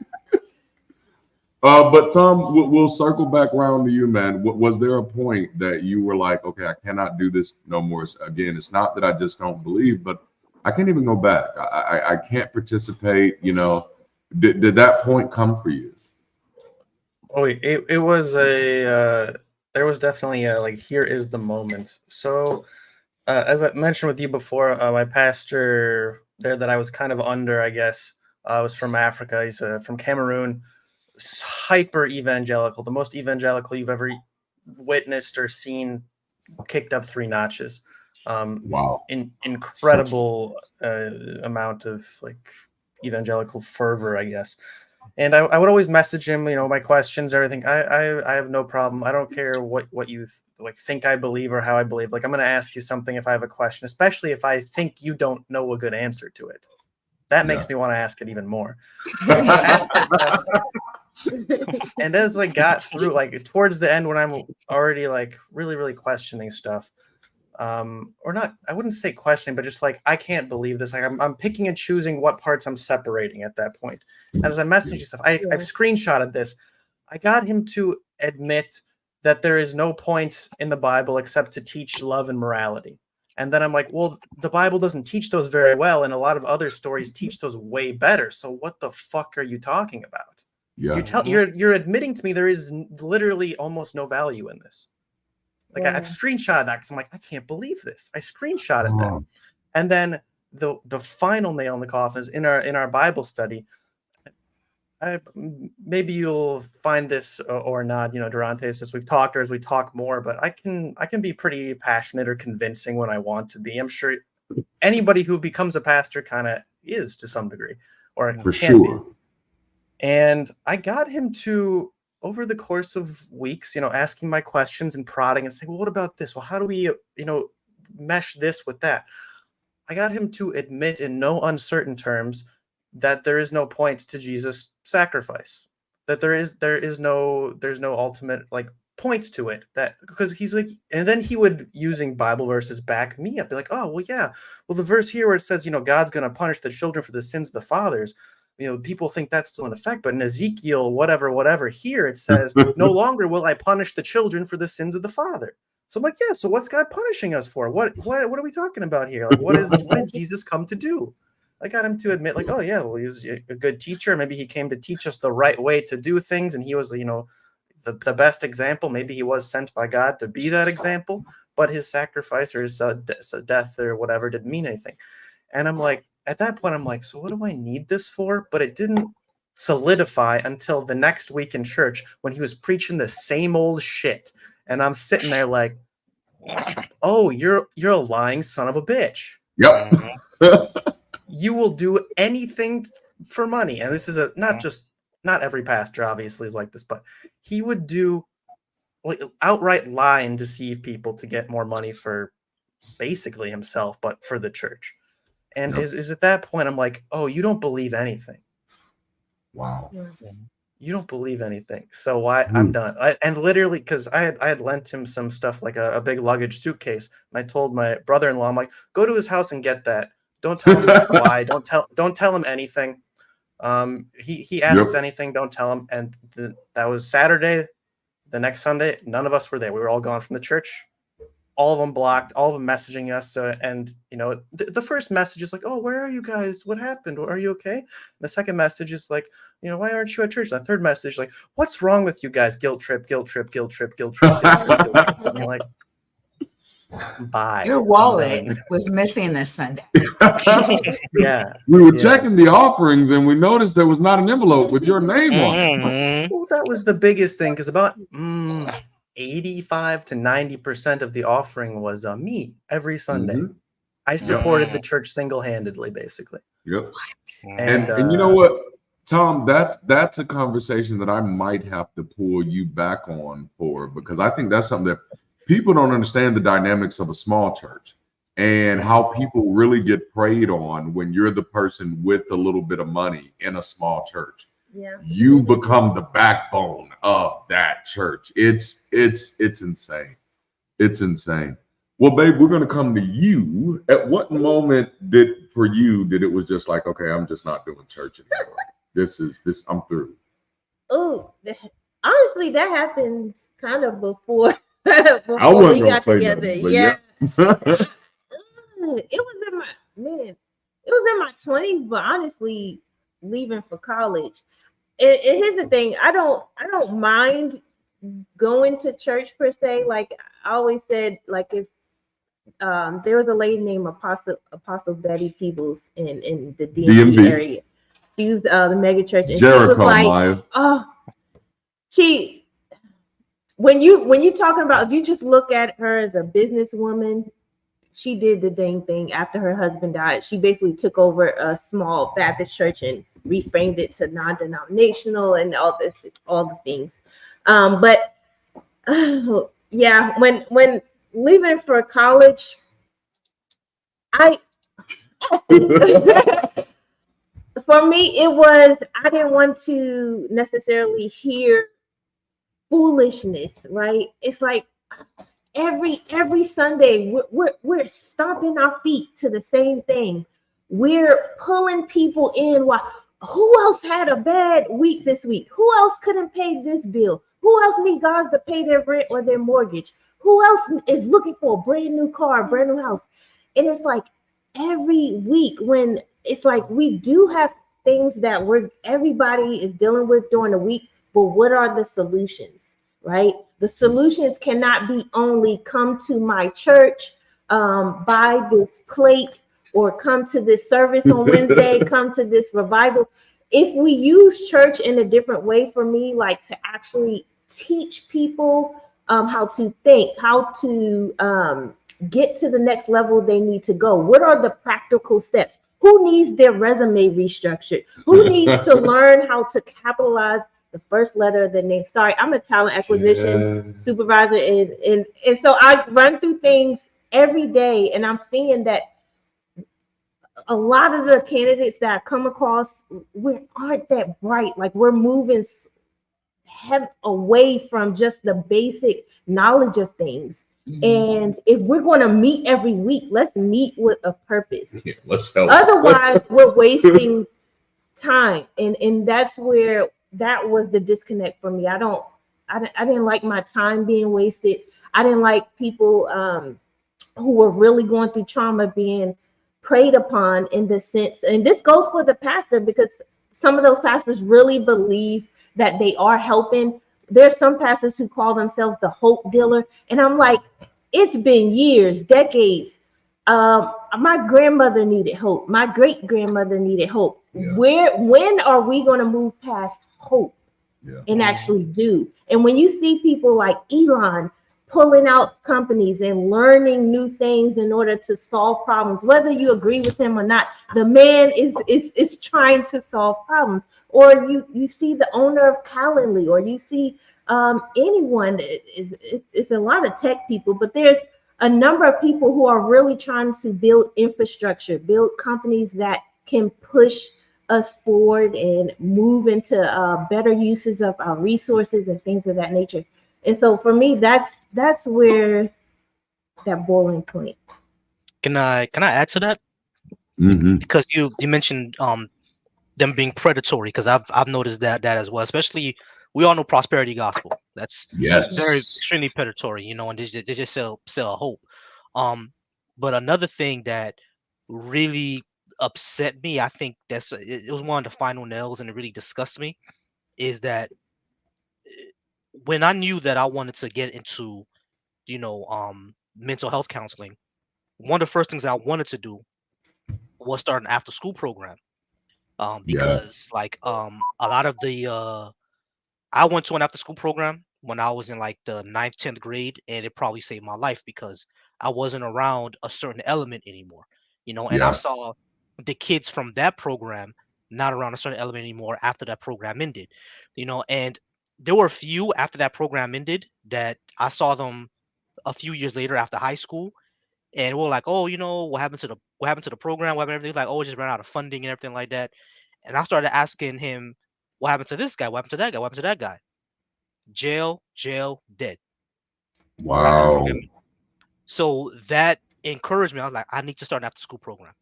But Tom, we'll circle back around to you, man. Was there a point that you were like, okay, I cannot do this no more again? It's not that I just don't believe, but I can't even go back. I can't participate. You know, did that point come for you? Oh, it was there was definitely a like, here is the moment. So as I mentioned with you before, my pastor there that I was kind of under, I guess, was from Africa. He's from Cameroon. Hyper evangelical, the most evangelical you've ever witnessed or seen, kicked up 3 notches. Wow. Incredible amount of like evangelical fervor, I guess. And I would always message him, you know, my questions, everything. I have no problem. I don't care what you like think I believe or how I believe. Like, I'm going to ask you something if I have a question, especially if I think you don't know a good answer to it. That makes me want to ask it even more. So ask this stuff. And as I got through, like towards the end, when I'm already like really questioning stuff, or not, I wouldn't say questioning, but just like, I can't believe this. Like I'm picking and choosing what parts I'm separating at that point. And as I message you stuff, I've screenshotted this. I got him to admit that there is no point in the Bible except to teach love and morality. And then I'm like, well, the Bible doesn't teach those very well, and a lot of other stories teach those way better. So what the fuck are you talking about? Yeah. You're admitting to me there is literally almost no value in this. Like I've screenshotted that because I'm like, I can't believe this. I screenshotted that. And then the final nail in the coffin is in our Bible study. Maybe you'll find this or not, you know, Darante, as we've talked or as we talk more, but I can be pretty passionate or convincing when I want to be. I'm sure anybody who becomes a pastor kind of is to some degree, or for can sure. be. And I got him to, over the course of weeks, you know, asking my questions and prodding and saying, well, what about this? Well, how do we, you know, mesh this with that? I got him to admit in no uncertain terms that there is no point to Jesus' sacrifice, that there's no ultimate like points to it, that because he's like, and then he would, using Bible verses, back me up, be like, oh, well, yeah, well, the verse here where it says, you know, God's going to punish the children for the sins of the fathers, you know, people think that's still in effect, but in Ezekiel, whatever, here it says, no longer will I punish the children for the sins of the father. So I'm like, yeah, so what's God punishing us for? What are we talking about here? Like, what did Jesus come to do? I got him to admit, like, oh yeah, well, he was a good teacher. Maybe he came to teach us the right way to do things, and he was, you know, the best example. Maybe he was sent by God to be that example, but his sacrifice or his death or whatever didn't mean anything. And I'm like, at that point, I'm like, so what do I need this for? But it didn't solidify until the next week in church when he was preaching the same old shit. And I'm sitting there like, oh, you're a lying son of a bitch. Yep. You will do anything for money. And this is not every pastor obviously is like this, but he would do like outright lie and deceive people to get more money for basically himself, but for the church. And is at that point, I'm like, oh, you don't believe anything. Wow. You don't believe anything. So why? I'm done. And literally, because I had lent him some stuff, like a big luggage suitcase. And I told my brother-in-law, I'm like, go to his house and get that. Don't tell him why. Don't tell him anything. He asks anything, don't tell him. And that was Saturday. The next Sunday, none of us were there. We were all gone from the church. All of them blocked, all of them messaging us. And, you know, the first message is like, oh, where are you guys? What happened? Are you okay? And the second message is like, you know, why aren't you at church? And the third message, like, what's wrong with you guys? Guilt trip. And you're like, bye. Your wallet was missing this Sunday. Yeah. We were checking the offerings and we noticed there was not an envelope with your name on it. Well, that was the biggest thing, because about 85 to 90% of the offering was me every Sunday. I supported the church single-handedly, basically. Yep. And you know what, Tom, that's a conversation that I might have to pull you back on for, because I think that's something that people don't understand, the dynamics of a small church and how people really get preyed on when you're the person with a little bit of money in a small church. Yeah. You become the backbone of that church. It's insane. It's insane. Well, babe, we're gonna come to you. At what moment did it was just like, okay, I'm just not doing church anymore. I'm through. Oh, honestly, that happens kind of before I before wasn't we gonna got say together. nothing, but Yeah. yeah. It was in my man. It was in my 20s, but honestly, leaving for college. And here's the thing: I don't mind going to church per se. Like I always said, like if there was a lady named Apostle Betty Peebles in the DMV area. She was the mega church, and Jericho, she was like, Maya. oh, she when you talking about, if you just look at her as a businesswoman, she did the dang thing after her husband died. She basically took over a small Baptist church and reframed it to non-denominational and all the things. But yeah, when leaving for college, I for me it was, I didn't want to necessarily hear foolishness, right? It's like every Sunday we're stomping our feet to the same thing. We're pulling people in. While who else had a bad week this week? Who else couldn't pay this bill? Who else need guys to pay their rent or their mortgage? Who else is looking for a brand new car, a brand new house? And it's like every week, when it's like we do have things that everybody is dealing with during the week, but what are the solutions, right? The solutions cannot be only come to my church, buy this plate, or come to this service on Wednesday, come to this revival. If we use church in a different way, for me, like to actually teach people how to think, how to get to the next level they need to go. What are the practical steps? Who needs their resume restructured? Who needs to learn how to capitalize the first letter of the name? Sorry, I'm a talent acquisition supervisor, and so I run through things every day, and I'm seeing that a lot of the candidates that I come across, we aren't that bright. Like we're moving away from just the basic knowledge of things. And if we're going to meet every week, let's meet with a purpose. Yeah, let's help. Otherwise, we're wasting time, and that's where that was the disconnect for me. I didn't like my time being wasted. I didn't like people who were really going through trauma being preyed upon, in the sense, and this goes for the pastor, because some of those pastors really believe that they are helping. There's some pastors who call themselves the hope dealer, and I'm like, it's been years, decades. My grandmother needed hope. My great grandmother needed hope. Yeah. When are we going to move past hope and actually do? And when you see people like Elon pulling out companies and learning new things in order to solve problems, whether you agree with him or not, the man is trying to solve problems. Or you see the owner of Calendly, or you see anyone. It's a lot of tech people, but there's a number of people who are really trying to build infrastructure, build companies that can push us forward and move into better uses of our resources and things of that nature. And so for me, that's where that boiling point. Can I add to that? Because you mentioned them being predatory, because I've noticed that as well. Especially, we all know prosperity gospel. That's very extremely predatory, and they just sell hope. But another thing that really upset me, I think it was one of the final nails, and it really disgusts me, is that when I knew that I wanted to get into, mental health counseling, one of the first things I wanted to do was start an after school program. Because like a lot of the I went to an after school program when I was in like the 9th, 10th grade, and it probably saved my life because I wasn't around a certain element anymore. And I saw the kids from that program not around a certain element anymore after that program ended, and there were a few after that program ended that I saw them a few years later after high school, and we're like, oh, what happened to the program, what happened to everything? Like, oh, it just ran out of funding and everything like that. And I started asking him, what happened to this guy? What happened to that guy? What happened to that guy? Jail, dead. Right after the Wow. program. So that encouraged me. I was like, I need to start an after school program.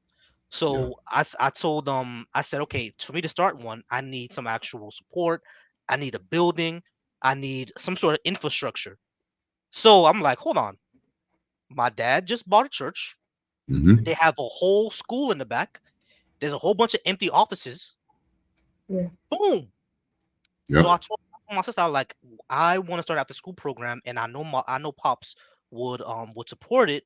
So I told them, I said, okay, for me to start one, I need some actual support. I need a building. I need some sort of infrastructure. So I'm like, hold on. My dad just bought a church. Mm-hmm. They have a whole school in the back. There's a whole bunch of empty offices. Yeah. Boom. Yep. So I told my sister, I was like, I want to start after school program, and I know Pops would support it.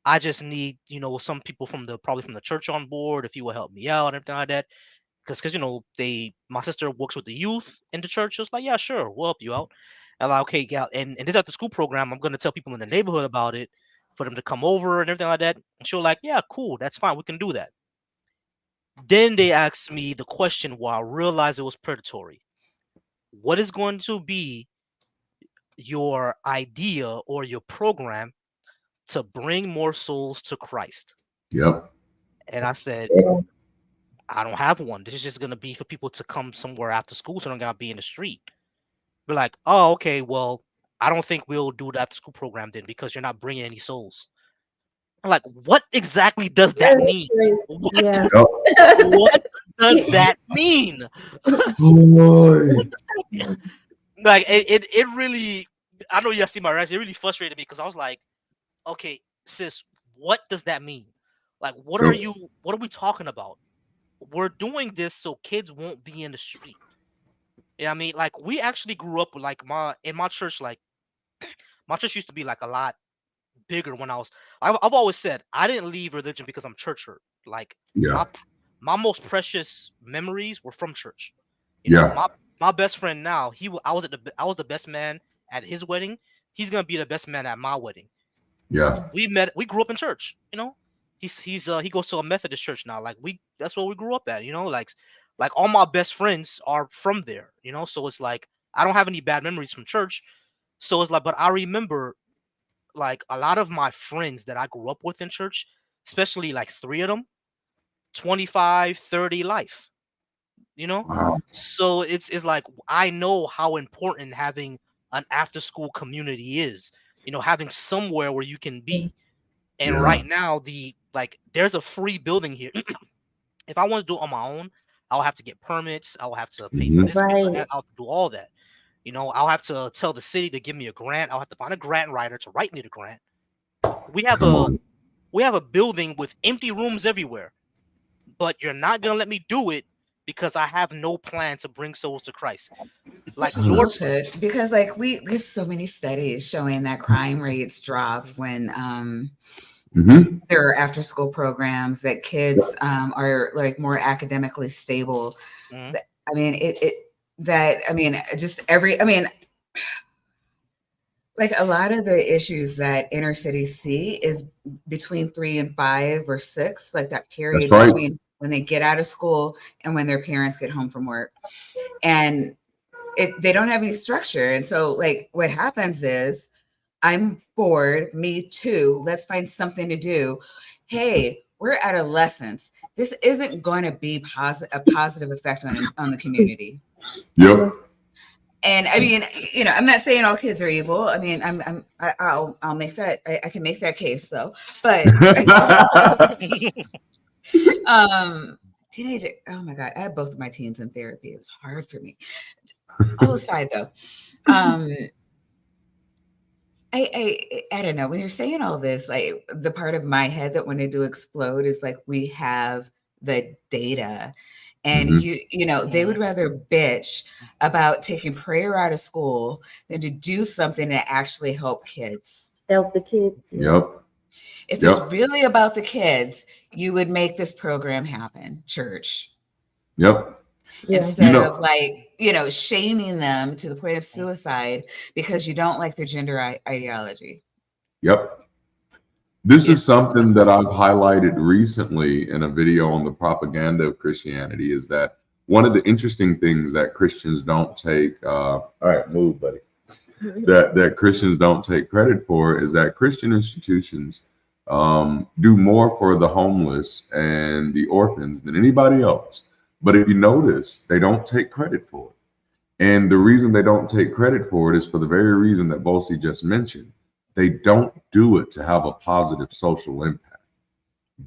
I just need, some people probably from the church on board, if he will help me out and everything like that. Because my sister works with the youth in the church. She was like, yeah, sure, we'll help you out. And I'm like, okay, yeah, and this after school program, I'm gonna tell people in the neighborhood about it for them to come over and everything like that. And she was like, yeah, cool, that's fine, we can do that. Then they asked me the question where I realized it was predatory. What is going to be your idea or your program to bring more souls to Christ? Yep. And I said, Yeah. I don't have one. This is just gonna be for people to come somewhere after school, so they don't gotta be in the street. We're like, oh, okay, well, I don't think we'll do the after school program then because you're not bringing any souls. I'm like, what exactly does that mean? What, Yeah. Yep. what does that mean? Oh boy. What does that mean? Like, it really, I know you guys see my reaction. It really frustrated me because I was like, okay, sis, what does that mean? Like, what are we talking about? We're doing this so kids won't be in the street. Yeah, I mean, like we actually grew up with in my church, like my church used to be like a lot bigger when I've always said I didn't leave religion because I'm church hurt. Like Yeah. my most precious memories were from church. Yeah. My best friend now, I was the best man at his wedding. He's gonna be the best man at my wedding. Yeah. We grew up in church. He goes to a Methodist church now. Like that's where we grew up at. Like all my best friends are from there. So it's like I don't have any bad memories from church. So it's like, but I remember like a lot of my friends that I grew up with in church, especially like 3 of them, 25, 30 life. Wow. So it's like I know how important having an after school community is. Having somewhere where you can be. And Yeah. right now, there's a free building here. If I want to do it on my own, I'll have to get permits. I'll have to pay for Mhm. this, pay for Right. that. I'll have to do all that. I'll have to tell the city to give me a grant. I'll have to find a grant writer to write me the grant. We have Come on. a building with empty rooms everywhere, but you're not gonna let me do it because I have no plan to bring souls to Christ. Like Which is your bullshit because like we have so many studies showing that crime rates drop when Mm-hmm. there are after school programs, that kids are like more academically stable. Mhm. I mean like a lot of the issues that inner cities see is between 3 and 5 or 6, like that period That's right. between when they get out of school and when their parents get home from work. And they don't have any structure. And so like what happens is, I'm bored, me too. Let's find something to do. Hey, we're adolescents. This isn't going to be a positive effect on the community. Yep. And I mean, I'm not saying all kids are evil. I mean, I'll make that. I can make that case though. But teenager. Oh my God, I had both of my teens in therapy. It was hard for me. Aside though, I don't know. When you're saying all this, like the part of my head that wanted to explode is like we have the data. And they would rather bitch about taking prayer out of school than to do something to actually help kids. Help the kids. Yep. If it's really about the kids, you would make this program happen, church. Yep. Yeah. Instead of like, shaming them to the point of suicide because you don't like their gender ideology. Yep. This is something that I've highlighted recently in a video on the propaganda of Christianity, is that one of the interesting things that Christians don't take, all right, move, buddy, that Christians don't take credit for is that Christian institutions do more for the homeless and the orphans than anybody else. But if you notice, they don't take credit for it. And the reason they don't take credit for it is for the very reason that Volcy just mentioned. They don't do it to have a positive social impact.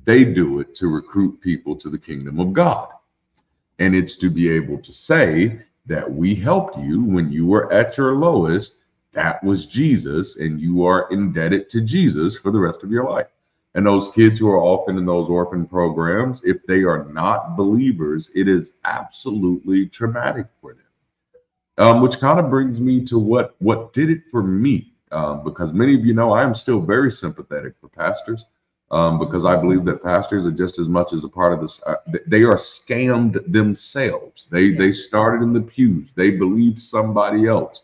They do it to recruit people to the kingdom of God. And it's to be able to say that we helped you when you were at your lowest. That was Jesus, and you are indebted to Jesus for the rest of your life. And those kids who are often in those orphan programs, if they are not believers, it is absolutely traumatic for them. Which kind of brings me to what did it for me. Because many of you know I am still very sympathetic for pastors, because I believe that pastors are just as much as a part of this. They are scammed themselves. They started in the pews. They believed somebody else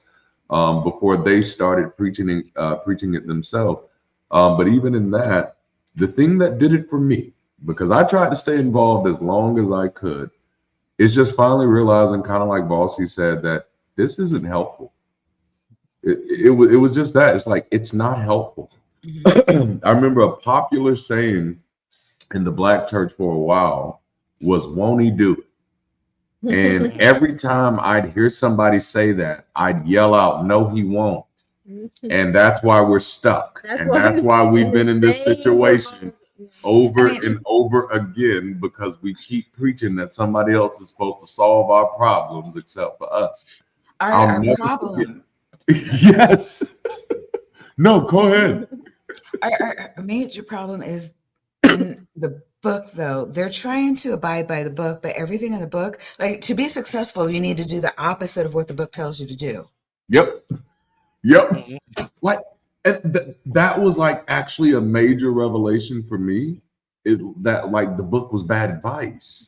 before they started preaching it themselves. But even in that, the thing that did it for me, because I tried to stay involved as long as I could, is just finally realizing, kind of like Volcy said, that this isn't helpful. It was just that. It's like, it's not helpful. I remember a popular saying in the Black church for a while was, "Won't he do it?" And every time I'd hear somebody say that, I'd yell out, "No, he won't." And that's why we're stuck. That's why we've been in this situation over and over again, because we keep preaching that somebody else is supposed to solve our problems except for us. Our problem. Yes. No, go ahead. Our major problem is in the book, though. They're trying to abide by the book, but everything in the book, like, to be successful, you need to do the opposite of what the book tells you to do. Yep. What? And that was like actually a major revelation for me, is that like the book was bad advice.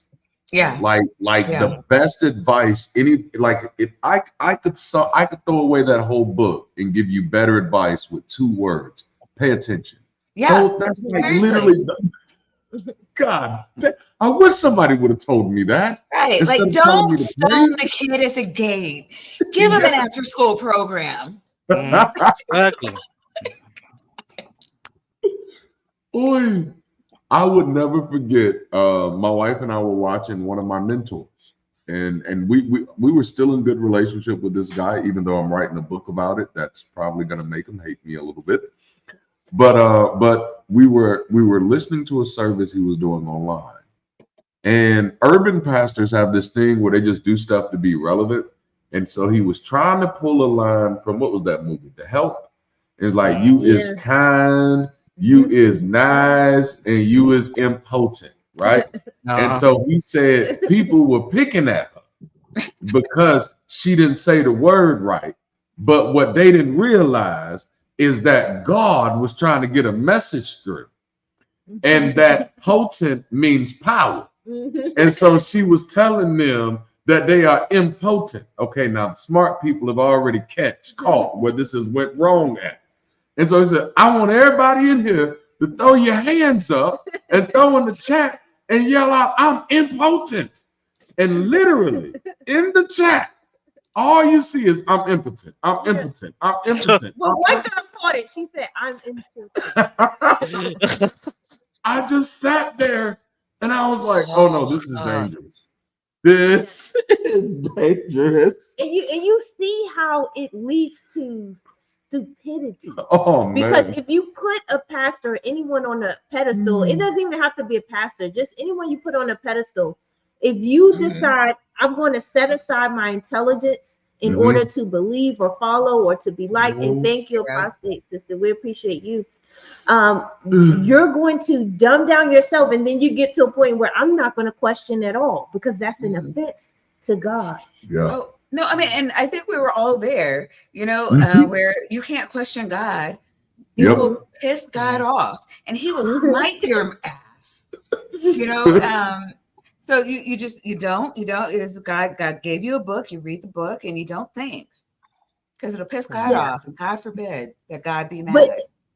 Yeah. Like the best advice, if I could throw away that whole book and give you better advice with 2 words: pay attention. Yeah. So that's like literally, God, I wish somebody would have told me that. Right. Like, don't stone the kid at the gate. Give him an after-school program. Exactly. Boy, I would never forget. My wife and I were watching one of my mentors, and we were still in good relationship with this guy, even though I'm writing a book about it. That's probably going to make him hate me a little bit. But we were listening to a service he was doing online, and urban pastors have this thing where they just do stuff to be relevant. And so he was trying to pull a line from, what was that movie, The Help? It's like, you is kind, you is nice, and you is impotent, right? And so he said people were picking at her because she didn't say the word right. But what they didn't realize is that God was trying to get a message through, and that potent means power. And so she was telling them that they are impotent. Okay, now the smart people have already caught where this has went wrong at. And so he said, I want everybody in here to throw your hands up and throw in the chat and yell out, "I'm impotent." And literally in the chat, all you see is, "I'm impotent, I'm impotent, I'm impotent." Well, one girl caught it. She said, "I'm impotent." I just sat there and I was like, oh no, this is dangerous. This is dangerous. And you see how it leads to stupidity. Oh, because man. If you put a pastor or anyone on a pedestal, it doesn't even have to be a pastor, just anyone you put on a pedestal. If you decide, I'm going to set aside my intelligence in order to believe or follow or to be liked, and thank you, apostate sister, we appreciate you. You're going to dumb down yourself, and then you get to a point where I'm not going to question at all, because that's an offense to God. Yeah. Oh, no, I mean, and I think we were all there, where you can't question God. It will piss God off, and he will smite your ass, So you don't, it is God gave you a book, you read the book, and you don't think, because it'll piss God off, and God forbid that God be mad.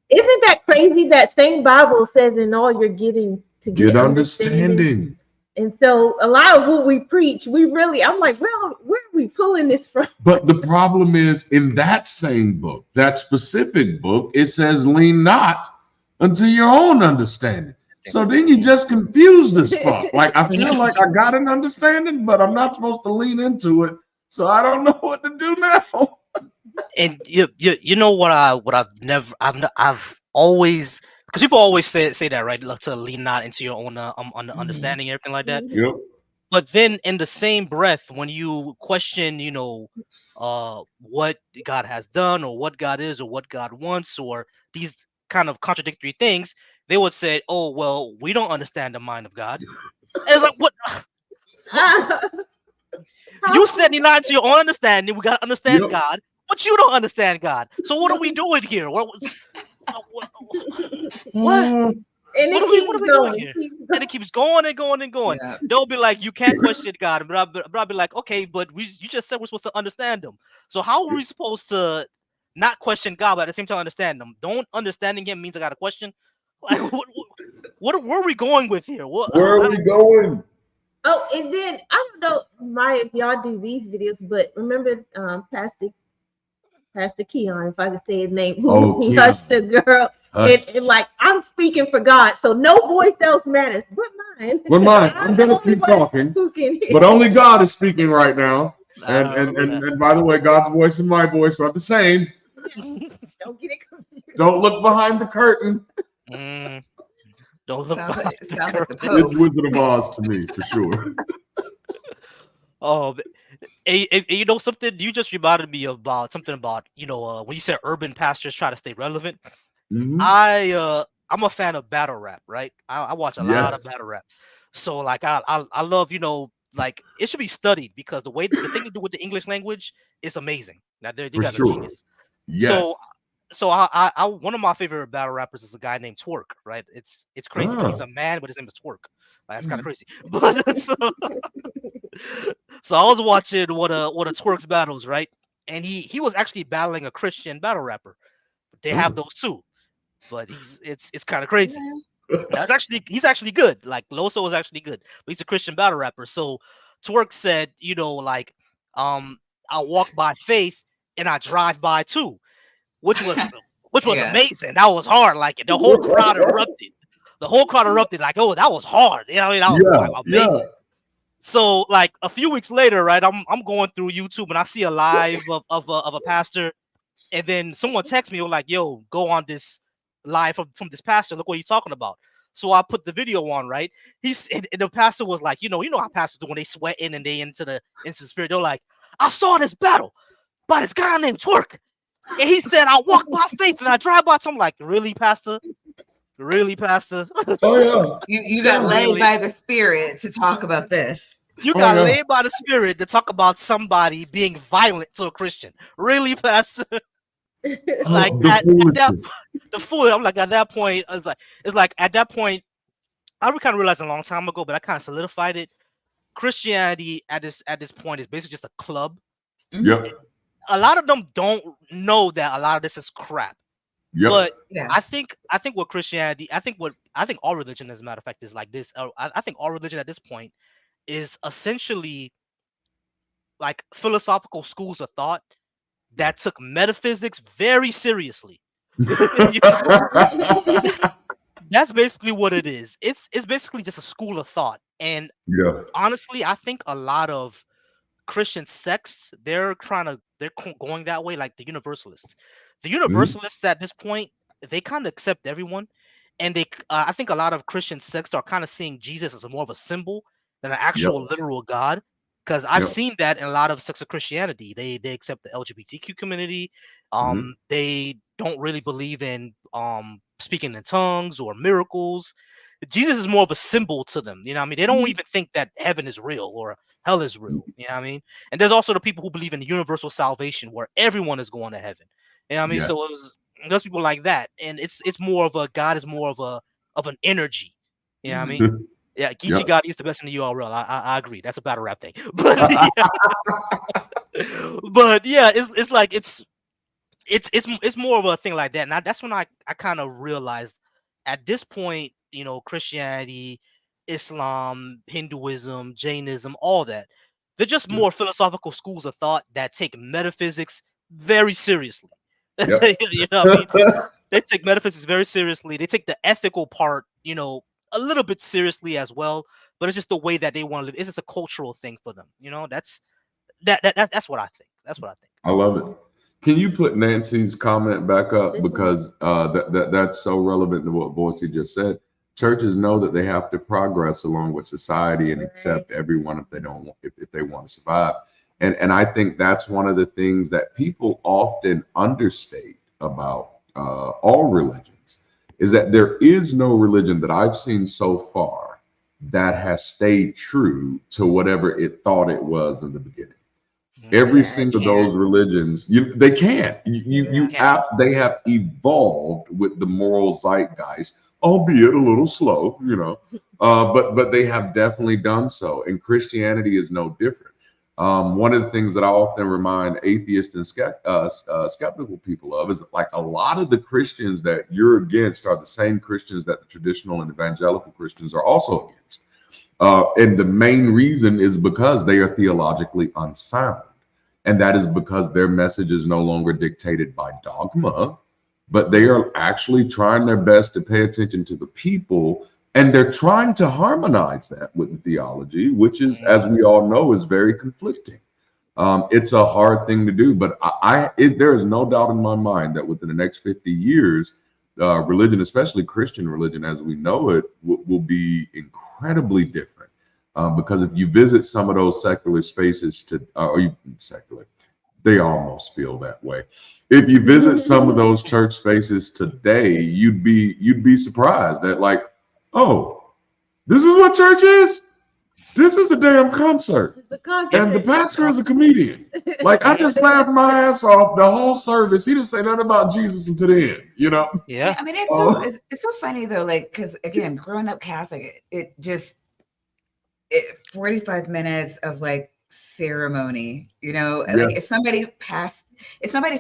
Isn't that crazy? That same Bible says, "In all you're getting to get understanding." And so a lot of what we preach, I'm like, well, where are we pulling this from? But the problem is, in that same book, that specific book, it says, "Lean not unto your own understanding." So then you just confused as fuck. Like, I feel like I got an understanding, but I'm not supposed to lean into it. So I don't know what to do now. And you know what I've always, because people always say that, right? Like, to lean not into your own understanding and everything like that. Yep. But then in the same breath, when you question, what God has done or what God is or what God wants or these kind of contradictory things, they would say, "Oh, well, we don't understand the mind of God." And it's like, what? You said you're not to your own understanding. We gotta understand Yep. God, but you don't understand God. So what are we doing here? What? And What it are we keeps doing going. here? And it keeps going and going and going. Yeah. They'll be like, you can't question God, but I'll be like, okay, but you just said we're supposed to understand Him. So how are we supposed to not question God, but at the same time understand Him? Don't understanding Him means I got a question. Like, where are we going with here? Where are we going? Oh, and then I don't know, Maya, if y'all do these videos, but remember Pastor Keon, if I can say his name, who hushed the girl. And like, I'm speaking for God, so no voice else matters but mine. But mine, I'm gonna keep talking, but only God is speaking right now. And by the way, God's voice and my voice are the same. Don't get it confused. Don't look behind the curtain. Don't look. Sounds like the It's Pope. Wizard of Oz to me, for sure. Oh, you know something? You just reminded me about something about when you said urban pastors try to stay relevant. Mhm. I'm a fan of battle rap, right? I watch a lot of battle rap, so like I love like it should be studied because the thing they do with the English language is amazing. Now they For guys are sure. geniuses. Yes. So I one of my favorite battle rappers is a guy named Twerk, right? It's crazy that he's Ah. a man, but his name is Twerk. Like, that's kind of crazy. But so I was watching one of Twerk's battles, right? And he was actually battling a Christian battle rapper. They have those too, but it's kind of crazy. Now he's actually good. Like Loso is actually good, but he's a Christian battle rapper. So Twerk said, like, I walk by faith and I drive by too, which was Yeah. amazing. That was hard. Like the whole crowd erupted. The whole crowd erupted. Like, oh, that was hard. You know, what I mean, that was like amazing. So like a few weeks later, right? I'm going through YouTube and I see a live of a pastor, and then someone texts me, like, "Yo, go on this live from this pastor. Look what he's talking about." So I put the video on, right? And the pastor was like, you know how pastors do when they sweat in and they into the spirit. They're like, "I saw this battle by this guy named Twerk, and he said I walk by faith and I drive by." So I'm like, "Really, pastor? Really, pastor?" Oh yeah. You got led by the Spirit to talk about this. You got laid by the Spirit to talk about somebody being violent to a Christian. Really, pastor? Like the fool. I'm like, at that point, it's like at that point, I kind of realized a long time ago, but I kind of solidified it. Christianity at this point is basically just a club. Yep. A lot of them don't know that a lot of this is crap. Yep. But Yeah. I think what Christianity, I think all religion, as a matter of fact, is like this. I think all religion at this point is essentially like philosophical schools of thought that took metaphysics very seriously. You know? That's basically what it is. It's basically just a school of thought. And honestly, I think a lot of Christian sects, they're going that way, like the Universalists. The Universalists at this point, they kind of accept everyone, and I think a lot of Christian sects are kind of seeing Jesus as more of a symbol than an actual literal God. Because I've seen that in a lot of sects of Christianity, they accept the LGBTQ community. They don't really believe in speaking in tongues or miracles. Jesus is more of a symbol to them. You know what I mean? They don't even think that heaven is real or hell is real. You know what I mean? And there's also the people who believe in universal salvation where everyone is going to heaven. You know what I mean? So there's people like that. And it's more of a God is more of an energy. You know what I mean? Yeah, Geechee God is the best in the URL. I agree. That's a battle rap thing. But yeah, but yeah, it's like it's it's more of a thing like that. And that's when I kind of realized at this point, you know, Christianity, Islam, Hinduism, Jainism, all that, they're just more philosophical schools of thought that take metaphysics very seriously. Yep. You know what I mean? They take metaphysics very seriously. They take the ethical part, you know, a little bit seriously as well. But it's just the way that they want to live. It's just a cultural thing for them. You know, that's what I think. That's what I think. I love it. Can you put Nancy's comment back up, because that's so relevant to what Volcy just said. Churches know that they have to progress along with society and accept everyone if they don't if they want to survive. And I think that's one of the things that people often understate about all religions, is that there is no religion that I've seen so far that has stayed true to whatever it thought it was in the beginning. Every single those religions, they can't. They have evolved with the moral zeitgeist, albeit a little slow, you know. But they have definitely done so, and Christianity is no different. One of the things that I often remind atheists and skeptical people of is that, like, a lot of the Christians that you're against are the same Christians that the traditional and evangelical Christians are also against. And the main reason is because they are theologically unsound. And that is because their message is no longer dictated by dogma, but they are actually trying their best to pay attention to the people. And they're trying to harmonize that with the theology, which is, as we all know, is very conflicting. It's a hard thing to do, but there is no doubt in my mind that within the next 50 years, religion, especially Christian religion as we know it, will be incredibly different. Because if you visit some of those secular spaces they almost feel that way. If you visit some of those church spaces today, you'd be surprised that, like, oh, this is what church is? This is a damn concert. And the pastor is a comedian. Like, I just laughed my ass off the whole service. He didn't say nothing about Jesus until the end, you know? Yeah. I mean, it's so funny though, like, because again, growing up Catholic, it 45 minutes of like ceremony, you know, like if somebody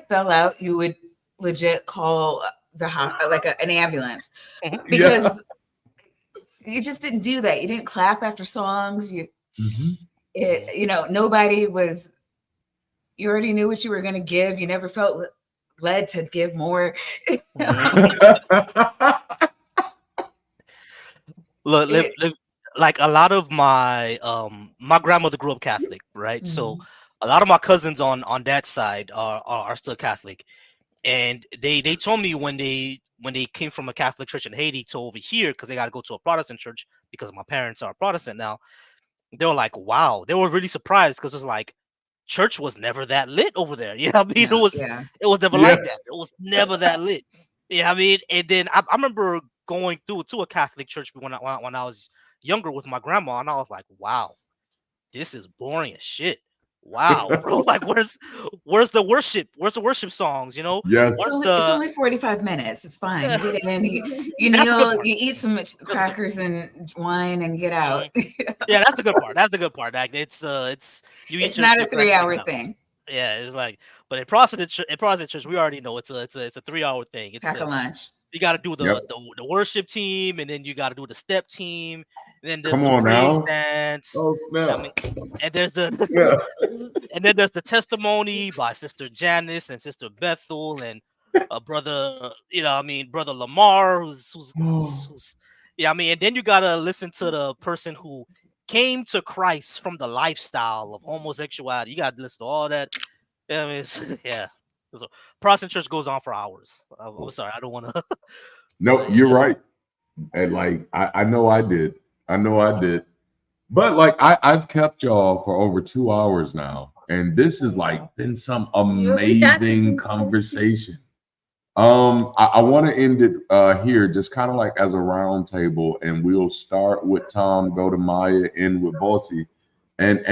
fell out, you would legit call an ambulance, because you just didn't do that. You didn't clap after songs. You know, nobody was, you already knew what you were going to give. You never felt led to give more. Look, like a lot of my my grandmother grew up Catholic, right? So a lot of my cousins on that side are still Catholic, and they told me when they came from a Catholic church in Haiti to over here, because they got to go to a Protestant church because my parents are Protestant now. They were like, wow, they were really surprised, because it's like church was never that lit over there. You know what I mean? It was never like that. It was never that lit. You know what I mean? And then I remember going through to a Catholic church when I was younger with my grandma, and I was like, wow, this is boring as shit. Wow, bro. Like, where's the worship? Where's the worship songs? You know? It's only 45 minutes. It's fine. You get in, you kneel, you eat some crackers and wine and get out. Yeah, that's the good part. That's the good part. Like, it's not a 3-hour thing. Yeah, it's like, but in Protestant church, we already know it's a 3-hour thing. It's pack a lunch. You got to do the worship team, and then you got to do the step team, and then there's the praise dance. Oh, no. I mean, and there's the and then there's the testimony by Sister Janice and Sister Bethel and brother, brother Lamar, who's I mean, and then you gotta listen to the person who came to Christ from the lifestyle of homosexuality. You gotta listen to all that. I mean, So Protestant church goes on for hours. I'm sorry, I don't want to. No, you're right. And like, I know I did. But like, I've kept y'all for over 2 hours now, and this has like been some amazing conversation. I want to end it here, just kind of like as a round table, and we'll start with Tom, go to Maya, end with Volcy. And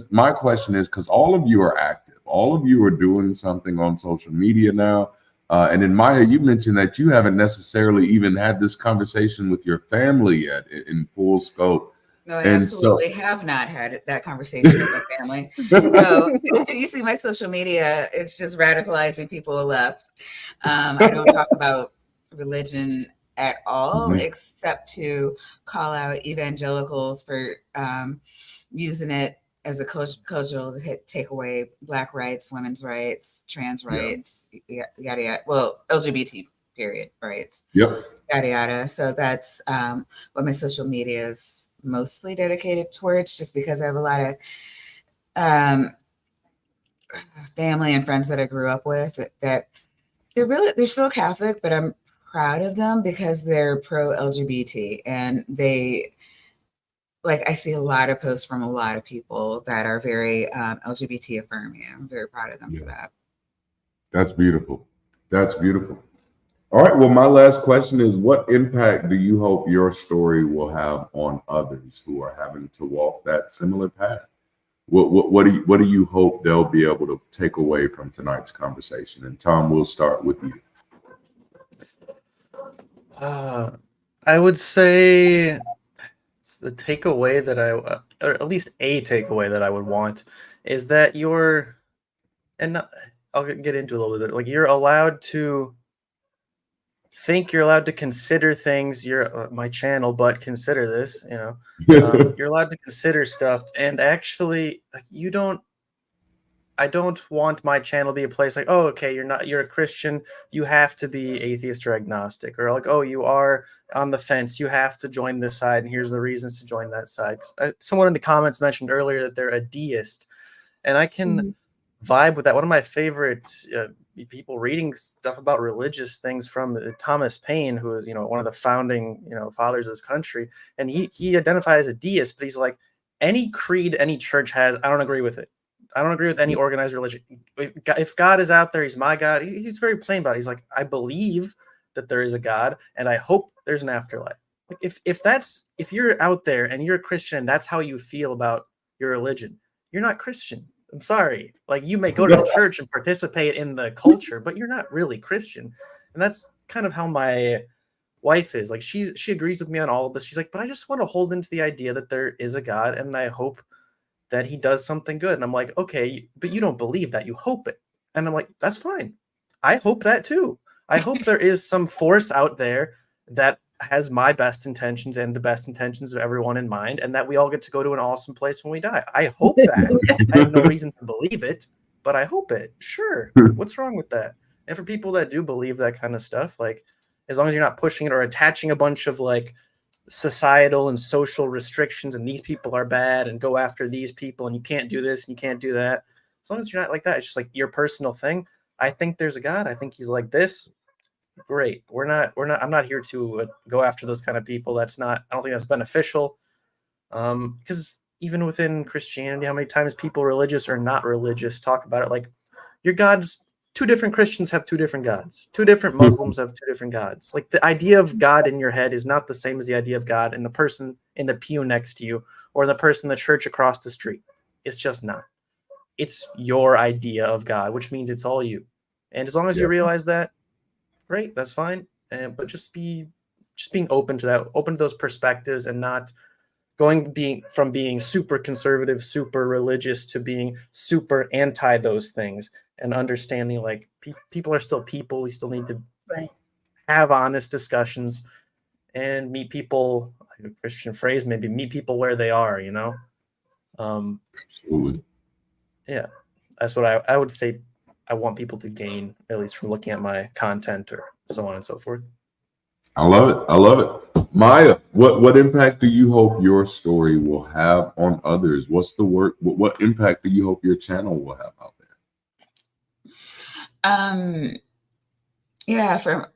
my question is, because all of you are active, all of you are doing something on social media now. And then Maya, you mentioned that you haven't necessarily even had this conversation with your family yet in full scope. No, I And so, absolutely have not had that conversation with my family. So you see my social media, it's just radicalizing people left. I don't talk about religion at all, Mhm. except to call out evangelicals for using it as a cultural take away Black rights, women's rights, trans Yeah. rights, yada yada. Well, LGBT period rights, Yep. yada yada. So that's what my social media is mostly dedicated towards, just because I have a lot of um, family and friends that I grew up with that they're still Catholic, but I'm proud of them because they're pro LGBT and they like I see a lot of posts from a lot of people that are very LGBT affirming. I'm very proud of them for Yeah. that. That's beautiful. That's beautiful. All right. Well, my last question is, what impact do you hope your story will have on others who are having to walk that similar path? What do you hope they'll be able to take away from tonight's conversation? And Tom, we'll start with you. I would say the takeaway that or at least a takeaway that I would want, is that I'll get into a little bit. Like, you're allowed to think, you're allowed to consider things. You're my channel, but consider this. You're allowed to consider stuff, and actually, like, I don't want my channel to be a place like, oh, okay, you're a Christian, you have to be atheist or agnostic, or like, oh, you are on the fence, you have to join this side, and here's the reasons to join that side. Someone in the comments mentioned earlier that they're a deist, and I can vibe with that. One of my favorite people reading stuff about religious things from Thomas Paine, who is one of the founding fathers of this country, and he identified as a deist, but he's like, any creed any church has, I don't agree with it. I don't agree with any organized religion. If God is out there, he's my God. He's very plain about it. He's like, I believe that there is a God, and I hope there's an afterlife. Like, if you're out there and you're a Christian and that's how you feel about your religion, you're not Christian. I'm sorry. Like, you may go to the church and participate in the culture, but you're not really Christian. And that's kind of how my wife is. Like, she agrees with me on all of this. She's like, but I just want to hold into the idea that there is a God, and I hope that he does something good. And I'm like, okay, but you don't believe that, you hope it. And I'm like, that's fine. I hope that too. I hope there is some force out there that has my best intentions and the best intentions of everyone in mind, and that we all get to go to an awesome place when we die. I hope that. I have no reason to believe it, but I hope it. Sure. What's wrong with that? And for people that do believe that kind of stuff, like, as long as you're not pushing it or attaching a bunch of like societal and social restrictions, and these people are bad and go after these people, and you can't do this and you can't do that. As long as you're not like that, it's just like your personal thing. I think there's a God. I think he's like this. Great. I'm not here to go after those kind of people. I don't think that's beneficial. Because even within Christianity, how many times people religious or not religious talk about it? Like, your God's two different Christians have two different gods. Two different Muslims have two different gods. Like, the idea of God in your head is not the same as the idea of God in the person in the pew next to you or the person in the church across the street. It's just not. It's your idea of God, which means it's all you. And as long as you realize that, great, that's fine. But just being open to that, open to those perspectives, and not from being super conservative, super religious, to being super anti those things, and understanding like people are still people. We still need to have honest discussions and meet people, like a Christian phrase, maybe meet people where they are, Absolutely. Yeah, that's what I would say I want people to gain, at least from looking at my content or so on and so forth. I love it. I love it. Maya, what impact do you hope your story will have on others? What's the work? What impact do you hope your channel will have out there? Yeah, from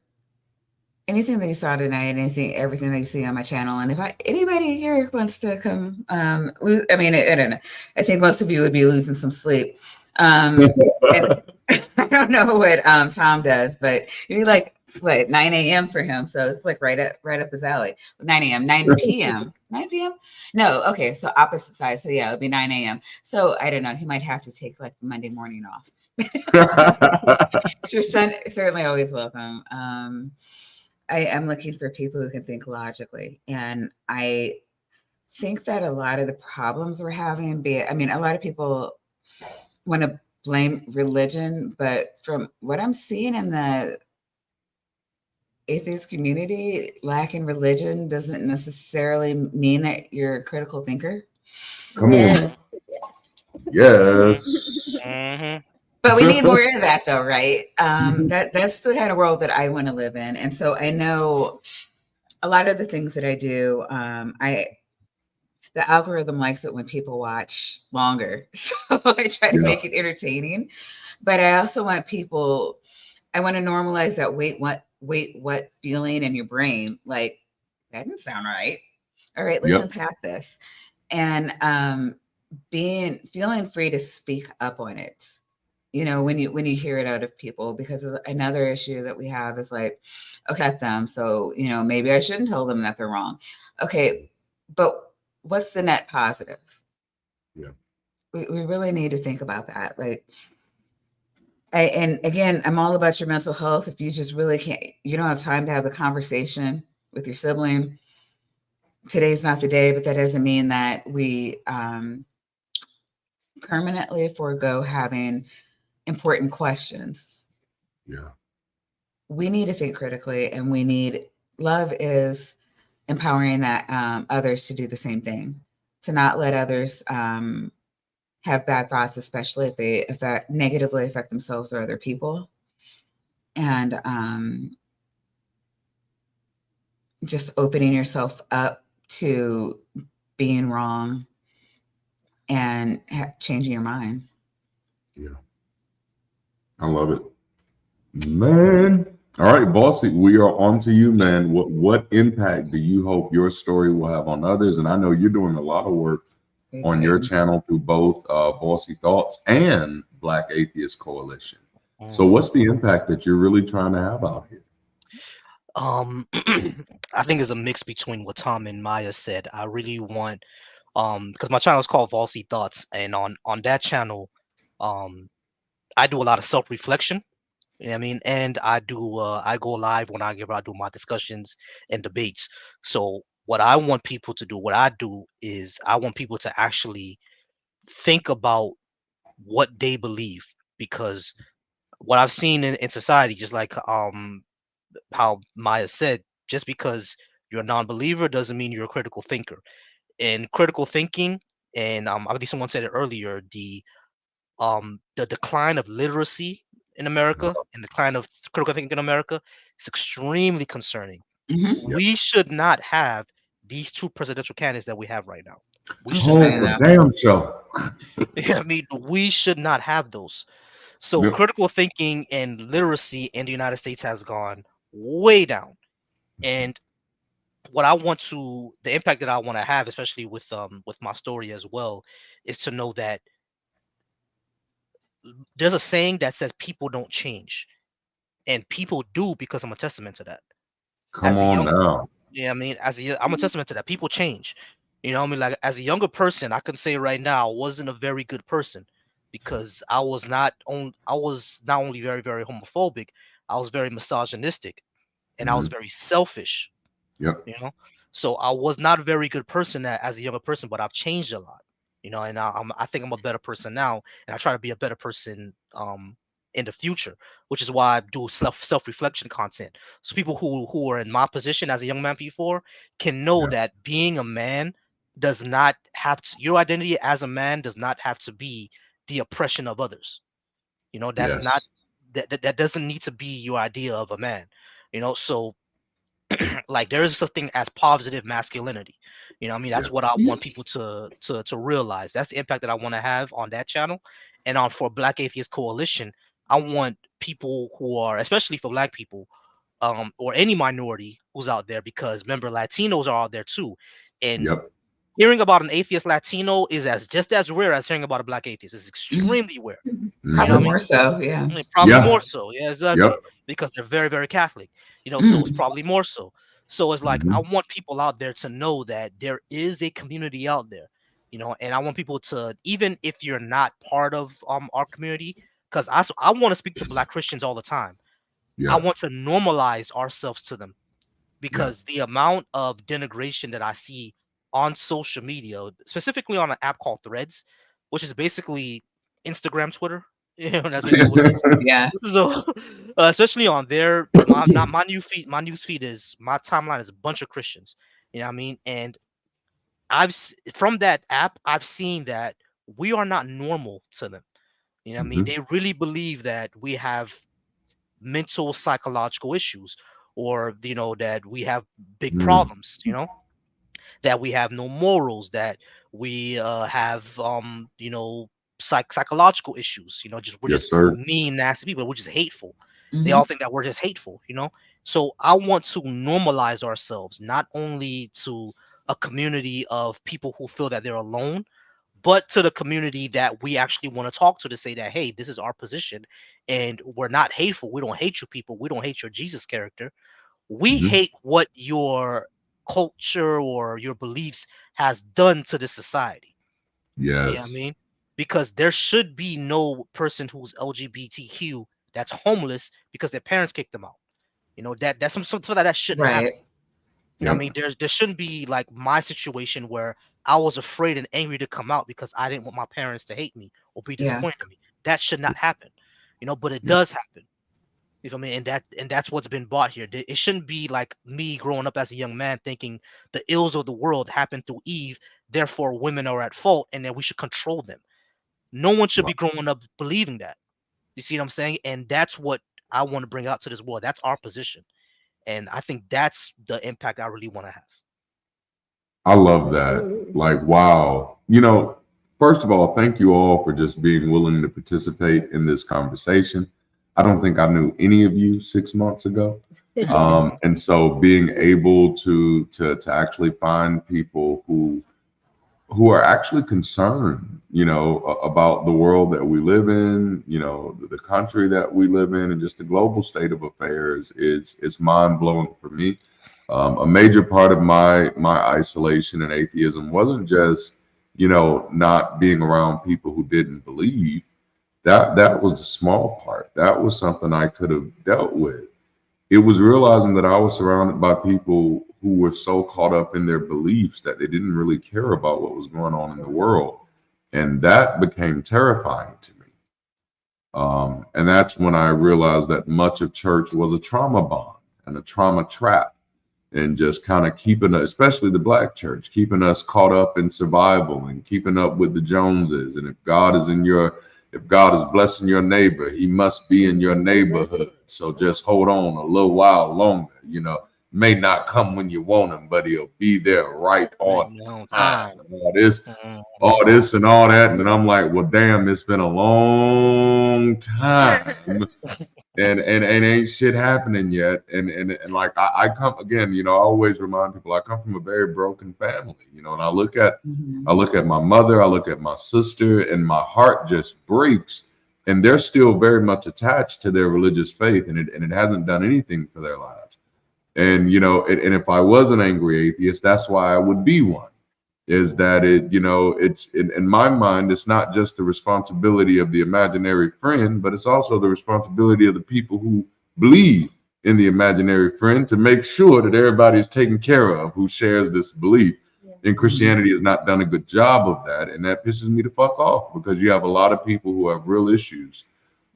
anything that you saw tonight, everything that you see on my channel, and if anybody here wants to come, I don't know. I think most of you would be losing some sleep. And I don't know what Tom does, but it'd be like 9 a.m. for him, so it's like right up his alley. 9 a.m., 9 p.m., 9 p.m. No, okay, so opposite side. So yeah, it'd be 9 a.m. So I don't know. He might have to take like Monday morning off. Your son certainly always welcome. I am looking for people who can think logically, and I think that a lot of the problems we're having, a lot of people want to blame religion, but from what I'm seeing in the atheist community, lacking religion doesn't necessarily mean that you're a critical thinker. Come on. Yes. Mm-hmm. But we need more of that, though, right? That's the kind of world that I want to live in, and so I know a lot of the things that I do. The algorithm likes it when people watch longer, so I try to make it entertaining. But I also want people. I want to normalize that wait what feeling in your brain, like that didn't sound right. All right, let's unpack this, and feeling free to speak up on it. When you hear it out of people, because another issue that we have is like, okay, at them, so maybe I shouldn't tell them that they're wrong. Okay, but what's the net positive? Yeah, we really need to think about that. Like, and again, I'm all about your mental health. If you just really you don't have time to have a conversation with your sibling, today's not the day. But that doesn't mean that we permanently forego having important questions. Yeah. We need to think critically, and love is empowering that others to do the same thing, to not let others have bad thoughts, especially if they negatively affect themselves or other people. And just opening yourself up to being wrong and changing your mind. Yeah. I love it. Man. All right, Volcy, we are on to you, man. What impact do you hope your story will have on others? And I know you're doing a lot of work on your channel through both Volcy Thoughts and Black Atheist Coalition. So what's the impact that you're really trying to have out here? I think it's a mix between what Tom and Maya said. I really want, because my channel is called Volcy Thoughts, and on that channel, I do a lot of self-reflection. You know what I mean? And I go live when I do my discussions and debates. So what I want people to do, what I do is I want people to actually think about what they believe, because what I've seen in society, just like how Maya said, just because you're a non-believer doesn't mean you're a critical thinker. And critical thinking, and I think someone said it earlier, the decline of literacy in America and the decline of critical thinking in America is extremely concerning. Mm-hmm. We should not have these two presidential candidates that we have right now. We should Oh, for damn show. I mean, we should not have those. So critical thinking and literacy in the United States has gone way down. And the impact that I want to have, especially with my story as well, is to know that there's a saying that says people don't change, and people do, because I'm a testament to that. Come on now. Yeah, I mean, I'm a testament to that. People change. I mean, like, as a younger person, I can say right now I wasn't a very good person, because I was not only very, very homophobic, I was very misogynistic, and I was very selfish. Yep. So I was not a very good person as a younger person, but I've changed a lot. And I think I'm a better person now, and I try to be a better person in the future, which is why I do self-reflection content. So people who are in my position as a young man before can know that being a man does not have to, your identity as a man does not have to be the oppression of others. That's not that doesn't need to be your idea of a man. So like, there is something as positive masculinity. I mean, that's what I want people to realize. That's the impact that I want to have on that channel. And for Black Atheist Coalition, I want people who are, especially for Black people, or any minority who's out there, because remember, Latinos are out there too. And hearing about an atheist Latino is just as rare as hearing about a Black atheist. It's extremely rare. Probably more so, yeah. Probably more so, yeah, exactly. Because they're very, very Catholic, so it's probably more so. So it's like, I want people out there to know that there is a community out there, and I want people to, even if you're not part of our community, because I want to speak to Black Christians all the time. I want to normalize ourselves to them, because the amount of denigration that I see on social media, specifically on an app called Threads, which is basically Instagram, Twitter. That's basically what it is. Yeah. So, especially on there, my news feed is, my timeline is a bunch of Christians. You know what I mean? And from that app, I've seen that we are not normal to them. You know what I mean? They really believe that we have mental psychological issues, or that we have big problems, that we have no morals, that we have psychological issues, we're Yes, just sir. mean, nasty people, we're just hateful. They Mhm. all think that we're just hateful. So I want to normalize ourselves, not only to a community of people who feel that they're alone, but to the community that we actually want to talk to say that, hey, this is our position, and we're not hateful. We don't hate you people. We don't hate your Jesus character. We hate what your culture or your beliefs has done to this society. Yes. You know what I mean? Because there should be no person who's LGBTQ that's homeless because their parents kicked them out. That's something that shouldn't happen. Right. You know what I mean? There shouldn't be like my situation where I was afraid and angry to come out because I didn't want my parents to hate me or be Yeah. disappointed in me. That should not happen. But it does happen. You feel me? And that's what's been bought here. It shouldn't be like me growing up as a young man thinking the ills of the world happened through Eve, therefore women are at fault and that we should control them. No one should be growing up believing that. You see what I'm saying? And that's what I want to bring out to this world. That's our position. And I think that's the impact I really want to have. I love that. Like, wow. First of all, thank you all for just being willing to participate in this conversation. I don't think I knew any of you 6 months ago. And so being able to actually find people who are actually concerned, about the world that we live in, the country that we live in, and just the global state of affairs is mind blowing for me. A major part of my isolation and atheism wasn't just, not being around people who didn't believe. That was the small part. That was something I could have dealt with. It was realizing that I was surrounded by people who were so caught up in their beliefs that they didn't really care about what was going on in the world. And that became terrifying to me. And that's when I realized that much of church was a trauma bond and a trauma trap, and just kind of keeping us, especially the Black church, keeping us caught up in survival and keeping up with the Joneses. And if God is blessing your neighbor, he must be in your neighborhood. So just hold on a little while longer. May not come when you want him, but he'll be there right on time. All this and all that. And then I'm like, well, damn, it's been a long time. And ain't shit happening yet. And like I come again, I always remind people I come from a very broken family, and I look at my mother, I look at my sister, and my heart just breaks. And they're still very much attached to their religious faith, and it hasn't done anything for their lives. And and if I was an angry atheist, that's why I would be one. Is that it's in my mind, it's not just the responsibility of the imaginary friend, but it's also the responsibility of the people who believe in the imaginary friend to make sure that everybody is taken care of who shares this belief. And Christianity has not done a good job of that. And that pisses me the fuck off, because you have a lot of people who have real issues,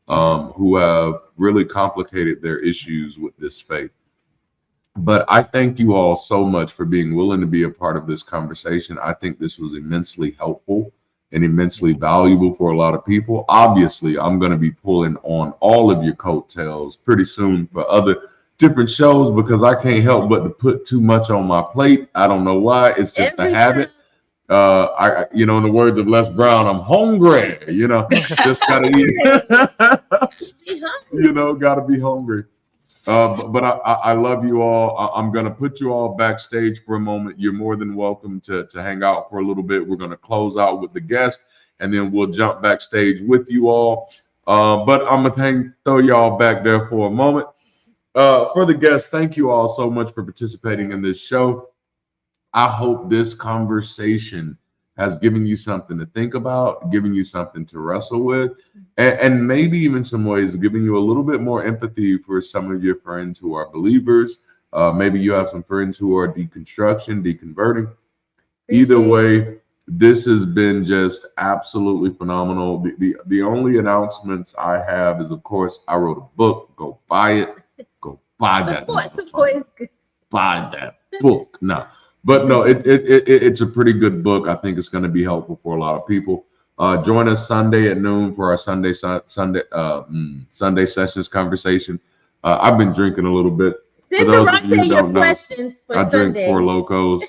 who have really complicated their issues with this faith. But I thank you all so much for being willing to be a part of this conversation. I think this was immensely helpful and immensely valuable for a lot of people. Obviously, I'm going to be pulling on all of your coattails pretty soon for other different shows, because I can't help but to put too much on my plate. I don't know why. It's just a habit. In the words of Les Brown, I'm hungry. Just gotta eat. Gotta be hungry. But I love you all. I'm going to put you all backstage for a moment. You're more than welcome to hang out for a little bit. We're going to close out with the guest, and then we'll jump backstage with you all. But I'm going to throw y'all back there for a moment. For the guests, thank you all so much for participating in this show. I hope this conversation has given you something to think about, giving you something to wrestle with, and maybe even some ways giving you a little bit more empathy for some of your friends who are believers. Maybe you have some friends who are deconverting. Either way, this has been just absolutely phenomenal. The only announcements I have is, of course, I wrote a book. Go buy it. Go buy that. Buy that book. No, but no, it's a pretty good book. I think it's going to be helpful for a lot of people. Join us Sunday at noon for our Sunday sessions conversation. I've been drinking a little bit. Send Darante your questions for I drink Sunday. 4 Locos.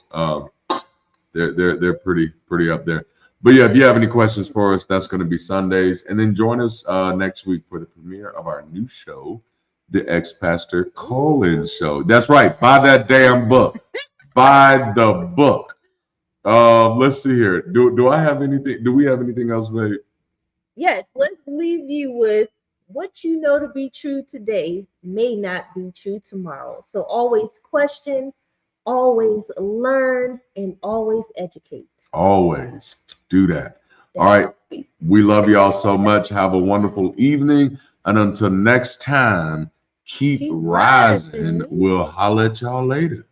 They're pretty up there. But yeah, if you have any questions for us, that's going to be Sundays. And then join us next week for the premiere of our new show, the Ex-Pastor Call-In Show. That's right. Buy that damn book. Buy the book. Let's see here. Do I have anything? Do we have anything else, babe? Yes. Let's leave you with what you know to be true today may not be true tomorrow. So always question, always learn, and always educate. Always do that. All right. We love y'all so much. Have a wonderful evening. And until next time, keep rising. We'll holler at y'all later.